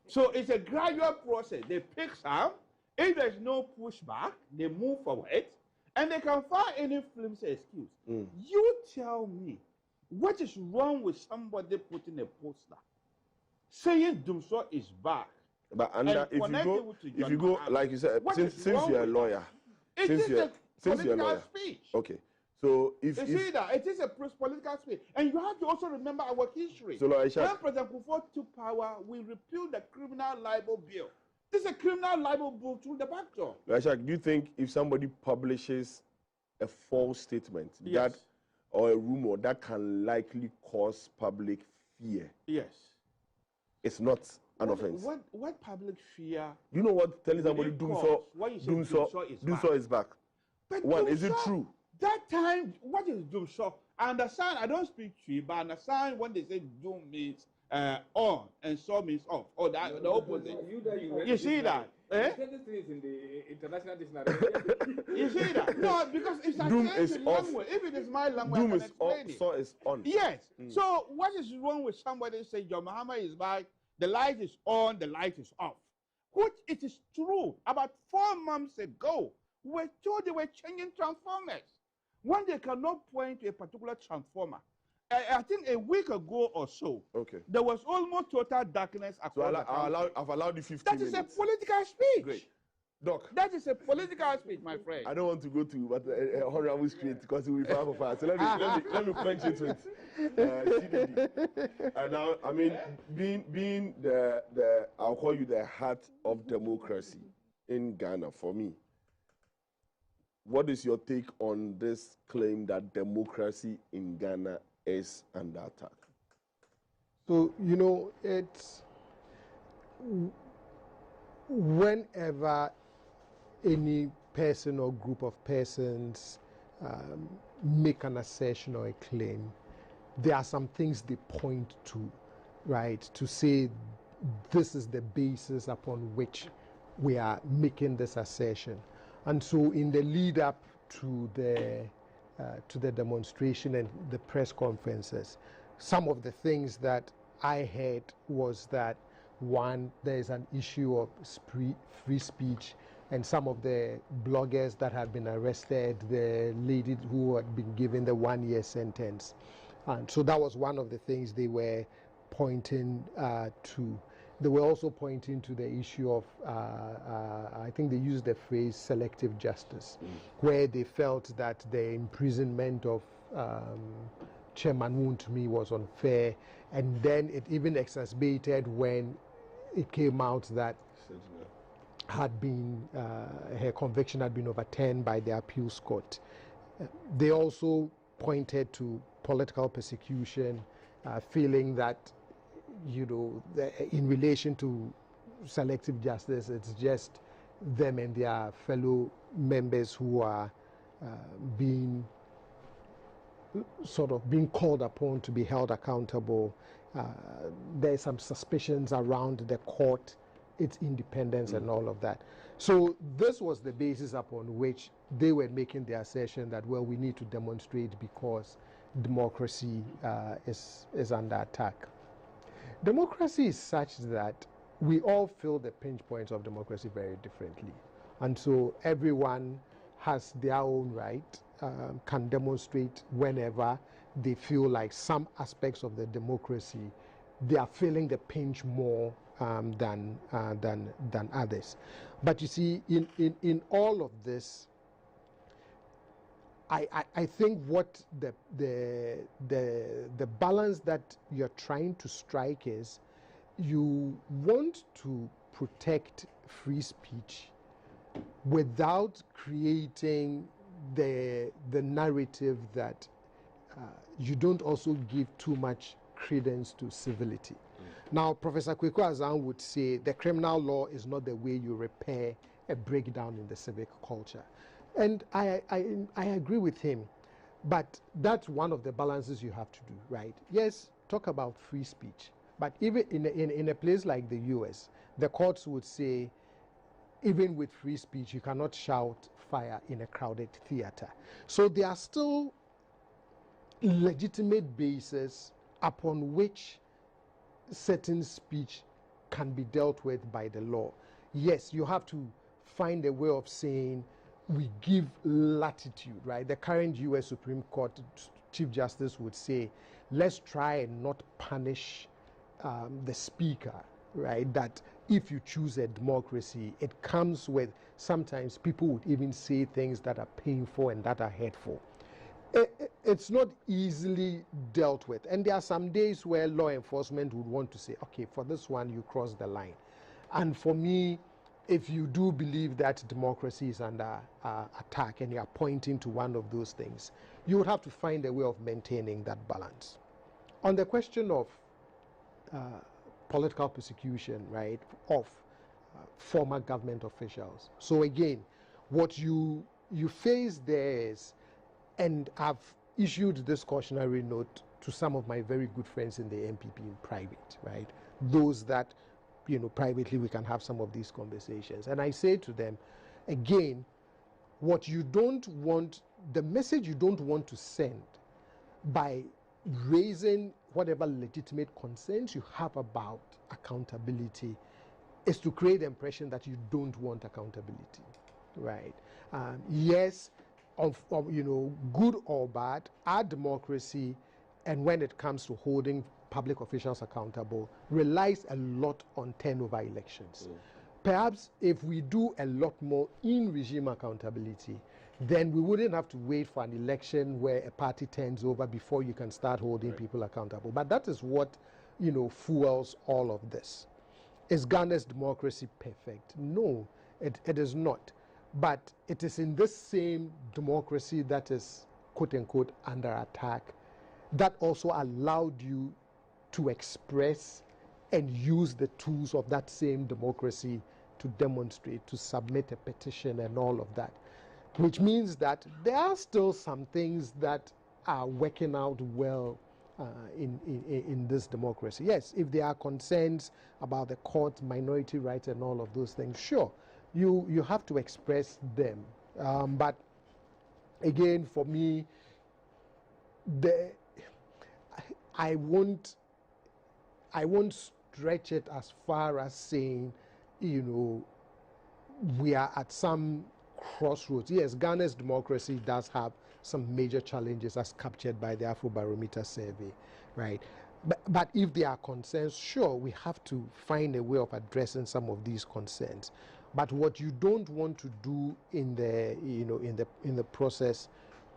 So it's a gradual process. They pick some. If there's no pushback, they move forward, and they can find any flimsy excuse. You tell me, what is wrong with somebody putting a poster saying Dumsor is back? But if you go, like you said, since you're a lawyer, since you're a lawyer, speech. Okay. So you see that it is a political speech, and you have to also remember our history. So, when President Kufuor took power, we repealed the criminal libel bill. This is a criminal libel bill through the back door. Do you think if somebody publishes a false statement that or a rumor that can likely cause public fear, it's not an offense? What public fear? You know what? Telling somebody Dumsor is back. But one, is it true? That time, what is doom? So I understand, I don't speak Twi, but I understand when they say doom means on and so means off. Or the opposite. You see that? Eh? In the international dictionary. You see that? No, because it's a Doom change is in off. language. If it is my language, Doom I is can off, explain it. so is on. Yes. So what is wrong with somebody say John Muhammad is back, the light is on, the light is off? Which it is true. About 4 months ago, we were told they were changing transformers. When they cannot point to a particular transformer, I think a week ago or so, there was almost total darkness across the country. I've allowed you 15 That minutes. is a political speech. Great. Doc. That is a political speech, my friend. I don't want to go to a honorable street because it will be far for far. So let me quench it with TDD. And now, I mean, being the I'll call you the heart of democracy in Ghana for me. What is your take on this claim that democracy in Ghana is under attack? So, you know, it's whenever any person or group of persons make an assertion or a claim, there are some things they point to, right, to say this is the basis upon which we are making this assertion. And so in the lead up to the demonstration and the press conferences, some of the things that I heard was that, one, there is an issue of free speech, and some of the bloggers that had been arrested, the lady who had been given the 1-year sentence. And so that was one of the things they were pointing to. They were also pointing to the issue of, I think they used the phrase selective justice, where they felt that the imprisonment of Chairman Wontumi was unfair, and then it even exacerbated when it came out that had been her conviction had been overturned by the appeals court. They also pointed to political persecution, feeling that, you know, in relation to selective justice, it's just them and their fellow members who are being called upon to be held accountable. There's some suspicions around the court, its independence and all of that. So this was the basis upon which they were making the assertion that, well, we need to demonstrate because democracy is under attack. Democracy is such that we all feel the pinch points of democracy very differently. And so everyone has their own right, can demonstrate whenever they feel like some aspects of the democracy, they are feeling the pinch more than others. But you see, in all of this, I think what the balance that you're trying to strike is, you want to protect free speech without creating the narrative that you don't also give too much credence to civility. Now, Professor Kweku Azan would say the criminal law is not the way you repair a breakdown in the civic culture. And I agree with him, but that's one of the balances you have to do, right? Yes, talk about free speech, but even in a place like the US, the courts would say, even with free speech, you cannot shout fire in a crowded theater. So there are still legitimate bases upon which certain speech can be dealt with by the law. Yes, you have to find a way of saying, we give latitude, right? The current US Supreme Court Chief Justice would say, let's try and not punish the speaker, right? That if you choose a democracy, it comes with, sometimes people would even say things that are painful and that are hurtful. It's not easily dealt with. And there are some days where law enforcement would want to say, okay, for this one, you cross the line. And for me, if you do believe that democracy is under attack and you are pointing to one of those things, you would have to find a way of maintaining that balance. On the question of political persecution, right, of former government officials. So again, what you face there is And I've issued this cautionary note to some of my very good friends in the MPP in private, right? Those that, privately we can have some of these conversations. And I say to them, again, what you don't want, the message you don't want to send by raising whatever legitimate concerns you have about accountability is to create the impression that you don't want accountability, right? Yes, good or bad, our democracy, and when it comes to holding public officials accountable, relies a lot on turnover elections. Perhaps if we do a lot more in-regime accountability, then we wouldn't have to wait for an election where a party turns over before you can start holding people accountable. But that is what, fuels all of this. Is Ghana's democracy perfect? No, it is not. But it is in this same democracy that is, quote unquote, under attack, that also allowed you to express and use the tools of that same democracy to demonstrate, to submit a petition and all of that. Which means that there are still some things that are working out well in this democracy. Yes, if there are concerns about the court, minority rights and all of those things, sure, you have to express them. But again, for me, I won't stretch it as far as saying, we are at some crossroads. Yes, Ghana's democracy does have some major challenges as captured by the Afrobarometer survey, right? But if there are concerns, sure, we have to find a way of addressing some of these concerns. But what you don't want to do in the process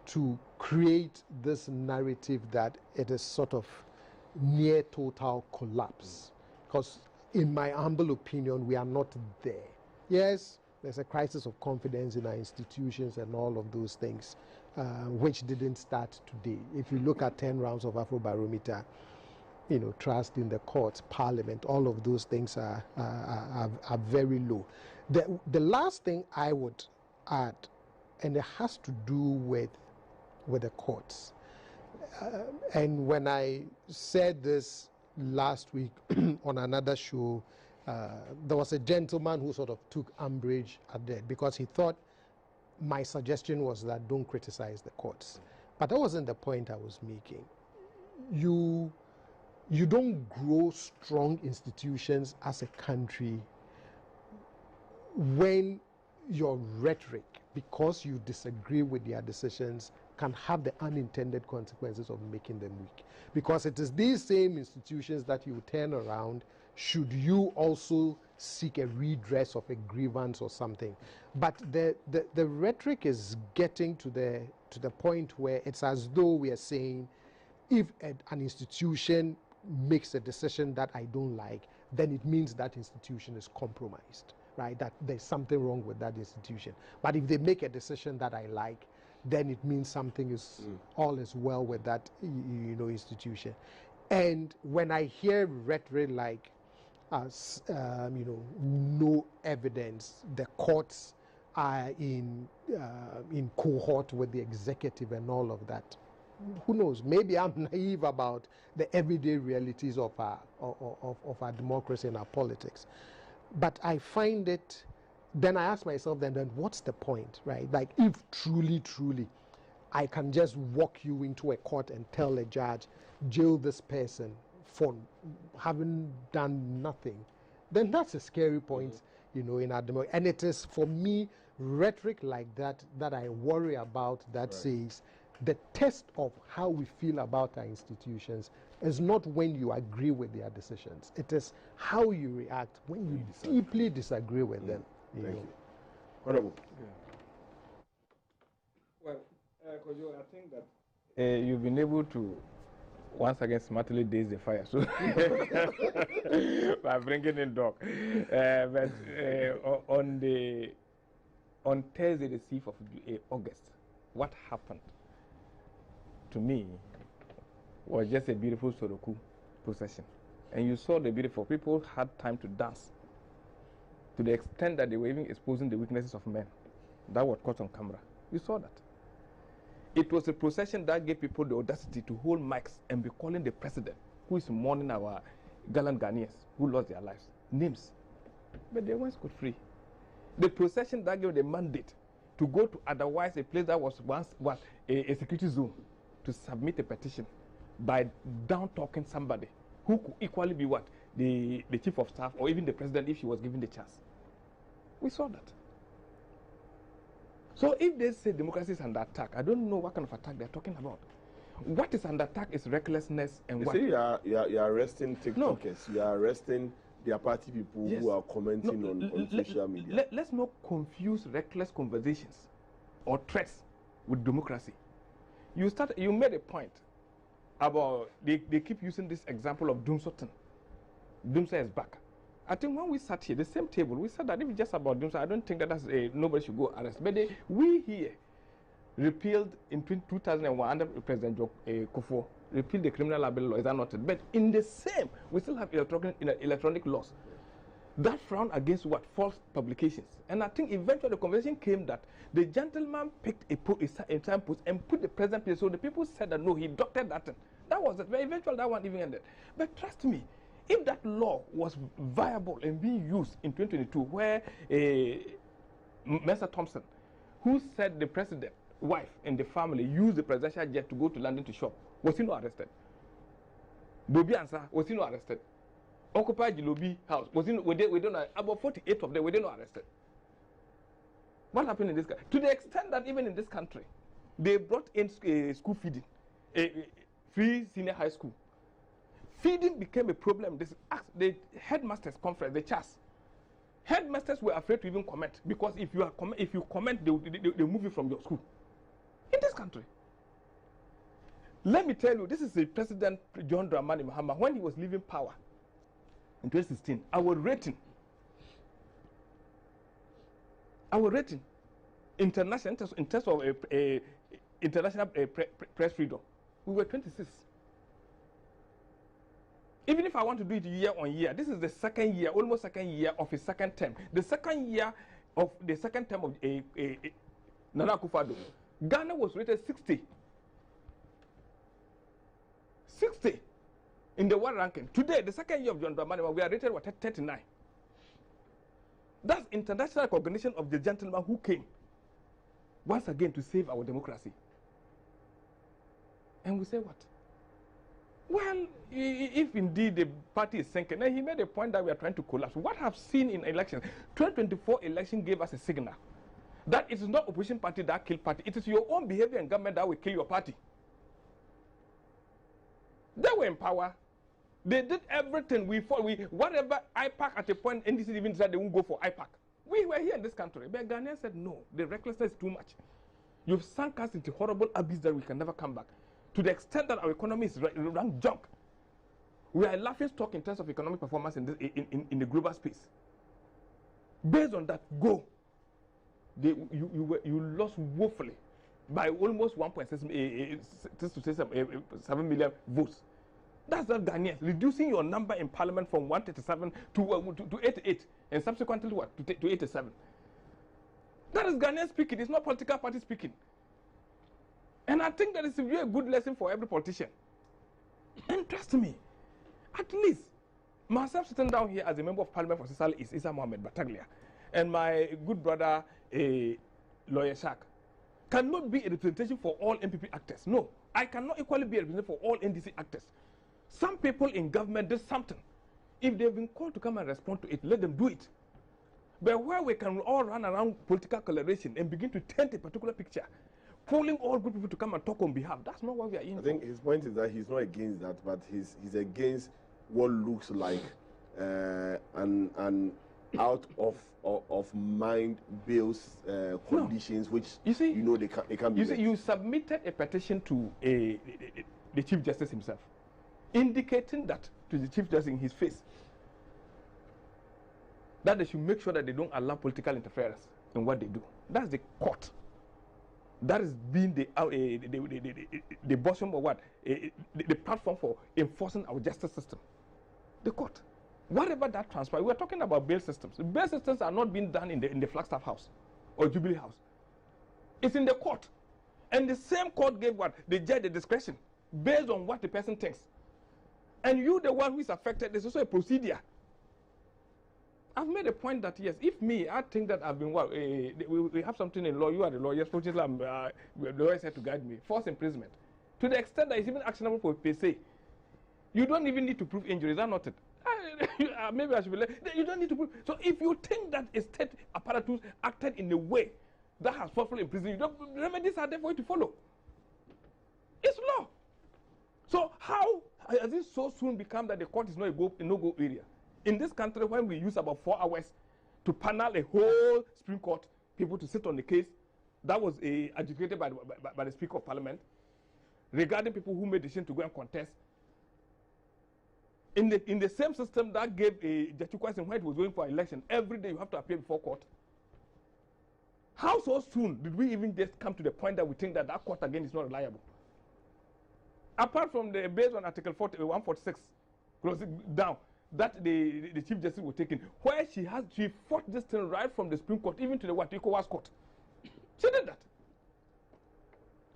to create this narrative that it is sort of near total collapse, because in my humble opinion, we are not there. Yes, there's a crisis of confidence in our institutions and all of those things, which didn't start today. If you look at 10 rounds of Afrobarometer, trust in the courts, parliament, all of those things are very low. The last thing I would add, and it has to do with the courts, and when I said this last week on another show, there was a gentleman who sort of took umbrage at that because he thought my suggestion was that don't criticize the courts. But that wasn't the point I was making. You don't grow strong institutions as a country when your rhetoric, because you disagree with their decisions, can have the unintended consequences of making them weak. Because it is these same institutions that you turn around should you also seek a redress of a grievance or something. But the rhetoric is getting to the point where it's as though we are saying, if an institution makes a decision that I don't like, then it means that institution is compromised, right? That there's something wrong with that institution. But if they make a decision that I like, then it means something is all is well with that institution. And when I hear rhetoric like, no evidence, the courts are in cohort with the executive and all of that, who knows? Maybe I'm naive about the everyday realities of our democracy and our politics. But I find it, then I ask myself, then what's the point, right? Like, if truly, I can just walk you into a court and tell a judge, jail this person for having done nothing, then that's a scary point, in our democracy. And it is, for me, rhetoric like that I worry about, that says the test of how we feel about our institutions is not when you agree with their decisions. It is how you react when you deeply disagree with them. Thank you. Honorable. Well, Kojo, I think that you've been able to once again smartly daze the fire, so by bringing in Doc. But on Thursday, the 6th of August, what happened to me was just a beautiful Soroku procession. And you saw the beautiful people had time to dance to the extent that they were even exposing the weaknesses of men. That was caught on camera. You saw that. It was a procession that gave people the audacity to hold mics and be calling the president, who is mourning our gallant Ghanaians who lost their lives, names. But they went scot-free. The procession that gave the mandate to go to otherwise a place that was once a security zone to submit a petition by down-talking somebody who could equally be what? The chief of staff or even the president if she was given the chance. We saw that. So if they say democracy is under attack, I don't know what kind of attack they're talking about. What is under attack is recklessness and you what? See, you are arresting TikTokers. No. You are arresting their party people who are commenting on social media. Let's not confuse reckless conversations or threats with democracy. You made a point about they keep using this example of Doom Sutton. Doomsa is back. I think when we sat here, the same table, we said that if it's just about Doomsa, I don't think that nobody should go arrest. But we here repealed in 2001 under President Kufuor, repealed the criminal libel law. Is that not? But in the same, we still have electronic laws that frown against what? False publications. And I think eventually the conversation came that the gentleman picked a signpost and put the president place. So the people said that no, he doctored that. That was it. But eventually that one even ended. But trust me, if that law was viable and being used in 2022, where Mr. Thompson, who said the president, wife, and the family used the presidential jet to go to London to shop, was he not arrested? Bobby Ansah, was he not arrested? Occupy Jilobi house, we don't know, about 48 of them, we not arrested. What happened in this country? To the extent that even in this country, they brought in school feeding, free senior high school. Feeding became a problem. The headmasters conference, the CHAS. Headmasters were afraid to even comment because if you comment, they move you from your school. In this country. Let me tell you, this is the President John Dramani Mahama when he was leaving power in 2016. Our rating, international in terms of international press freedom, we were 26. Even if I want to do it year on year, this is the second year, almost second year of his second term. The second year of the second term of Nana Akufo-Addo, Ghana was rated 60. 60 in the world ranking. Today, the second year of John Dramani, we are rated 39. That's international recognition of the gentleman who came once again to save our democracy. And we say what? Well, if indeed the party is sinking, then he made a point that we are trying to collapse. What I've seen in elections, 2024 election gave us a signal that it is not opposition party that kill party. It is your own behavior and government that will kill your party. They were in power. They did everything. Whatever IPAC at a point, NDC even said they won't go for IPAC. We were here in this country. But Ghanaians said no, the recklessness is too much. You've sunk us into horrible abyss that we can never come back. To the extent that our economy is run junk. We are laughing stock in terms of economic performance in the global space. Based on that, you lost woefully by almost 1.7 million votes. That's not Ghanaians. Reducing your number in parliament from 137 to 88 and subsequently what? To 87. That is Ghanaians speaking. It's not political party speaking. And I think that is a very good lesson for every politician. And trust me, at least myself sitting down here as a member of parliament for Sisal is Isa Mohammed Bataglia, and my good brother, Lawyer Shak, cannot be a representation for all MPP actors. No, I cannot equally be a representative for all NDC actors. Some people in government did something. If they've been called to come and respond to it, let them do it. But where we can all run around political coloration and begin to taint a particular picture, calling all good people to come and talk on behalf, that's not what we are in. I think his point is that he's not against that, but he's against what looks like an out of mind bills conditions, which they can't be. You submitted a petition to the Chief Justice himself, indicating that to the Chief Justice in his face that they should make sure that they don't allow political interference in what they do. That's the court. That is being the bosom of what? The platform for enforcing our justice system. The court. Whatever that transpires, we are talking about bail systems. Bail systems are not being done in the Flagstaff House or Jubilee House. It's in the court. And the same court gave what? The judge the discretion based on what the person thinks. And you, the one who is affected, there's also a procedure. I've made a point that, yes, if me, I think that I've been, we have something in law, you are the lawyer, the lawyer said to guide me, forced imprisonment. To the extent that it's even actionable for PSA. You don't even need to prove injury, is that not it? Maybe I should be you don't need to prove. So if you think that a state apparatus acted in a way that has forcefully imprisoned you, the remedies are there for you to follow. It's law. So how has it so soon become that the court is not a no-go area? In this country, when we use about 4 hours to panel a whole Supreme Court, people to sit on the case, that was adjudicated by the Speaker of Parliament, regarding people who made the decision to go and contest. In the same system that gave a Jachukwas when it was going for election, every day you have to appear before court. How so soon did we even just come to the point that we think that that court again is not reliable? Apart from the based on Article 146, closing down, that the Chief Justice was taking, where she fought this thing right from the Supreme Court, even to the ECOWAS court. She did that.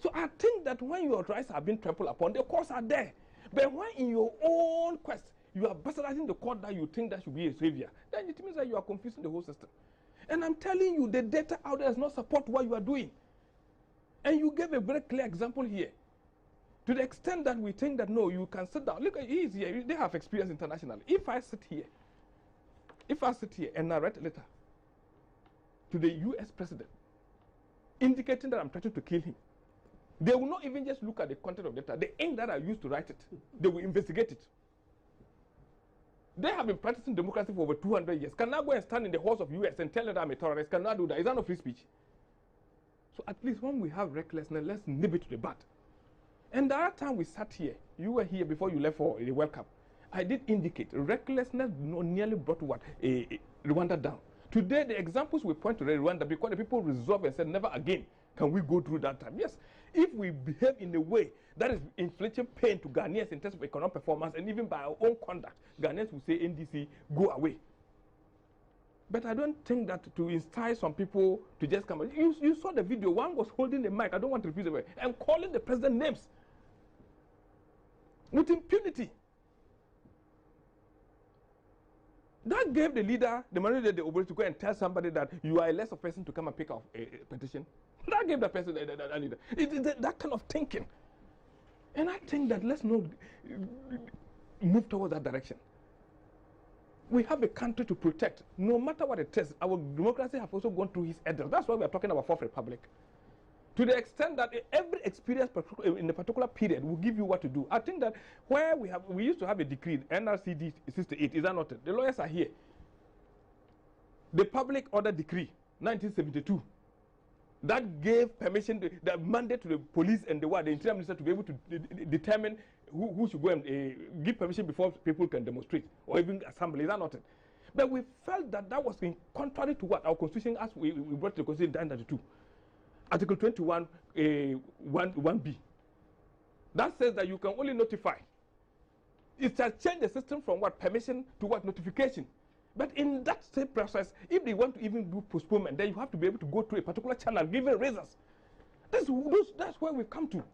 So I think that when your rights are being trampled upon, the courts are there. But when in your own quest, you are bastardizing the court that you think that should be a savior, then it means that you are confusing the whole system. And I'm telling you, the data out there does not support what you are doing. And you gave a very clear example here. To the extent that we think that, no, you can sit down. Look, he is here. They have experience internationally. If I sit here and I write a letter to the US president indicating that I'm trying to kill him, they will not even just look at the content of the letter, the ink that I used to write it. They will investigate it. They have been practicing democracy for over 200 years. Can I go and stand in the halls of US and tell them that I'm a terrorist? Can I do that? Is that not free speech? So at least when we have recklessness, let's nib it to the bud. And the other time we sat here, you were here before you left for the World Cup. I did indicate recklessness nearly brought what? Rwanda down. Today, the examples we point to Rwanda, because the people resolved and said, never again can we go through that time. Yes, if we behave in a way that is inflicting pain to Ghanaians in terms of economic performance and even by our own conduct, Ghanaians will say, NDC, go away. But I don't think that to inspire some people to just come. You saw the video. One was holding the mic. I don't want to repeat the word. And calling the president names. With impunity. That gave the leader, the manager, the ability to go and tell somebody that you are a lesser person to come and pick up a petition. That gave the person, that leader. That kind of thinking. And I think that let's not move towards that direction. We have a country to protect, no matter what it is. Our democracy has also gone through his edge. That's why we are talking about Fourth Republic. To the extent that every experience in a particular period will give you what to do. I think that where we used to have a decree, NRCD 68, is that not it? The lawyers are here. The Public Order Decree, 1972, that gave permission, the mandate to the police and the interior minister to be able to determine who should go and give permission before people can demonstrate or even assembly. Is that not it? But we felt that that was in contrary to what our constitution, as we brought to the constitution in 1992. Article 21, 1B. That says that you can only notify. It has changed the system from what permission to what notification. But in that same process, if they want to even do postponement, then you have to be able to go through a particular channel, given reasons. That's where we've come to.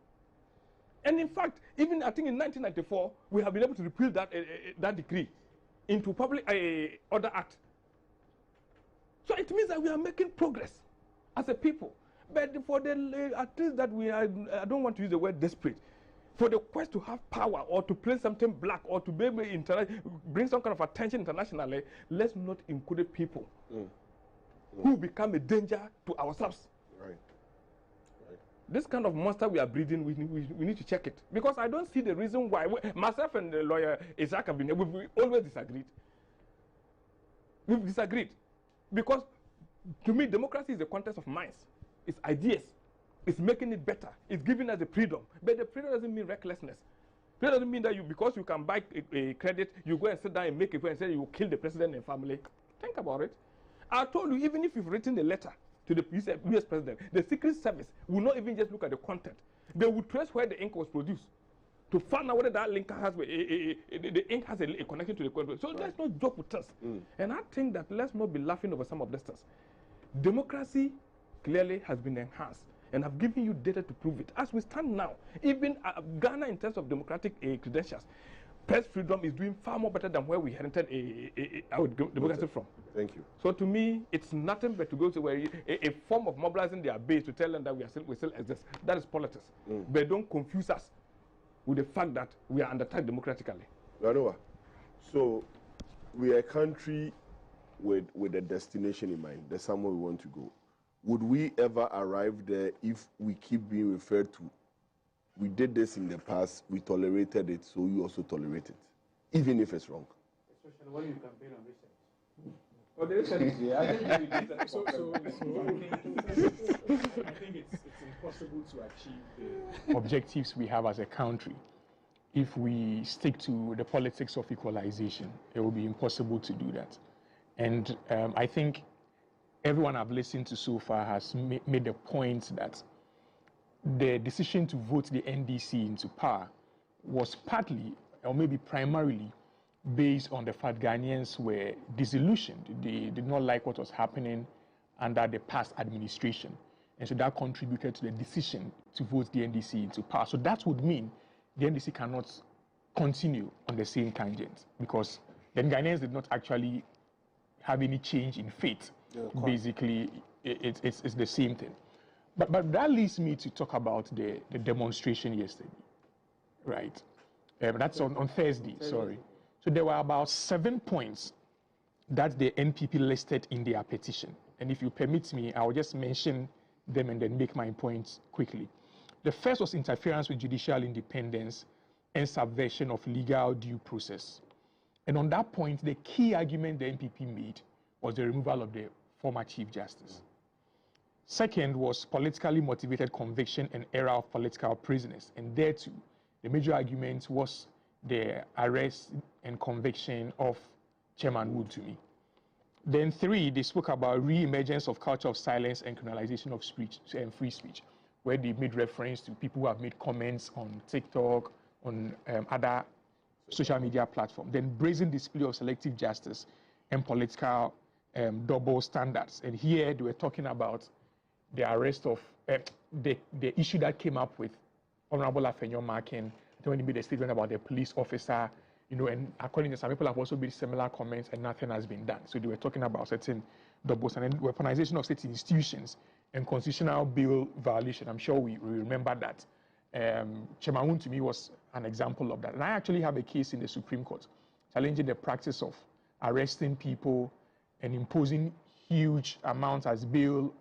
And in fact, even I think in 1994, we have been able to repeal that decree into Public Order Act. So it means that we are making progress as a people. But for the at least that we are, I don't want to use the word desperate, for the quest to have power or to play something black or to be able to bring some kind of attention internationally, let's not include people who become a danger to ourselves. Right. This kind of monster we are breeding, we need to check it. Because I don't see the reason why. Myself and the lawyer Isaac have been, we always disagreed. We've disagreed. Because to me, democracy is the contest of minds. It's ideas. It's making it better. It's giving us the freedom. But the freedom doesn't mean recklessness. It doesn't mean that because you can buy a credit, you go and sit down and make a point and say you will kill the president and family. Think about it. I told you, even if you've written a letter to the US president, the Secret Service will not even just look at the content. They will trace where the ink was produced to find out whether that link has the ink has a connection to the content. So let's not joke with us. And I think that let's not be laughing over some of these things. Democracy clearly has been enhanced. And I've given you data to prove it. As we stand now, even Ghana, in terms of democratic credentials, press freedom is doing far more better than where we inherited our democracy from. Thank you. So to me, it's nothing but to go to where a form of mobilizing their base to tell them that we still exist. That is politics. But don't confuse us with the fact that we are under attack democratically. So we are a country with a destination in mind. There's somewhere we want to go. Would we ever arrive there if we keep being referred to? We did this in the past, we tolerated it, so you also tolerate it, even if it's wrong. Especially when you campaign on research. Well, the research is here. I think it's impossible to achieve the objectives we have as a country if we stick to the politics of equalization. It will be impossible to do that. And I think everyone I've listened to so far has made the point that the decision to vote the NDC into power was partly, or maybe primarily, based on the fact Ghanaians were disillusioned. They did not like what was happening under the past administration. And so that contributed to the decision to vote the NDC into power. So that would mean the NDC cannot continue on the same tangent, because then Ghanaians did not actually have any change in fate. Basically, it's the same thing. But that leads me to talk about the demonstration yesterday, right? That's on Thursday, sorry. So there were about 7 points that the NPP listed in their petition. And if you permit me, I'll just mention them and then make my points quickly. The first was interference with judicial independence and subversion of legal due process. And on that point, the key argument the NPP made was the removal of the former Chief Justice. Second was politically motivated conviction and era of political prisoners. And there too, the major argument was the arrest and conviction of Chairman Wontumi. Then 3, they spoke about re-emergence of culture of silence and criminalization of speech and free speech, where they made reference to people who have made comments on TikTok, on other social media platforms. Then brazen display of selective justice and political double standards. And here they were talking about the arrest of the issue that came up with Honorable Afenyo Markin when he made a statement about the police officer, and according to some people have also made similar comments and nothing has been done. So they were talking about certain double standards, weaponization of state institutions and constitutional bill violation. I'm sure we remember that. Chairman Wontumi was an example of that. And I actually have a case in the Supreme Court challenging the practice of arresting people and imposing huge amounts as bail,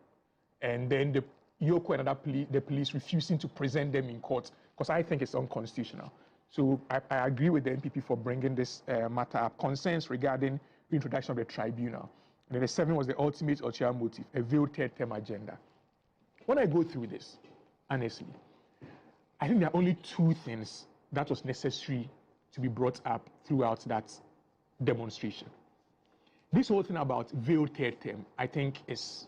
and then the Yoko and the police refusing to present them in court, because I think it's unconstitutional. So I agree with the NPP for bringing this matter up. Concerns regarding the introduction of the tribunal. And then the 7 was the ultimate ulterior motive, a veiled third-term agenda. When I go through this, honestly, I think there are only 2 things that was necessary to be brought up throughout that demonstration. This whole thing about veiled third term, I think it's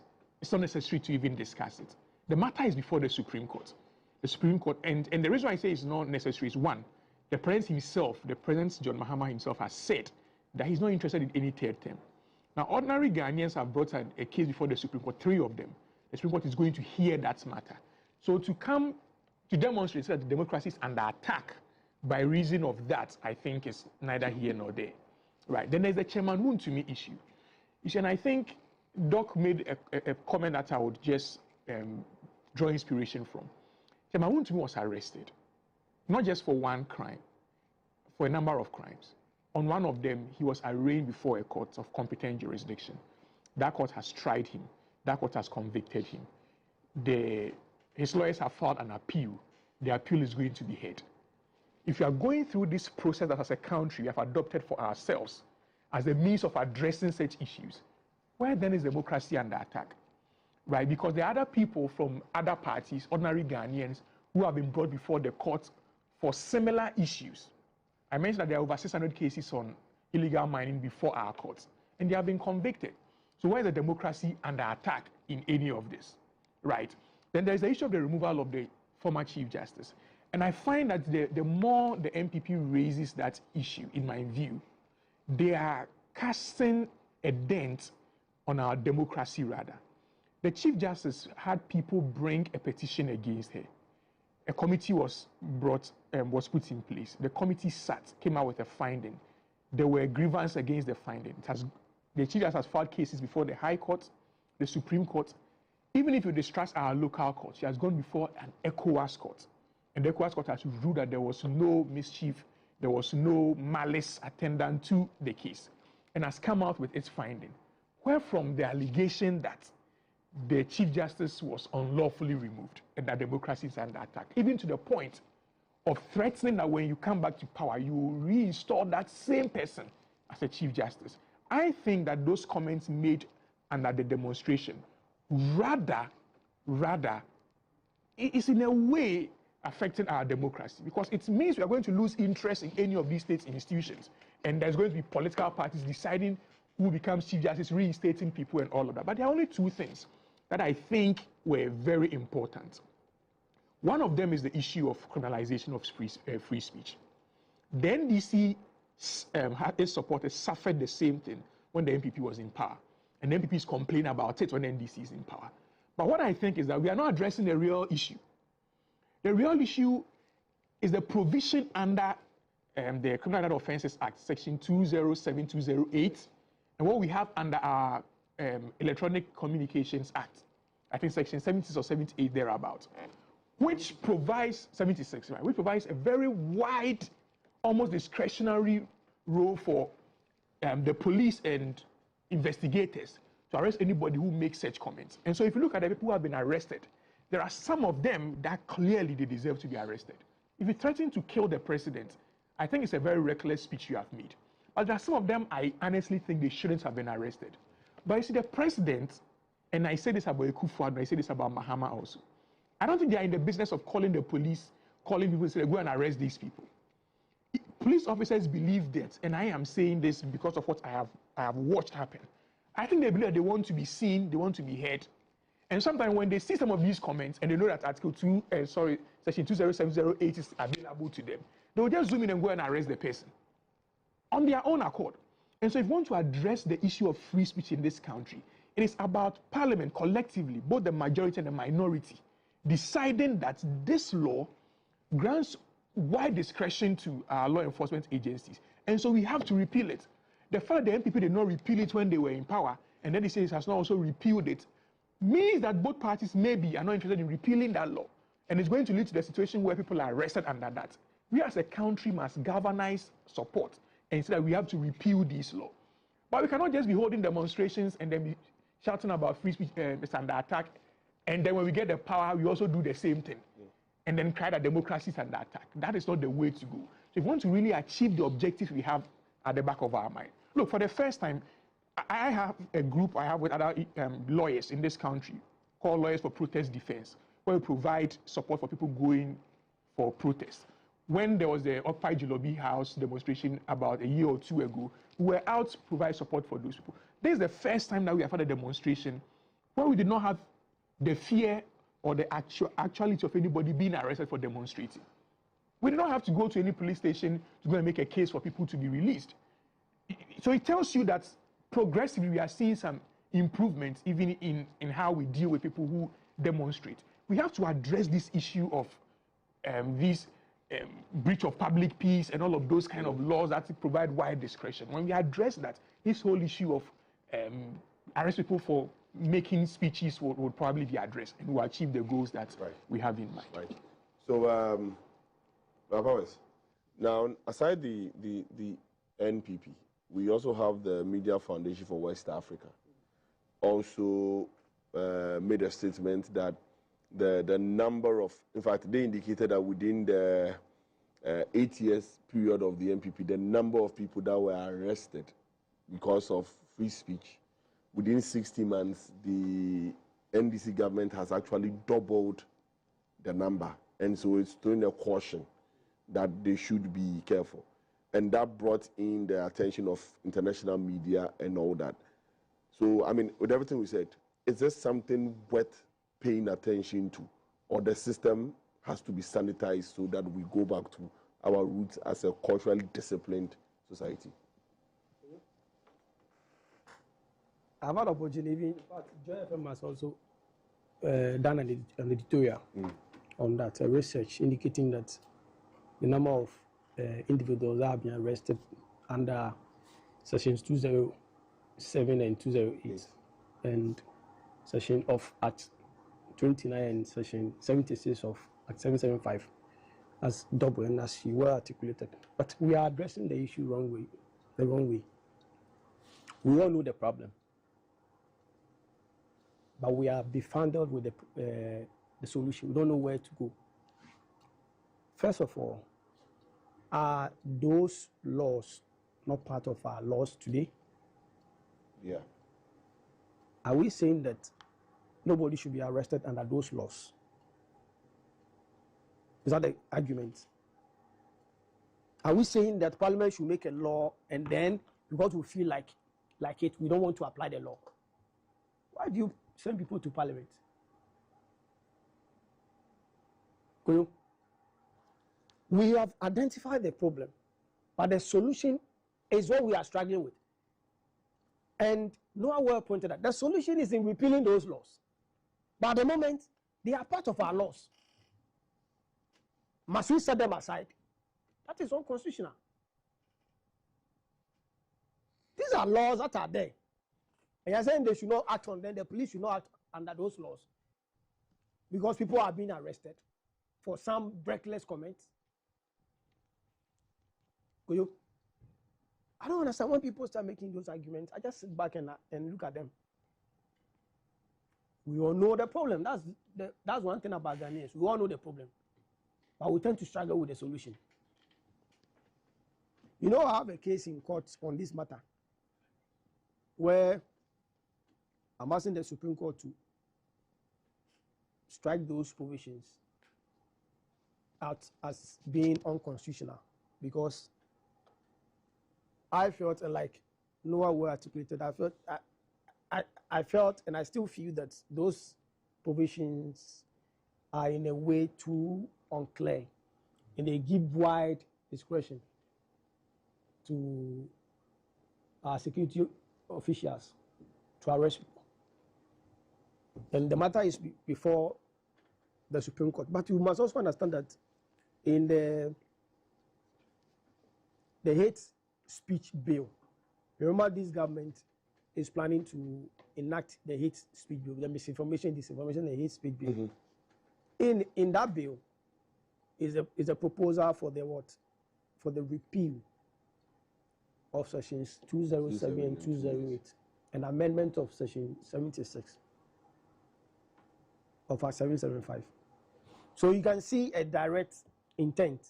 not necessary to even discuss it. The matter is before the Supreme Court. The Supreme Court, and the reason why I say it's not necessary is, 1, the President himself, the President John Mahama himself has said that he's not interested in any third term. Now, ordinary Ghanaians have brought a case before the Supreme Court, 3 of them. The Supreme Court is going to hear that matter. So to come to demonstrate that the democracy is under attack by reason of that, I think is neither here nor there. Right. Then there's the Chairman Wontumi issue. And I think Doc made a comment that I would just draw inspiration from. Chairman Wontumi was arrested, not just for one crime, for a number of crimes. On one of them, he was arraigned before a court of competent jurisdiction. That court has tried him. That court has convicted him. His lawyers have filed an appeal. The appeal is going to be heard. If you are going through this process that as a country we have adopted for ourselves as a means of addressing such issues, where then is democracy under attack? Right? Because there are other people from other parties, ordinary Ghanaians, who have been brought before the court for similar issues. I mentioned that there are over 600 cases on illegal mining before our courts, and they have been convicted. So where is the democracy under attack in any of this? Right? Then there's the issue of the removal of the former Chief Justice. And I find that the more the NPP raises that issue, in my view, they are casting a dent on our democracy rather. the Chief Justice had people bring a petition against her. A committee was put in place. The committee came out with a finding. There were grievances against the finding. The Chief Justice has filed cases before the High Court, the Supreme Court. Even if you distrust our local court, she has gone before an ECOWAS court. And the ECOWAS court has ruled that there was no mischief, there was no malice attendant to the case, and has come out with its finding, where from the allegation that the Chief Justice was unlawfully removed and that democracy is under attack, even to the point of threatening that when you come back to power, you will reinstall that same person as a Chief Justice. I think that those comments made under the demonstration rather, it is in a way affecting our democracy, because it means we are going to lose interest in any of these states' institutions, and there's going to be political parties deciding who becomes Chief Justice, reinstating people and all of that. But there are only two things that I think were very important. One of them is the issue of criminalization of free speech. The NDC, its supporters suffered the same thing when the NPP was in power, and the MPPs complain about it when the NDC is in power. But what I think is that we are not addressing the real issue. The real issue is the provision under the Criminal Offences Act, Section 207208, and what we have under our Electronic Communications Act, I think Section 76 or 78 thereabout, which provides, 76, right, which provides a very wide, almost discretionary role for the police and investigators to arrest anybody who makes such comments. And so if you look at the people who have been arrested, there are some of them that clearly they deserve to be arrested. If you threaten to kill the president, I think it's a very reckless speech you have made. But there are some of them I honestly think they shouldn't have been arrested. But you see, the president, and I say this about Akufo-Addo, and I say this about Mahama also, I don't think they are in the business of calling the police, calling people and say, go and arrest these people. Police officers believe that, and I am saying this because of what I have watched happen. I think they believe that they want to be seen, they want to be heard. And sometimes when they see some of these comments and they know that Section 20708 is available to them, they will just zoom in and go and arrest the person on their own accord. And so if you want to address the issue of free speech in this country, it is about Parliament collectively, both the majority and the minority, deciding that this law grants wide discretion to our law enforcement agencies. And so we have to repeal it. The fact that the NPP did not repeal it when they were in power, and then they say it has not also repealed it, means that both parties maybe are not interested in repealing that law. And it's going to lead to the situation where people are arrested under that. We as a country must galvanize support and say that we have to repeal this law. But we cannot just be holding demonstrations and then be shouting about free speech is under attack, and then when we get the power, we also do the same thing. And then cry that democracy is under attack. That is not the way to go. So if we want to really achieve the objectives we have at the back of our mind. Look, for the first time, I have a group I have with other lawyers in this country called Lawyers for Protest Defense, where we provide support for people going for protest. When there was the Occupy Jilobi House demonstration about a year or two ago, we were out to provide support for those people. This is the first time that we have had a demonstration where we did not have the fear or the actuality of anybody being arrested for demonstrating. We did not have to go to any police station to go and make a case for people to be released. So it tells you that progressively we are seeing some improvements even in how we deal with people who demonstrate. We have to address this issue of breach of public peace and all of those kind of laws that provide wide discretion. When we address that, this whole issue of arrest people for making speeches would probably be addressed, and we'll achieve the goals that we have in mind. Right. So, now aside the NPP, we also have the Media Foundation for West Africa. Also made a statement that the number of, in fact, they indicated that within the 8 years period of the NPP, the number of people that were arrested because of free speech, within 60 months, the NDC government has actually doubled the number. And so it's throwing a caution that they should be careful. And that brought in the attention of international media and all that. So, I mean, with everything we said, is this something worth paying attention to? Or the system has to be sanitized so that we go back to our roots as a culturally disciplined society? I've had opportunity, in fact, Joy FM has also done an editorial on that, a research indicating that the number of individuals that have been arrested under sections 207 and 208 and section of Act 29 and section 76 of Act 775 as double and as you well articulated. But we are addressing the issue the wrong way. We all know the problem, but we are befuddled with the solution. We don't know where to go. First of all, are those laws not part of our laws today? Yeah. Are we saying that nobody should be arrested under those laws? Is that the argument? Are we saying that Parliament should make a law and then because we feel like it, we don't want to apply the law? Why do you send people to Parliament? We have identified the problem, but the solution is what we are struggling with. And Noah well pointed out, the solution is in repealing those laws. But at the moment, they are part of our laws. Must we set them aside? That is unconstitutional. These are laws that are there. And you're saying they should not act on them, the police should not act under those laws. Because people are being arrested for some reckless comments. I don't understand when people start making those arguments. I just sit back and look at them. We all know the problem. That's one thing about Ghanaians. We all know the problem. But we tend to struggle with the solution. You know, I have a case in court on this matter where I'm asking the Supreme Court to strike those provisions out as being unconstitutional because I felt like Noah well articulated. I felt and I still feel that those provisions are in a way too unclear and they give wide discretion to our security officials to arrest people. And the matter is before the Supreme Court. But you must also understand that in the hate speech bill, remember this government is planning to enact the hate speech bill, the misinformation, disinformation, and hate speech bill. In that bill is a proposal for the what? For the repeal of sections 207 and 208, an amendment of section 76 of our 775. So you can see a direct intent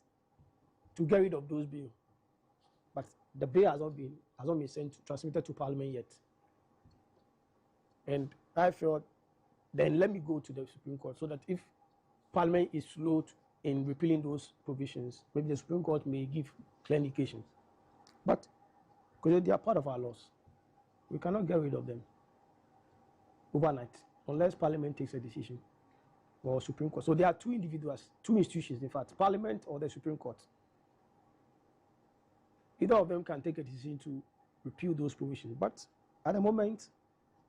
to get rid of those bills. But the bill has not been transmitted to Parliament yet. And I felt, then let me go to the Supreme Court so that if Parliament is slow in repealing those provisions, maybe the Supreme Court may give clear indications. But because they are part of our laws, we cannot get rid of them overnight unless Parliament takes a decision or Supreme Court. So there are two individuals, two institutions, in fact, Parliament or the Supreme Court. Either of them can take a decision to repeal those provisions. But at the moment,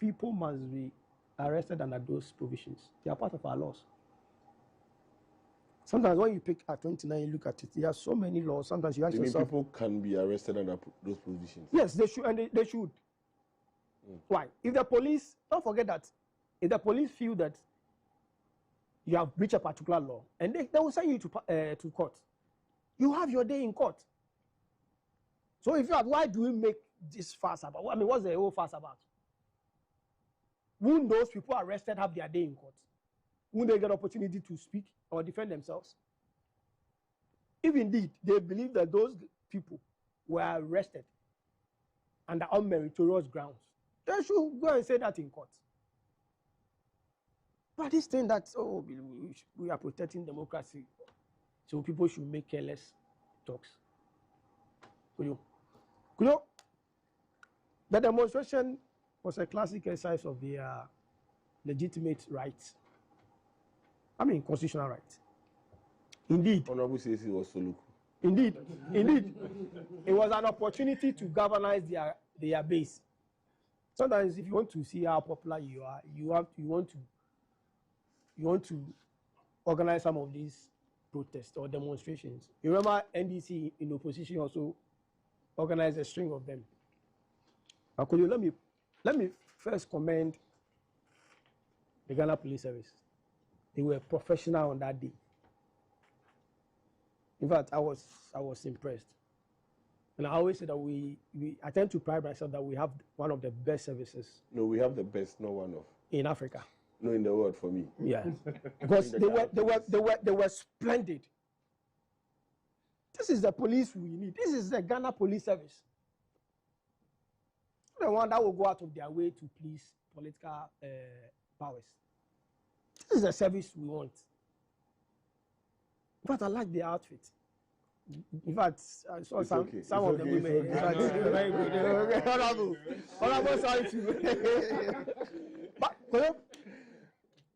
people must be arrested under those provisions. They are part of our laws. Sometimes when you pick at 29, you look at it, there are so many laws. Sometimes you ask yourself, people can be arrested under those provisions? Yes, they should, and they should. Why? If the police, don't forget that, if the police feel that you have breached a particular law, and they will send you to court, you have your day in court. So if you have, why do we make this fuss about? I mean, what's the whole fuss about? Won't those people arrested have their day in court? Won't they get opportunity to speak or defend themselves? If indeed they believe that those people were arrested under unmeritorious grounds, they should go and say that in court. But this thing that, oh, we are protecting democracy, so people should make careless talks. Could you? The demonstration was a classic exercise of their legitimate rights. I mean, constitutional rights. Indeed. Honorable says it was Soluku. Indeed. It was an opportunity to galvanize their base. Sometimes if you want to see how popular you are, you want to you want to organize some of these protests or demonstrations. You remember NDC in opposition also organized a string of them. Akoyo, let me first commend the Ghana Police Service. They were professional on that day. In fact, I was impressed. And I always say that I tend to pride myself that we have one of the best services. No, we have the best, not one of. In Africa. No, in the world for me. Yeah. Because they were splendid. This is the police we need. This is the Ghana Police Service. The one that will go out of their way to please political powers. This is the service we want. In fact, I like the outfit. In fact, I saw some of the women. Very good. Honorable, sorry too. But,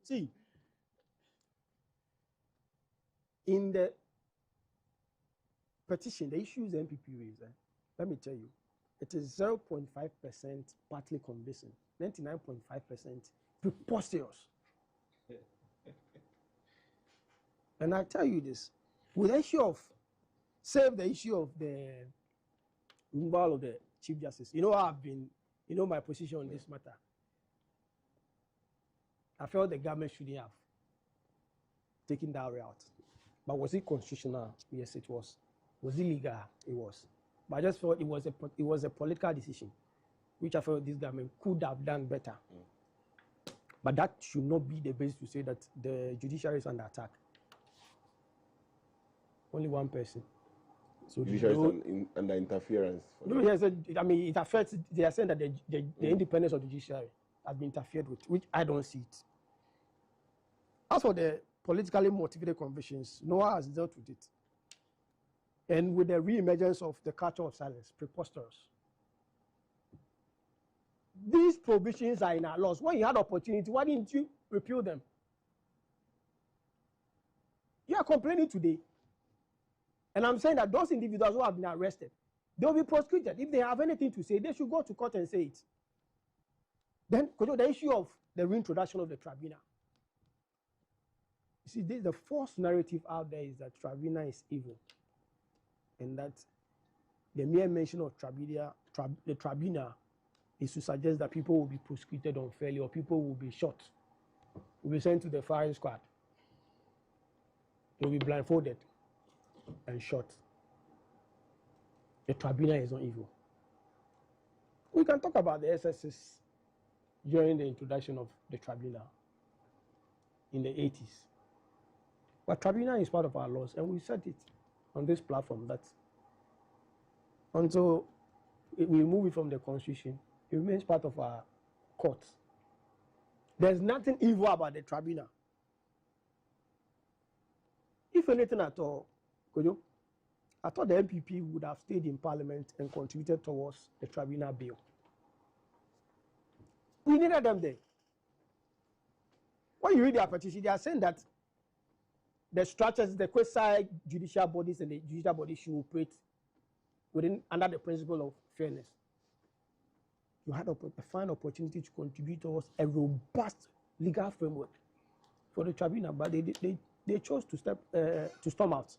see, in the petition, the issues the MPP raised, let me tell you, it is 0.5% partly convincing, 99.5% preposterous. And I tell you this, with the issue of, save the issue of the removal of the Chief Justice, you know my position on this matter. I felt the government shouldn't have taken that route. But was it constitutional? Yes, it was. Was it legal? It was. But I just felt it was a political decision, which I felt this government could have done better. But that should not be the basis to say that the judiciary is under attack. Only one person. So judiciary is under interference. No, yes, I mean, it affects, they are saying that the independence of the judiciary has been interfered with, which I don't see it. As for the politically motivated convictions, Noah has dealt with it. And with the re-emergence of the culture of silence, preposterous. These provisions are in our laws. When you had opportunity, why didn't you repeal them? You are complaining today. And I'm saying that those individuals who have been arrested, they will be prosecuted. If they have anything to say, they should go to court and say it. Then, the issue of the reintroduction of the tribunal. You see, the false narrative out there is that tribunal is evil. And that the mere mention of the tribunal is to suggest that people will be prosecuted unfairly or people will be shot, will be sent to the firing squad. They will be blindfolded and shot. The tribunal is not evil. We can talk about the SSS during the introduction of the tribunal in the 80s. But tribunal is part of our laws, and we said it on this platform that until we remove it from the constitution, it remains part of our courts. There's nothing evil about the tribunal. If anything at all, I thought the MPP would have stayed in Parliament and contributed towards the tribunal bill. We needed them there. When you read their petition, they are saying that the structures, the quasi-judicial bodies and the judicial bodies should operate under the principle of fairness. You had a fine opportunity to contribute towards a robust legal framework for the tribunal, but they chose to storm out.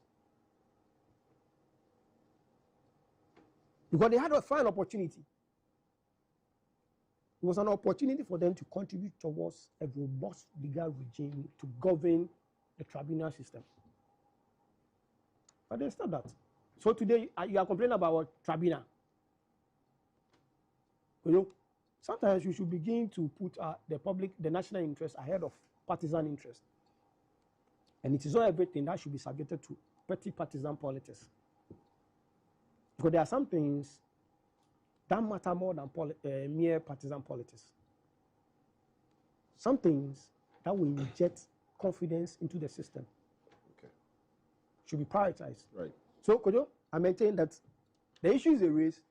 Because they had a fine opportunity. It was an opportunity for them to contribute towards a robust legal regime to govern the tribunal system. But they stopped that. So today, you are complaining about tribunal. Sometimes you should begin to put the national interest ahead of partisan interest. And it is not everything that should be subjected to petty partisan politics. Because there are some things that matter more than mere partisan politics. Some things that will inject confidence into the system should be prioritized. Right. So, Kojo, I maintain that the issues they raise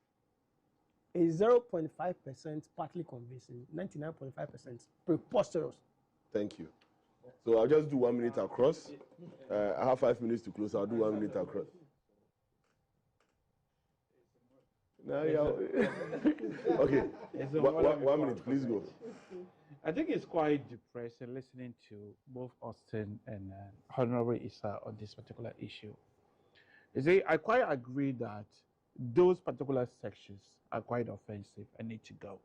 is 0.5% partly convincing, 99.5% preposterous. Thank you. So I'll just do 1 minute across. I have 5 minutes to close. I'll do 1 minute across. No, yeah. Okay. 1 minute, please go. I think it's quite depressing listening to both Austin and Honorable Issa on this particular issue. You see, I quite agree that those particular sections are quite offensive and need to go.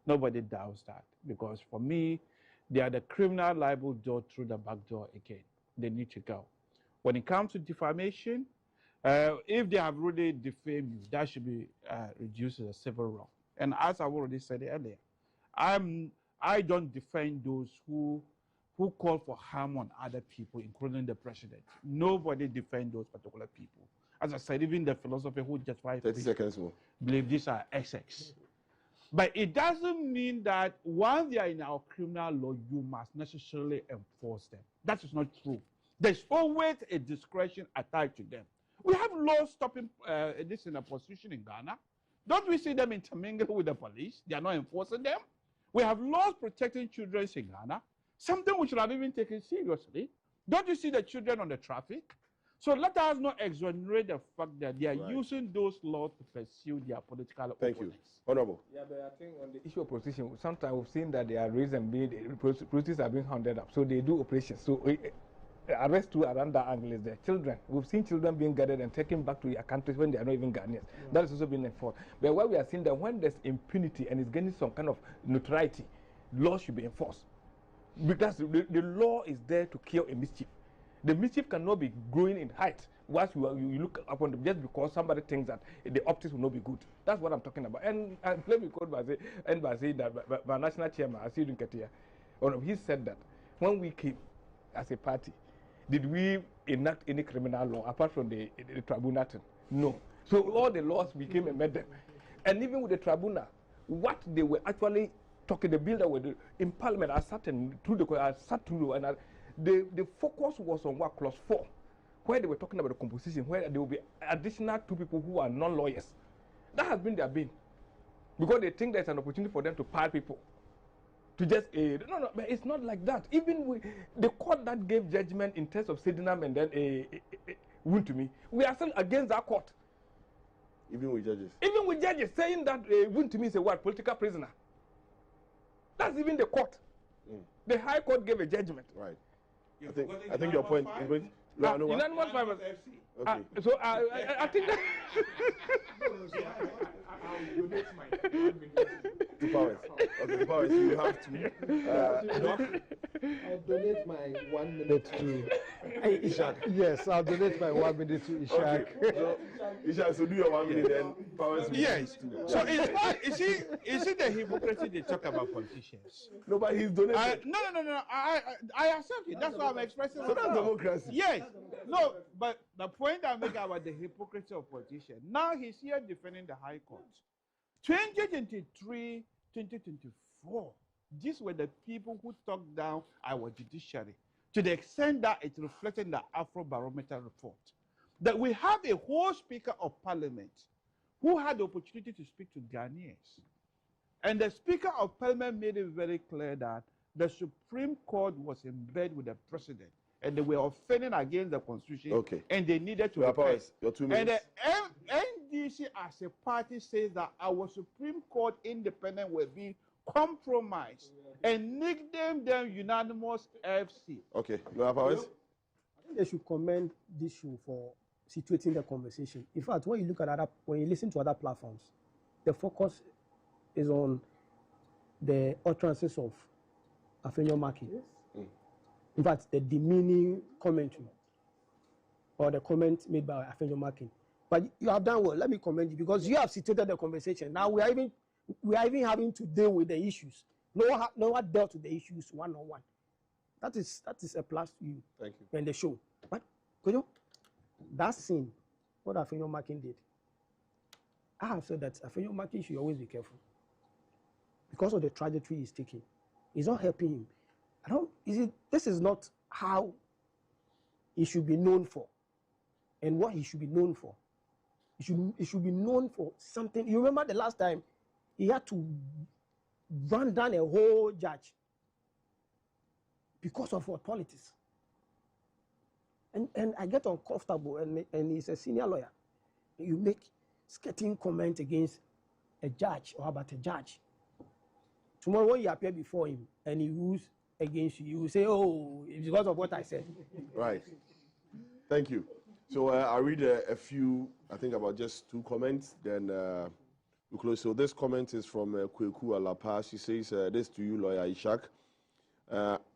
Nobody doubts that, because for me, they are the criminal libel door through the back door again. They need to go. When it comes to defamation, if they have really defamed you, that should be reduced as a civil wrong. And as I've already said earlier, I don't defend those who call for harm on other people, including the president. Nobody defends those particular people. As I said, even the philosopher who justifies 30 seconds more. Believe these are Essex. But it doesn't mean that once they are in our criminal law, you must necessarily enforce them. That is not true. There's always a discretion attached to them. We have laws stopping this in a position in Ghana. Don't we see them intermingle with the police? They are not enforcing them. We have laws protecting children in Ghana, something we should have even taken seriously. Don't you see the children on the traffic? So let us not exonerate the fact that they are using those laws to pursue their political opponents. Thank you. Honorable. Yeah, but I think on the issue of prostitution, sometimes we've seen that there are reasons being prostitutes are being hounded up, so they do operations. So arrest too around that angle is there. Children, we've seen children being gathered and taken back to their countries when they are not even Ghanaians. That is also being enforced. But what we are seeing that when there's impunity and it's getting some kind of notoriety, law should be enforced. Because the law is there to kill a mischief. The mischief cannot be growing in height once you look upon them just because somebody thinks that the optics will not be good. That's what I'm talking about. And let me quote by saying that my national chairman, Asidu Nketia, he said that when we came as a party, did we enact any criminal law apart from the tribunal? No. So all the laws we came and met them. And even with the tribunal, what they were actually talking, the bill that were in parliament, I sat through and the focus was on what clause 4, where they were talking about the composition, where there will be additional 2 people who are non-lawyers. That has been their bane, because they think there's an opportunity for them to pile people. To just no, but it's not like that. Even the court that gave judgment in terms of Sydenham and then Wontumi, we are still against that court. Even with judges. Even with judges saying that Wontumi is a what, political prisoner. That's even the court. The High Court gave a judgment. Right. I think your point is good. No, no, unanimous 5. Okay. So I think that. I'll donate my 1 minute. 2 powers. Okay, 2 powers. You have to. I'll donate my 1 minute to Ishak. Yes, I'll donate my 1 minute to Ishak. Okay. So, Ishak, so do your 1 minute then. Powers. Yes. So it's not, is it the hypocrisy they talk about politicians? No, but he's donating. No. I accept it. That's why I'm expressing. So that's democracy. Yes. No, but the point I'm making about the hypocrisy of politicians. Now he's here defending the High Court. 2023, 2024. These were the people who talked down our judiciary to the extent that it reflected in the Afrobarometer report. That we have a whole Speaker of Parliament who had the opportunity to speak to Ghanaians. And the Speaker of Parliament made it very clear that the Supreme Court was in bed with the President and they were offending against the Constitution. Okay. And they needed to reply. Your 2 minutes. And the NDC as a party says that our Supreme Court independent will be compromised and nicknamed them unanimous FC. Okay. Your powers. I think they should commend this show for situating the conversation. In fact, when you look at when you listen to other platforms, the focus is on the utterances of Afenyo Maki. Yes. In fact, the demeaning commentary or the comment made by Afenyo Maki. But you have done well. Let me commend you because you have situated the conversation. Now we are even having to deal with the issues. No one dealt with the issues one-on-one. That is a plus to you. Thank you. And the show. But that scene, what Afenyo Maki did, I have said that Afenyo Maki should always be careful because of the trajectory he's taking. It's not helping him. This is not how he should be known for, and what he should be known for. He should be known for something. You remember the last time he had to run down a whole judge because of what politics. And I get uncomfortable, and he's a senior lawyer. You make scathing comment against a judge or about a judge. Tomorrow when you appear before him and he rules against you, you will say, oh, it's because of what I said. Right. Thank you. So I'll read a few, I think about just 2 comments, then we close. So this comment is from Kweku Alapa. She says, this to you, Lawyer Ishak.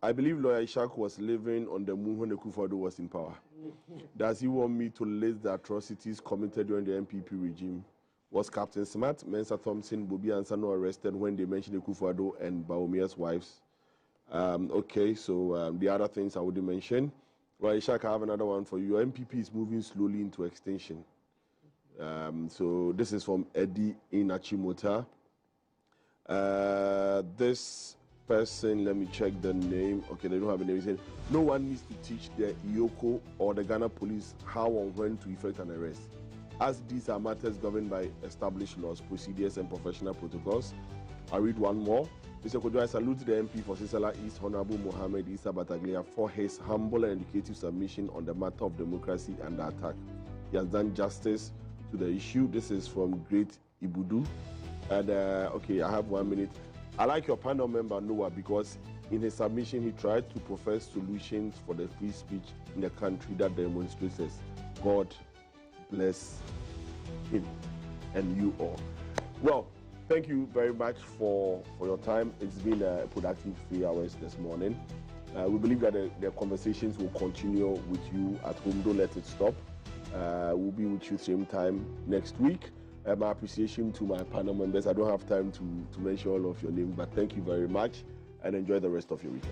I believe Lawyer Ishak was living on the moon when the Akufo-Addo was in power. Does he want me to list the atrocities committed during the MPP regime? Was Captain Smart, Mensa Thompson, Bobby Ansano arrested when they mentioned the Akufo-Addo and Baomia's wives? Okay, so the other things I would mention. Lawyer Ishak, I have another one for you. Your MPP is moving slowly into extinction. So this is from Eddie Inachimota. This person, let me check the name. Okay, they don't have a name. He said, no one needs to teach the IOCO or the Ghana police how and when to effect an arrest, as these are matters governed by established laws, procedures, and professional protocols. I'll read one more. Mr. Kojo, I salute the MP for Sisala East, Honorable Mohammed Issa Bataglia, for his humble and educative submission on the matter of democracy and the attack. He has done justice to the issue. This is from Great Ibudu. And okay, I have 1 minute. I like your panel member Noah because in his submission he tried to profess solutions for the free speech in the country that demonstrates. God bless him and you all. Well, thank you very much for your time. It's been a productive 3 hours this morning. We believe that the conversations will continue with you at home. Don't let it stop. We'll be with you same time next week. My appreciation to my panel members. I don't have time to mention all of your names, but thank you very much and enjoy the rest of your weekend.